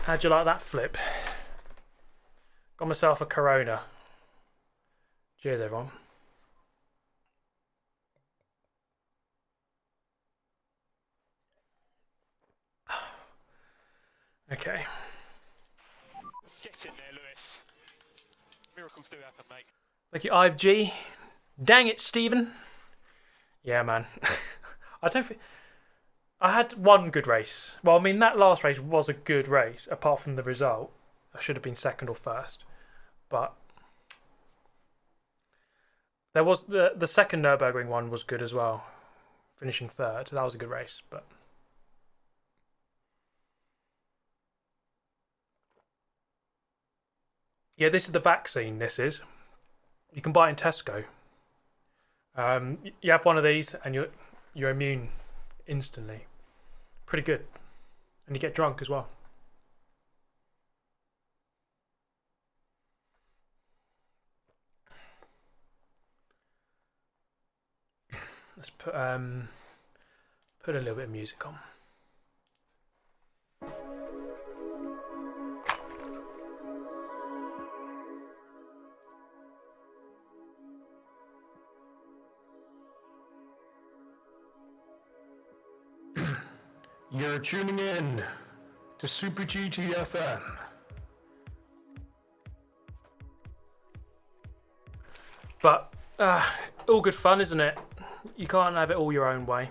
How'd you like that flip? Got myself a Corona. Cheers, everyone. Okay. Get in there, Lewis. Miracles do happen, mate. Thank you, Ive G. Dang it, Stephen. Yeah, man. I don't think... I had one good race. Well, I mean, that last race was a good race, apart from the result. I should have been second or first. But there was the second Nurburgring one was good as well. Finishing third. That was a good race, but... Yeah, this is the vaccine, this is. You can buy it in Tesco. You have one of these and you're immune instantly. Pretty good. And you get drunk as well. Let's put a little bit of music on. You're tuning in to Super GTFM. But all good fun, isn't it? You can't have it all your own way.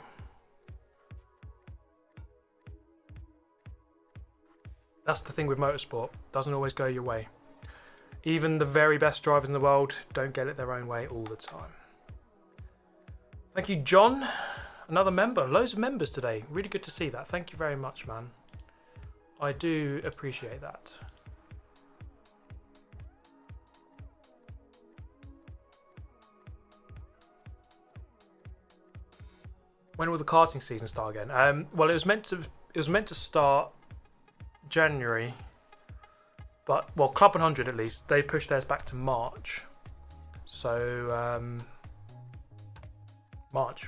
That's the thing with motorsport. Doesn't always go your way. Even the very best drivers in the world don't get it their own way all the time. Thank you, John. Another member. Loads of members today. Really good to see that. Thank you very much, man. I do appreciate that. When will the karting season start again? Well, it was meant to start January, but well, Club 100 at least, they pushed theirs back to March. So March.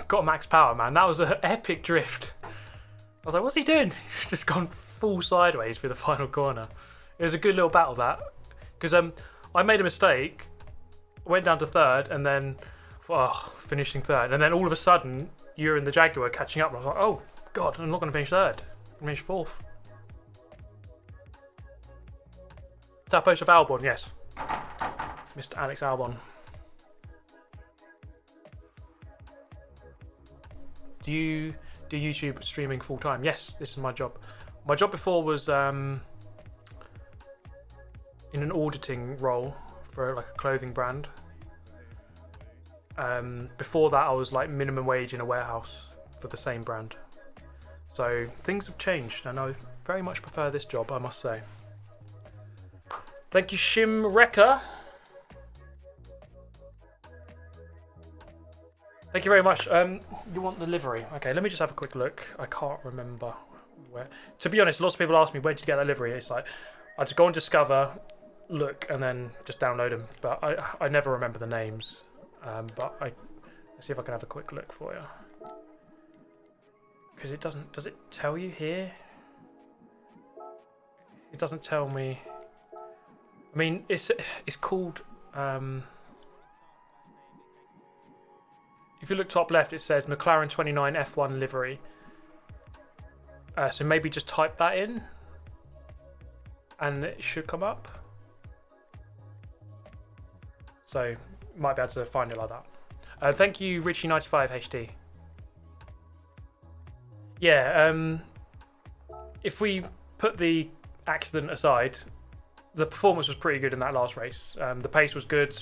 Got max power, man. That was an epic drift. I was like, what's he doing? He's just gone full sideways through the final corner. It was a good little battle, that. Because I made a mistake, went down to third, and then finishing third. And then all of a sudden, you and the Jaguar catching up. And I was like, oh, God, I'm not going to finish third. I'm going to finish fourth. Tap post of Albon, yes. Mr. Alex Albon. Do you do YouTube streaming full time? Yes, this is my job. My job before was in an auditing role for like a clothing brand. Before that, I was like minimum wage in a warehouse for the same brand. So things have changed, and I very much prefer this job, I must say. Thank you, Shim Rekka. Thank you very much. You want the livery? Okay, let me just have a quick look. I can't remember where. To be honest, lots of people ask me where did you get that livery. It's like I just go on Discover, look, and then just download them. But I never remember the names. But let's see if I can have a quick look for you. Because it doesn't. Does it tell you here? It doesn't tell me. I mean, it's called. If you look top left, it says McLaren 29 F1 livery. So maybe just type that in, and it should come up. So might be able to find it like that. Thank you, Richie95 HD. Yeah. If we put the accident aside, the performance was pretty good in that last race. The pace was good.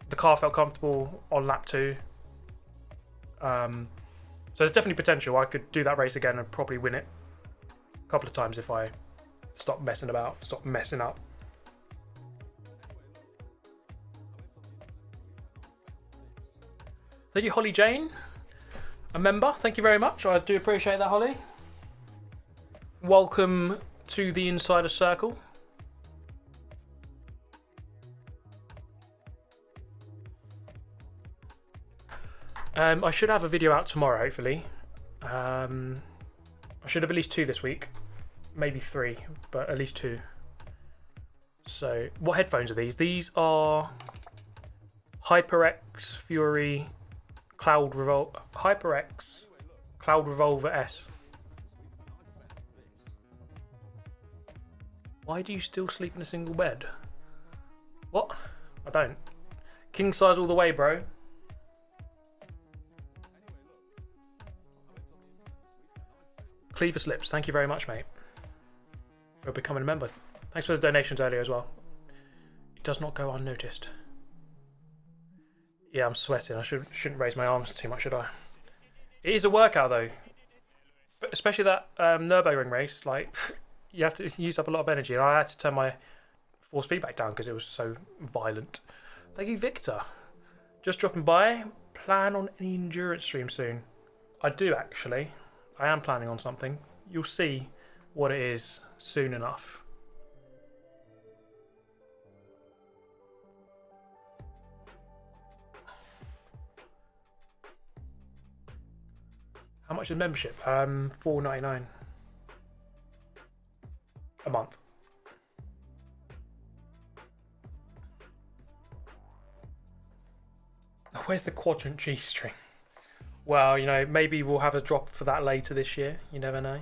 The car felt comfortable on lap 2. So there's definitely potential. I could do that race again and probably win it a couple of times if I stop messing about, stop messing up. Thank you, Holly Jane, a member. Thank you very much. I do appreciate that, Holly. Welcome to the Insider Circle. I should have a video out tomorrow, hopefully. I should have at least 2 this week. Maybe 3, but at least 2. So, what headphones are these? These are HyperX Fury HyperX Cloud Revolver S. Why do you still sleep in a single bed? What? I don't. King size all the way, bro. Cleaver Slips, thank you very much, mate, for becoming a member. Thanks for the donations earlier as well. It does not go unnoticed. Yeah, I'm sweating. I shouldn't raise my arms too much, should I? It is a workout though, but especially that Nurburgring race. Like, you have to use up a lot of energy, and I had to turn my force feedback down because it was so violent. Thank you, Victor. Just dropping by. Plan on any endurance stream soon? I do actually. I am planning on something. You'll see what it is soon enough. How much is membership? $4.99 a month. Where's the quadrant G string? Well, you know, maybe we'll have a drop for that later this year. You never know.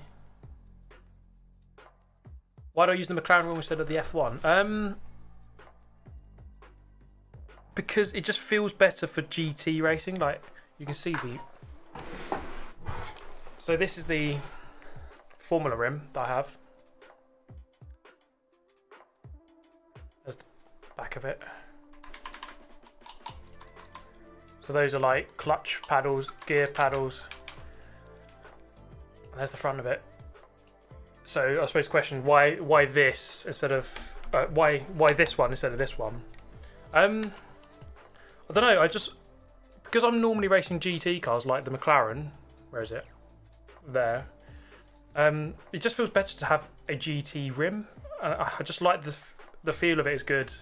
Why do I use the McLaren wheel instead of the F1? Because it just feels better for GT racing. Like, you can see the... So this is the Formula rim that I have. There's the back of it. So those are like clutch paddles, gear paddles. And there's the front of it. So I suppose the question, why this instead of why this one instead of this one? I don't know. Because I'm normally racing GT cars like the McLaren. Where is it? There. It just feels better to have a GT rim. I just like the feel of it is good.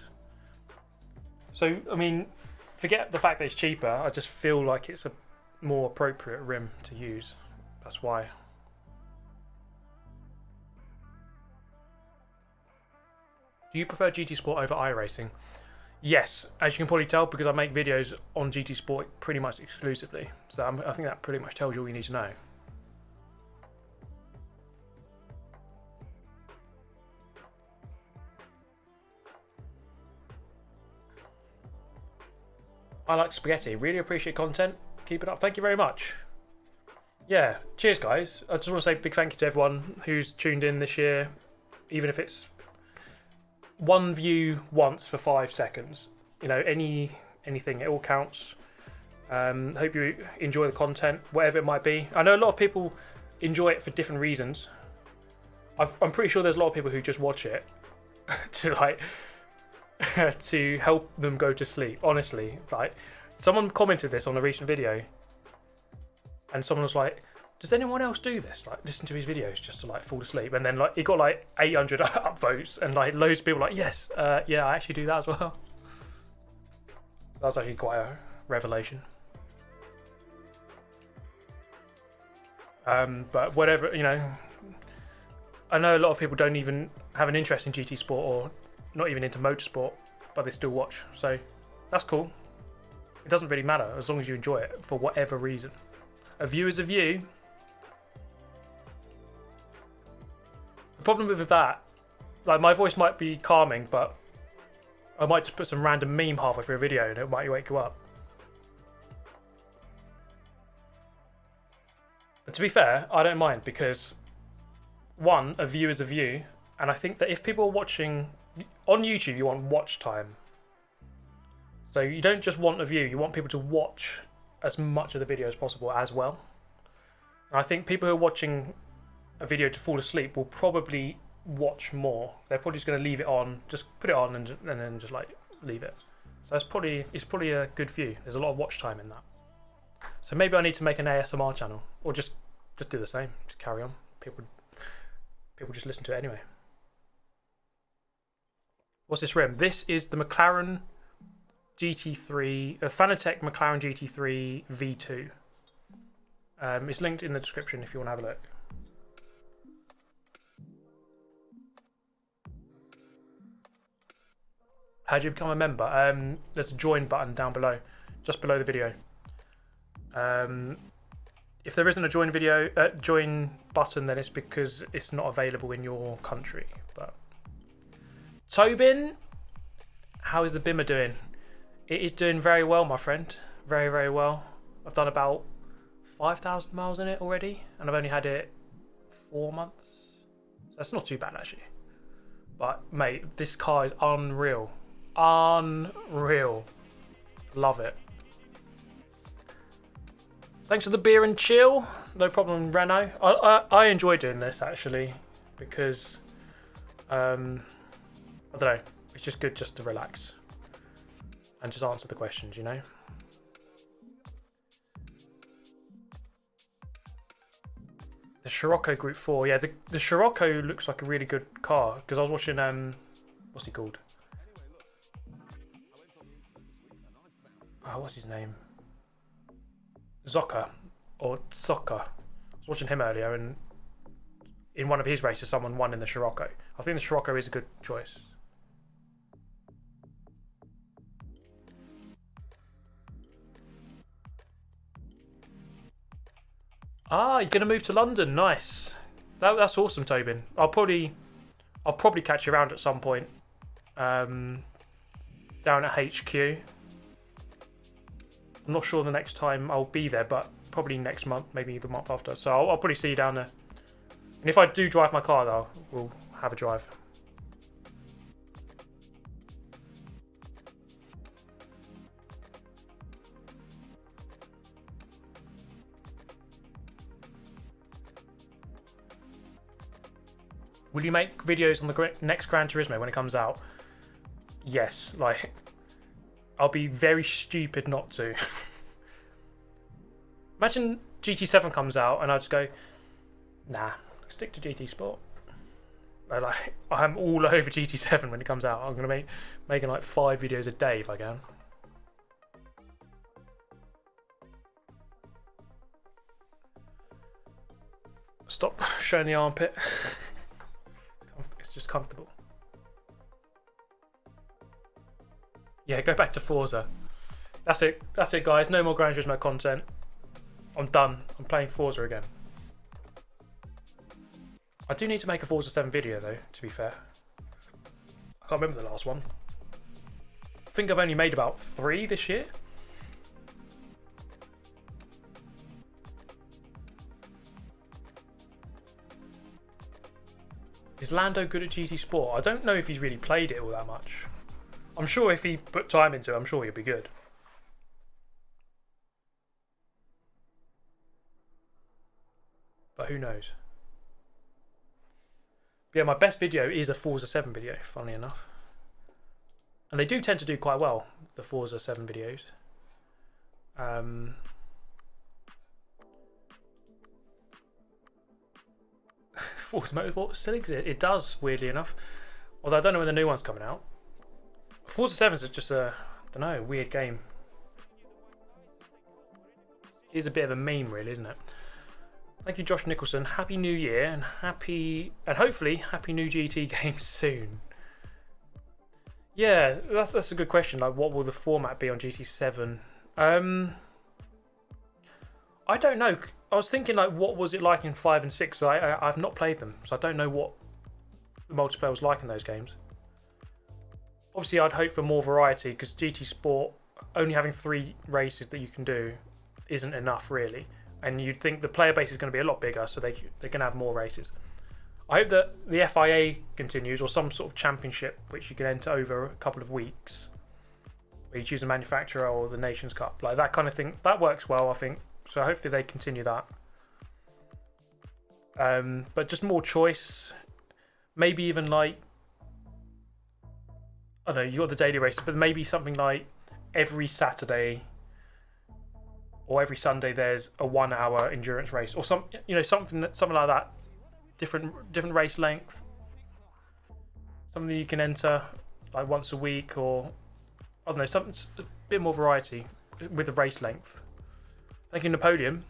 So I mean, forget the fact that it's cheaper. I just feel like it's a more appropriate rim to use. That's why. Do you prefer GT Sport over iRacing? Yes, as you can probably tell, because I make videos on GT Sport pretty much exclusively. So I think that pretty much tells you all you need to know. I like spaghetti. Really appreciate content. Keep it up. Thank you very much. Yeah, cheers guys. I just want to say a big thank you to everyone who's tuned in this year. Even if it's one view once for 5 seconds. You know, anything, it all counts. Hope you enjoy the content, whatever it might be. I know a lot of people enjoy it for different reasons. I'm pretty sure there's a lot of people who just watch it to like... to help them go to sleep. Honestly, like, someone commented this on a recent video and someone was like, does anyone else do this? Like, listen to his videos just to like fall asleep, and then like he got like 800 upvotes, and like loads of people like, yes, yeah, I actually do that as well. That's actually quite a revelation. But whatever, you know, I know a lot of people don't even have an interest in GT Sport or not even into motorsport, but they still watch. So that's cool. It doesn't really matter as long as you enjoy it for whatever reason. A view is a view. The problem with that, like my voice might be calming, but I might just put some random meme halfway through a video and it might wake you up. But to be fair, I don't mind because one, a view is a view, and I think that if people are watching on YouTube, you want watch time. So you don't just want a view, you want people to watch as much of the video as possible as well. And I think people who are watching a video to fall asleep will probably watch more. They're probably just going to leave it on, just put it on and then just like leave it. So it's probably a good view. There's a lot of watch time in that. So maybe I need to make an ASMR channel, or just do the same, just carry on. People just listen to it anyway. What's this rim? This is the McLaren GT3, Fanatec McLaren GT3 V2. It's linked in the description if you want to have a look. How do you become a member? There's a join button down below, just below the video. If there isn't a join button, then it's because it's not available in your country. But Tobin, how is the Bimmer doing? It is doing very well, my friend. Very, very well. I've done about 5,000 miles in it already, and I've only had it 4 months. So that's not too bad actually. But mate, this car is unreal. Unreal. Love it. Thanks for the beer and chill. No problem, Renault. I enjoy doing this actually because I don't know. It's just good just to relax and just answer the questions, you know. The Scirocco Group 4, yeah. The Scirocco looks like a really good car because I was watching what's he called? Oh, what's his name? Zocker or Zocker. I was watching him earlier, and in one of his races, someone won in the Scirocco. I think the Scirocco is a good choice. Ah, you're gonna move to London. Nice. That's awesome, Tobin. I'll probably catch you around at some point. Down at HQ. I'm not sure the next time I'll be there, but probably next month, maybe the month after. So I'll probably see you down there. And if I do drive my car, though, we'll have a drive. Will you make videos on the next Gran Turismo when it comes out? Yes, like... I'll be very stupid not to. Imagine GT7 comes out and I just go, nah, stick to GT Sport. Like, I'm all over GT7 when it comes out. I'm gonna making like 5 videos a day if I can. Stop showing the armpit. It's just comfortable. Yeah, go back to Forza. That's it. That's it, guys. No more Gran Turismo content. I'm done. I'm playing Forza again. I do need to make a Forza 7 video, though, to be fair. I can't remember the last one. I think I've only made about 3 this year. Is Lando good at GT Sport? I don't know if he's really played it all that much. I'm sure if he put time into it, I'm sure he'll be good. But who knows? But yeah, my best video is a Forza 7 video, funnily enough. And they do tend to do quite well, the Forza 7 videos. Forza Motorsport still exists. It does, weirdly enough. Although I don't know when the new one's coming out. Forza 7 is just a, I don't know, weird game. It is a bit of a meme, really, isn't it? Thank you, Josh Nicholson. Happy New Year and hopefully happy new GT games soon. Yeah, that's a good question. Like, what will the format be on GT7? I don't know. I was thinking, like, what was it like in 5 and 6? I've not played them, so I don't know what the multiplayer was like in those games. Obviously, I'd hope for more variety, because GT Sport, only having 3 races that you can do isn't enough, really. And you'd think the player base is going to be a lot bigger, so they're going to have more races. I hope that the FIA continues, or some sort of championship which you can enter over a couple of weeks, where you choose a manufacturer or the Nations Cup, like that kind of thing. That works well, I think. So hopefully they continue that. But just more choice, maybe even like, I don't know, you got the daily races, but maybe something like every Saturday or every Sunday there's a 1 hour endurance race, or something like that. Different race length, something you can enter like once a week, or I don't know, something a bit more variety with the race length. Thank you, Napoleon.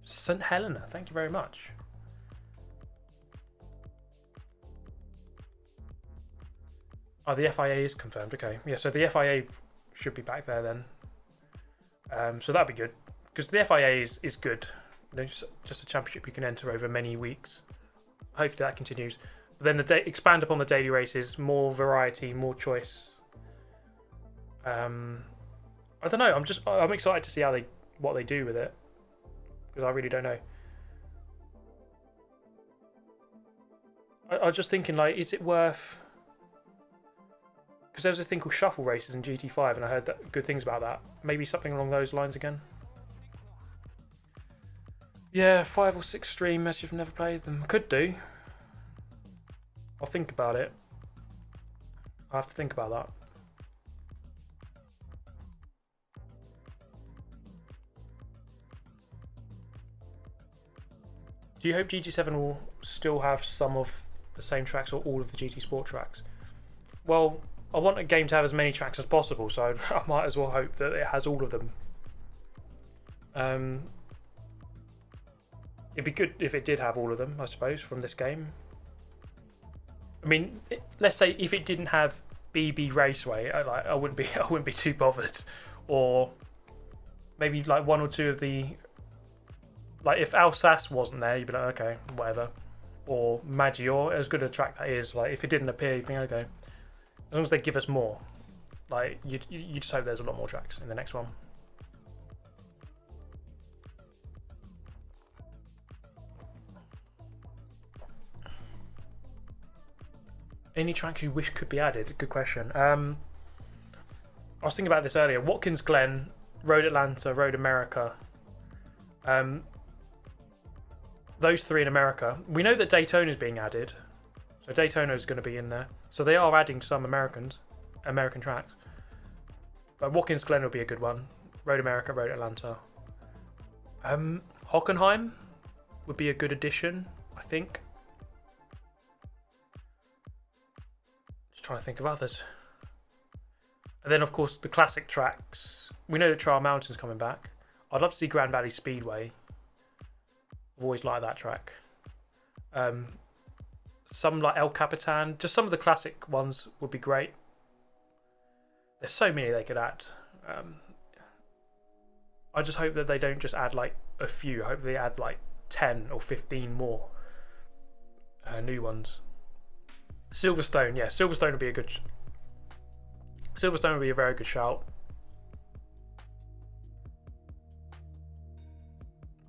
St. Helena, thank you very much. Oh, the FIA is confirmed. Okay, yeah, so the FIA should be back there then. So that'd be good, because the FIA is good. You know, just a championship you can enter over many weeks. Hopefully that continues. But then expand upon the daily races, more variety, more choice. I don't know. I'm excited to see what they do with it, because I really don't know. I was just thinking, like, is it worth? Because there's this thing called shuffle races in GT5, and I heard good things about that. Maybe something along those lines again. Yeah, 5 or 6 stream as you've never played them. Could do. I'll think about it. I have to think about that. Do you hope GT7 will still have some of the same tracks or all of the GT Sport tracks? Well, I want a game to have as many tracks as possible, so I might as well hope that it has all of them. It'd be good if it did have all of them, I suppose, from this game. I mean, let's say if it didn't have BB Raceway, I wouldn't be too bothered. Or maybe like 1 or 2 of the, like if Alsace wasn't there, you'd be like, okay, whatever. Or Maggiore, as good a track that is, like if it didn't appear, you'd think, okay. As long as they give us more, like you just hope there's a lot more tracks in the next one. Any tracks you wish could be added? Good question. I was thinking about this earlier. Watkins Glen, Road Atlanta, Road America. Those 3 in America. We know that Daytona is being added, so Daytona is going to be in there. So they are adding some American tracks. But Watkins Glen will be a good one. Road America, Road Atlanta. Hockenheim would be a good addition, I think. Trying to think of others. And then of course the classic tracks. We know that Trial Mountain's coming back. I'd love to see Grand Valley Speedway. I've always liked that track. Some like El Capitan, just some of the classic ones would be great. There's so many they could add. I just hope that they don't just add like a few. I hope they add like 10 or 15 more new ones. Silverstone, yeah, Silverstone would be a good. Silverstone would be a very good shout.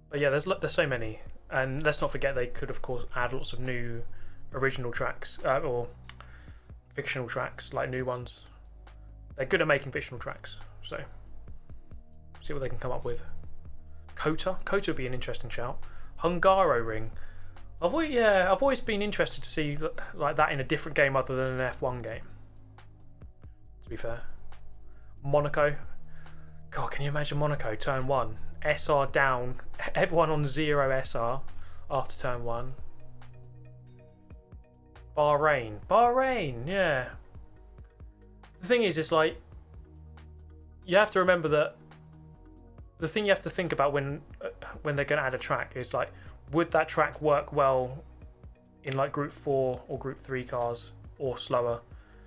But yeah, there's so many, and let's not forget they could of course add lots of new original tracks or fictional tracks, like new ones. They're good at making fictional tracks, so see what they can come up with. Kota would be an interesting shout. Hungaroring. I've always been interested to see like that in a different game other than an F1 game. To be fair, Monaco. God, can you imagine Monaco turn 1, SR down, everyone on 0 SR? after turn 1. Bahrain, yeah. The thing is, it's like, you have to remember that the thing you have to think about when they're going to add a track is like, would that track work well in like Group 4 or Group 3 cars, or slower?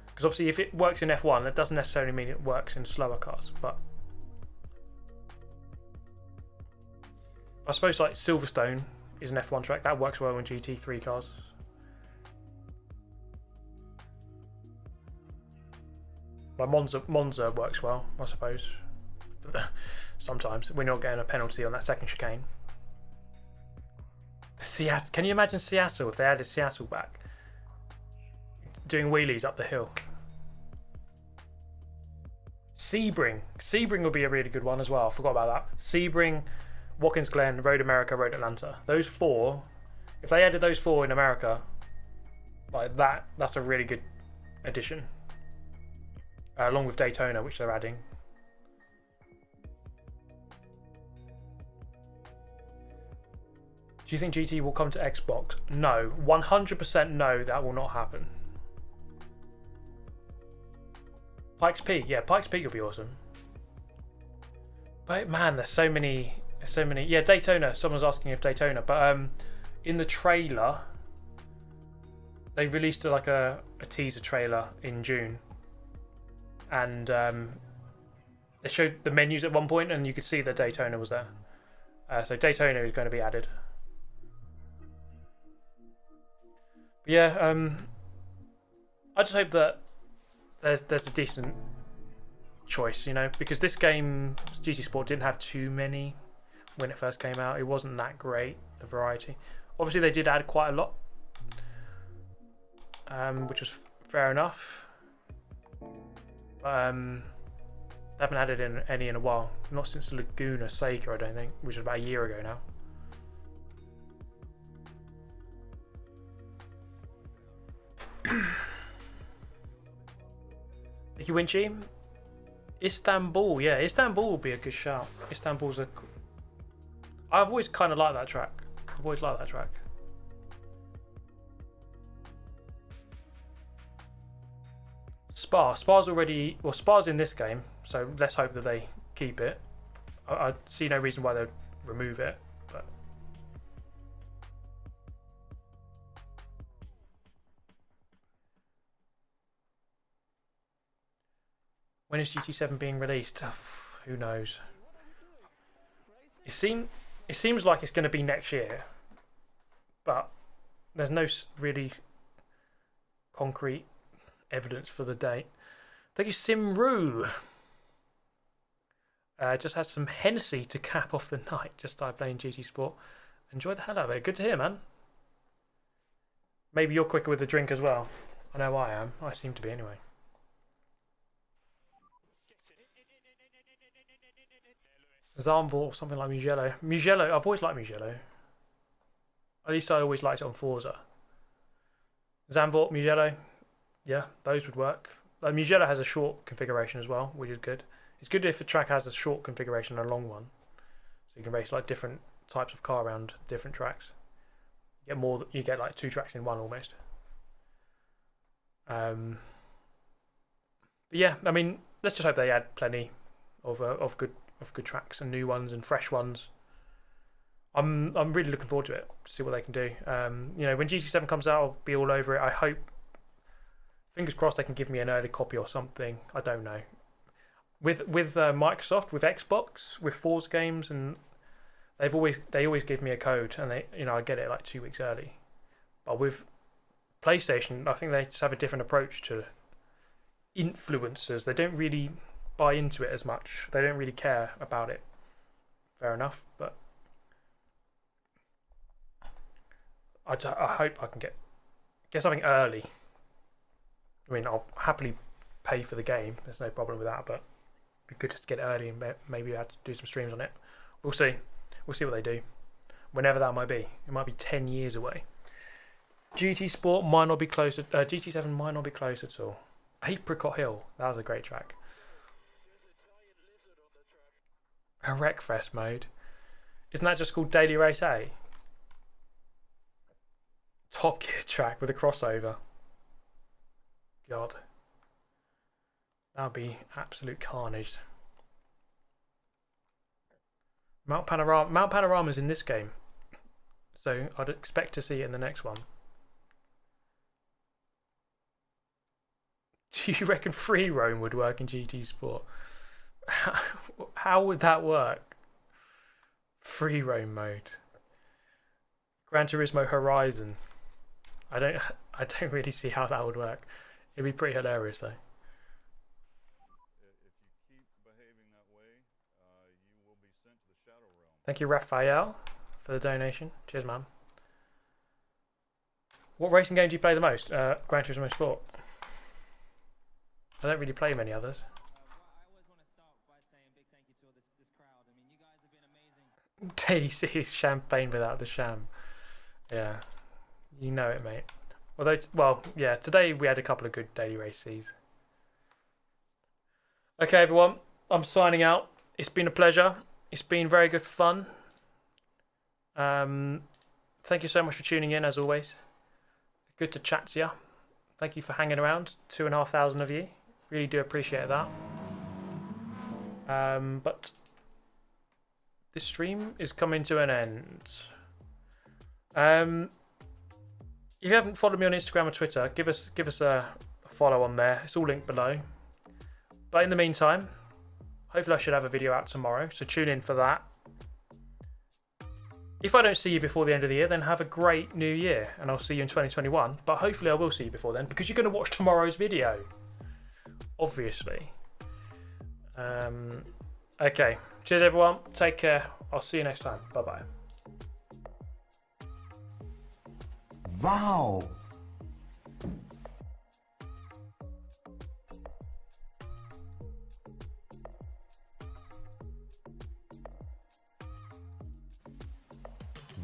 Because obviously if it works in F1, that doesn't necessarily mean it works in slower cars, but I suppose like Silverstone is an F1 track, that works well in GT3 cars. Like Monza works well, I suppose. Sometimes when you're not getting a penalty on that second chicane. Seattle, can you imagine Seattle if they added Seattle back? Doing wheelies up the hill. Sebring would be a really good one as well. I forgot about that. Sebring, Watkins Glen, Road America, Road Atlanta. Those 4, if they added those 4 in America, like that's a really good addition. Along with Daytona, which they're adding. Do you think GT will come to Xbox? No. 100% no, that will not happen. Pikes Peak, yeah, Pikes Peak would be awesome. But man, there's so many. Yeah, Daytona. Someone's asking if Daytona, but in the trailer, they released like a teaser trailer in June, and they showed the menus at one point, and you could see that Daytona was there. So Daytona is going to be added. But yeah, I just hope that there's a decent choice, you know, because this game, GT Sport, didn't have too many when it first came out. It wasn't that great, the variety. Obviously they did add quite a lot, which was fair enough. But they haven't added any in a while, not since Laguna Seca, I don't think, which was about a year ago now. Thank you, Winchy. Istanbul, yeah, Istanbul will be a good shout. Istanbul's I've always kind of liked that track. I've always liked that track. Spa's already, well, Spa's in this game, so let's hope that they keep it. I see no reason why they'd remove it, but when is GT7 being released? Who knows? It seems like it's going to be next year, but there's no really concrete evidence for the date. Thank you, Simru. Just had some Hennessy to cap off the night. Just started playing GT Sport. Enjoy the hell out of it. Good to hear, man. Maybe you're quicker with the drink as well. I know I am. I seem to be anyway. Zambo or something like Mugello. Mugello, I've always liked Mugello. At least I always liked it on Forza. Zambort, Mugello, yeah, those would work. Mugello has a short configuration as well, which is good. It's good if a track has a short configuration and a long one, so you can race like different types of car around different tracks. You get like 2 tracks in one almost. But yeah, I mean, let's just hope they add plenty of good tracks and new ones and fresh ones. I'm really looking forward to it, to see what they can do. You know, when GT7 comes out, I'll be all over it. I hope, fingers crossed, they can give me an early copy or something. I don't know. With Microsoft, with Xbox, with Forza games, and they always give me a code, and I get it like 2 weeks early. But with PlayStation, I think they just have a different approach to influencers. They don't really buy into it as much. They don't really care about it. Fair enough, but I hope I can get something early. I mean, I'll happily pay for the game. There's no problem with that, but it'd be good just to get it early and maybe I have to do some streams on it. We'll see. We'll see what they do. Whenever that might be. It might be 10 years away. GT Sport might not be close. GT7 might not be close at all. Apricot Hill. That was a great track. A Wreckfest mode. Isn't that just called Daily Race A? Top Gear track with a crossover. God. That would be absolute carnage. Mount Panorama's in this game, so I'd expect to see it in the next one. Do you reckon free roam would work in GT Sport? How would that work? Free roam mode. Gran Turismo Horizon. I don't really see how that would work. It'd be pretty hilarious though. If you keep behaving that way, you will be sent to the Shadow Realm. Thank you, Raphael, for the donation. Cheers, man. What racing game do you play the most? Gran Turismo Sport. I don't really play many others. I always want to start by saying a big thank you to all this crowd. I mean, you guys have been amazing. Daily is champagne without the sham. Yeah, you know it, mate. Although, well, yeah, today we had a couple of good daily races. Okay, everyone, I'm signing out. It's been a pleasure. It's been very good fun. Thank you so much for tuning in, as always. Good to chat to you. Thank you for hanging around. 2,500 of you. Really do appreciate that. But this stream is coming to an end. If you haven't followed me on Instagram or Twitter, give us a follow on there. It's all linked below. But in the meantime, hopefully I should have a video out tomorrow, so tune in for that. If I don't see you before the end of the year, then have a great new year, and I'll see you in 2021. But hopefully I will see you before then, because you're going to watch tomorrow's video. Obviously. Okay. Cheers, everyone. Take care. I'll see you next time. Bye-bye. Wow!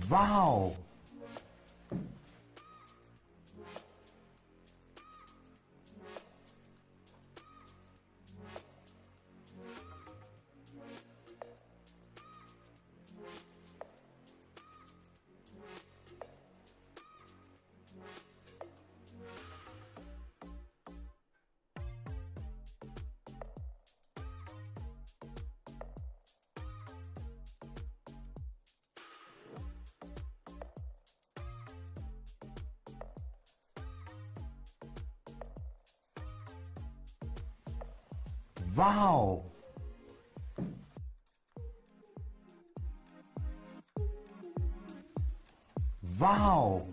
Wow! Wow! Wow!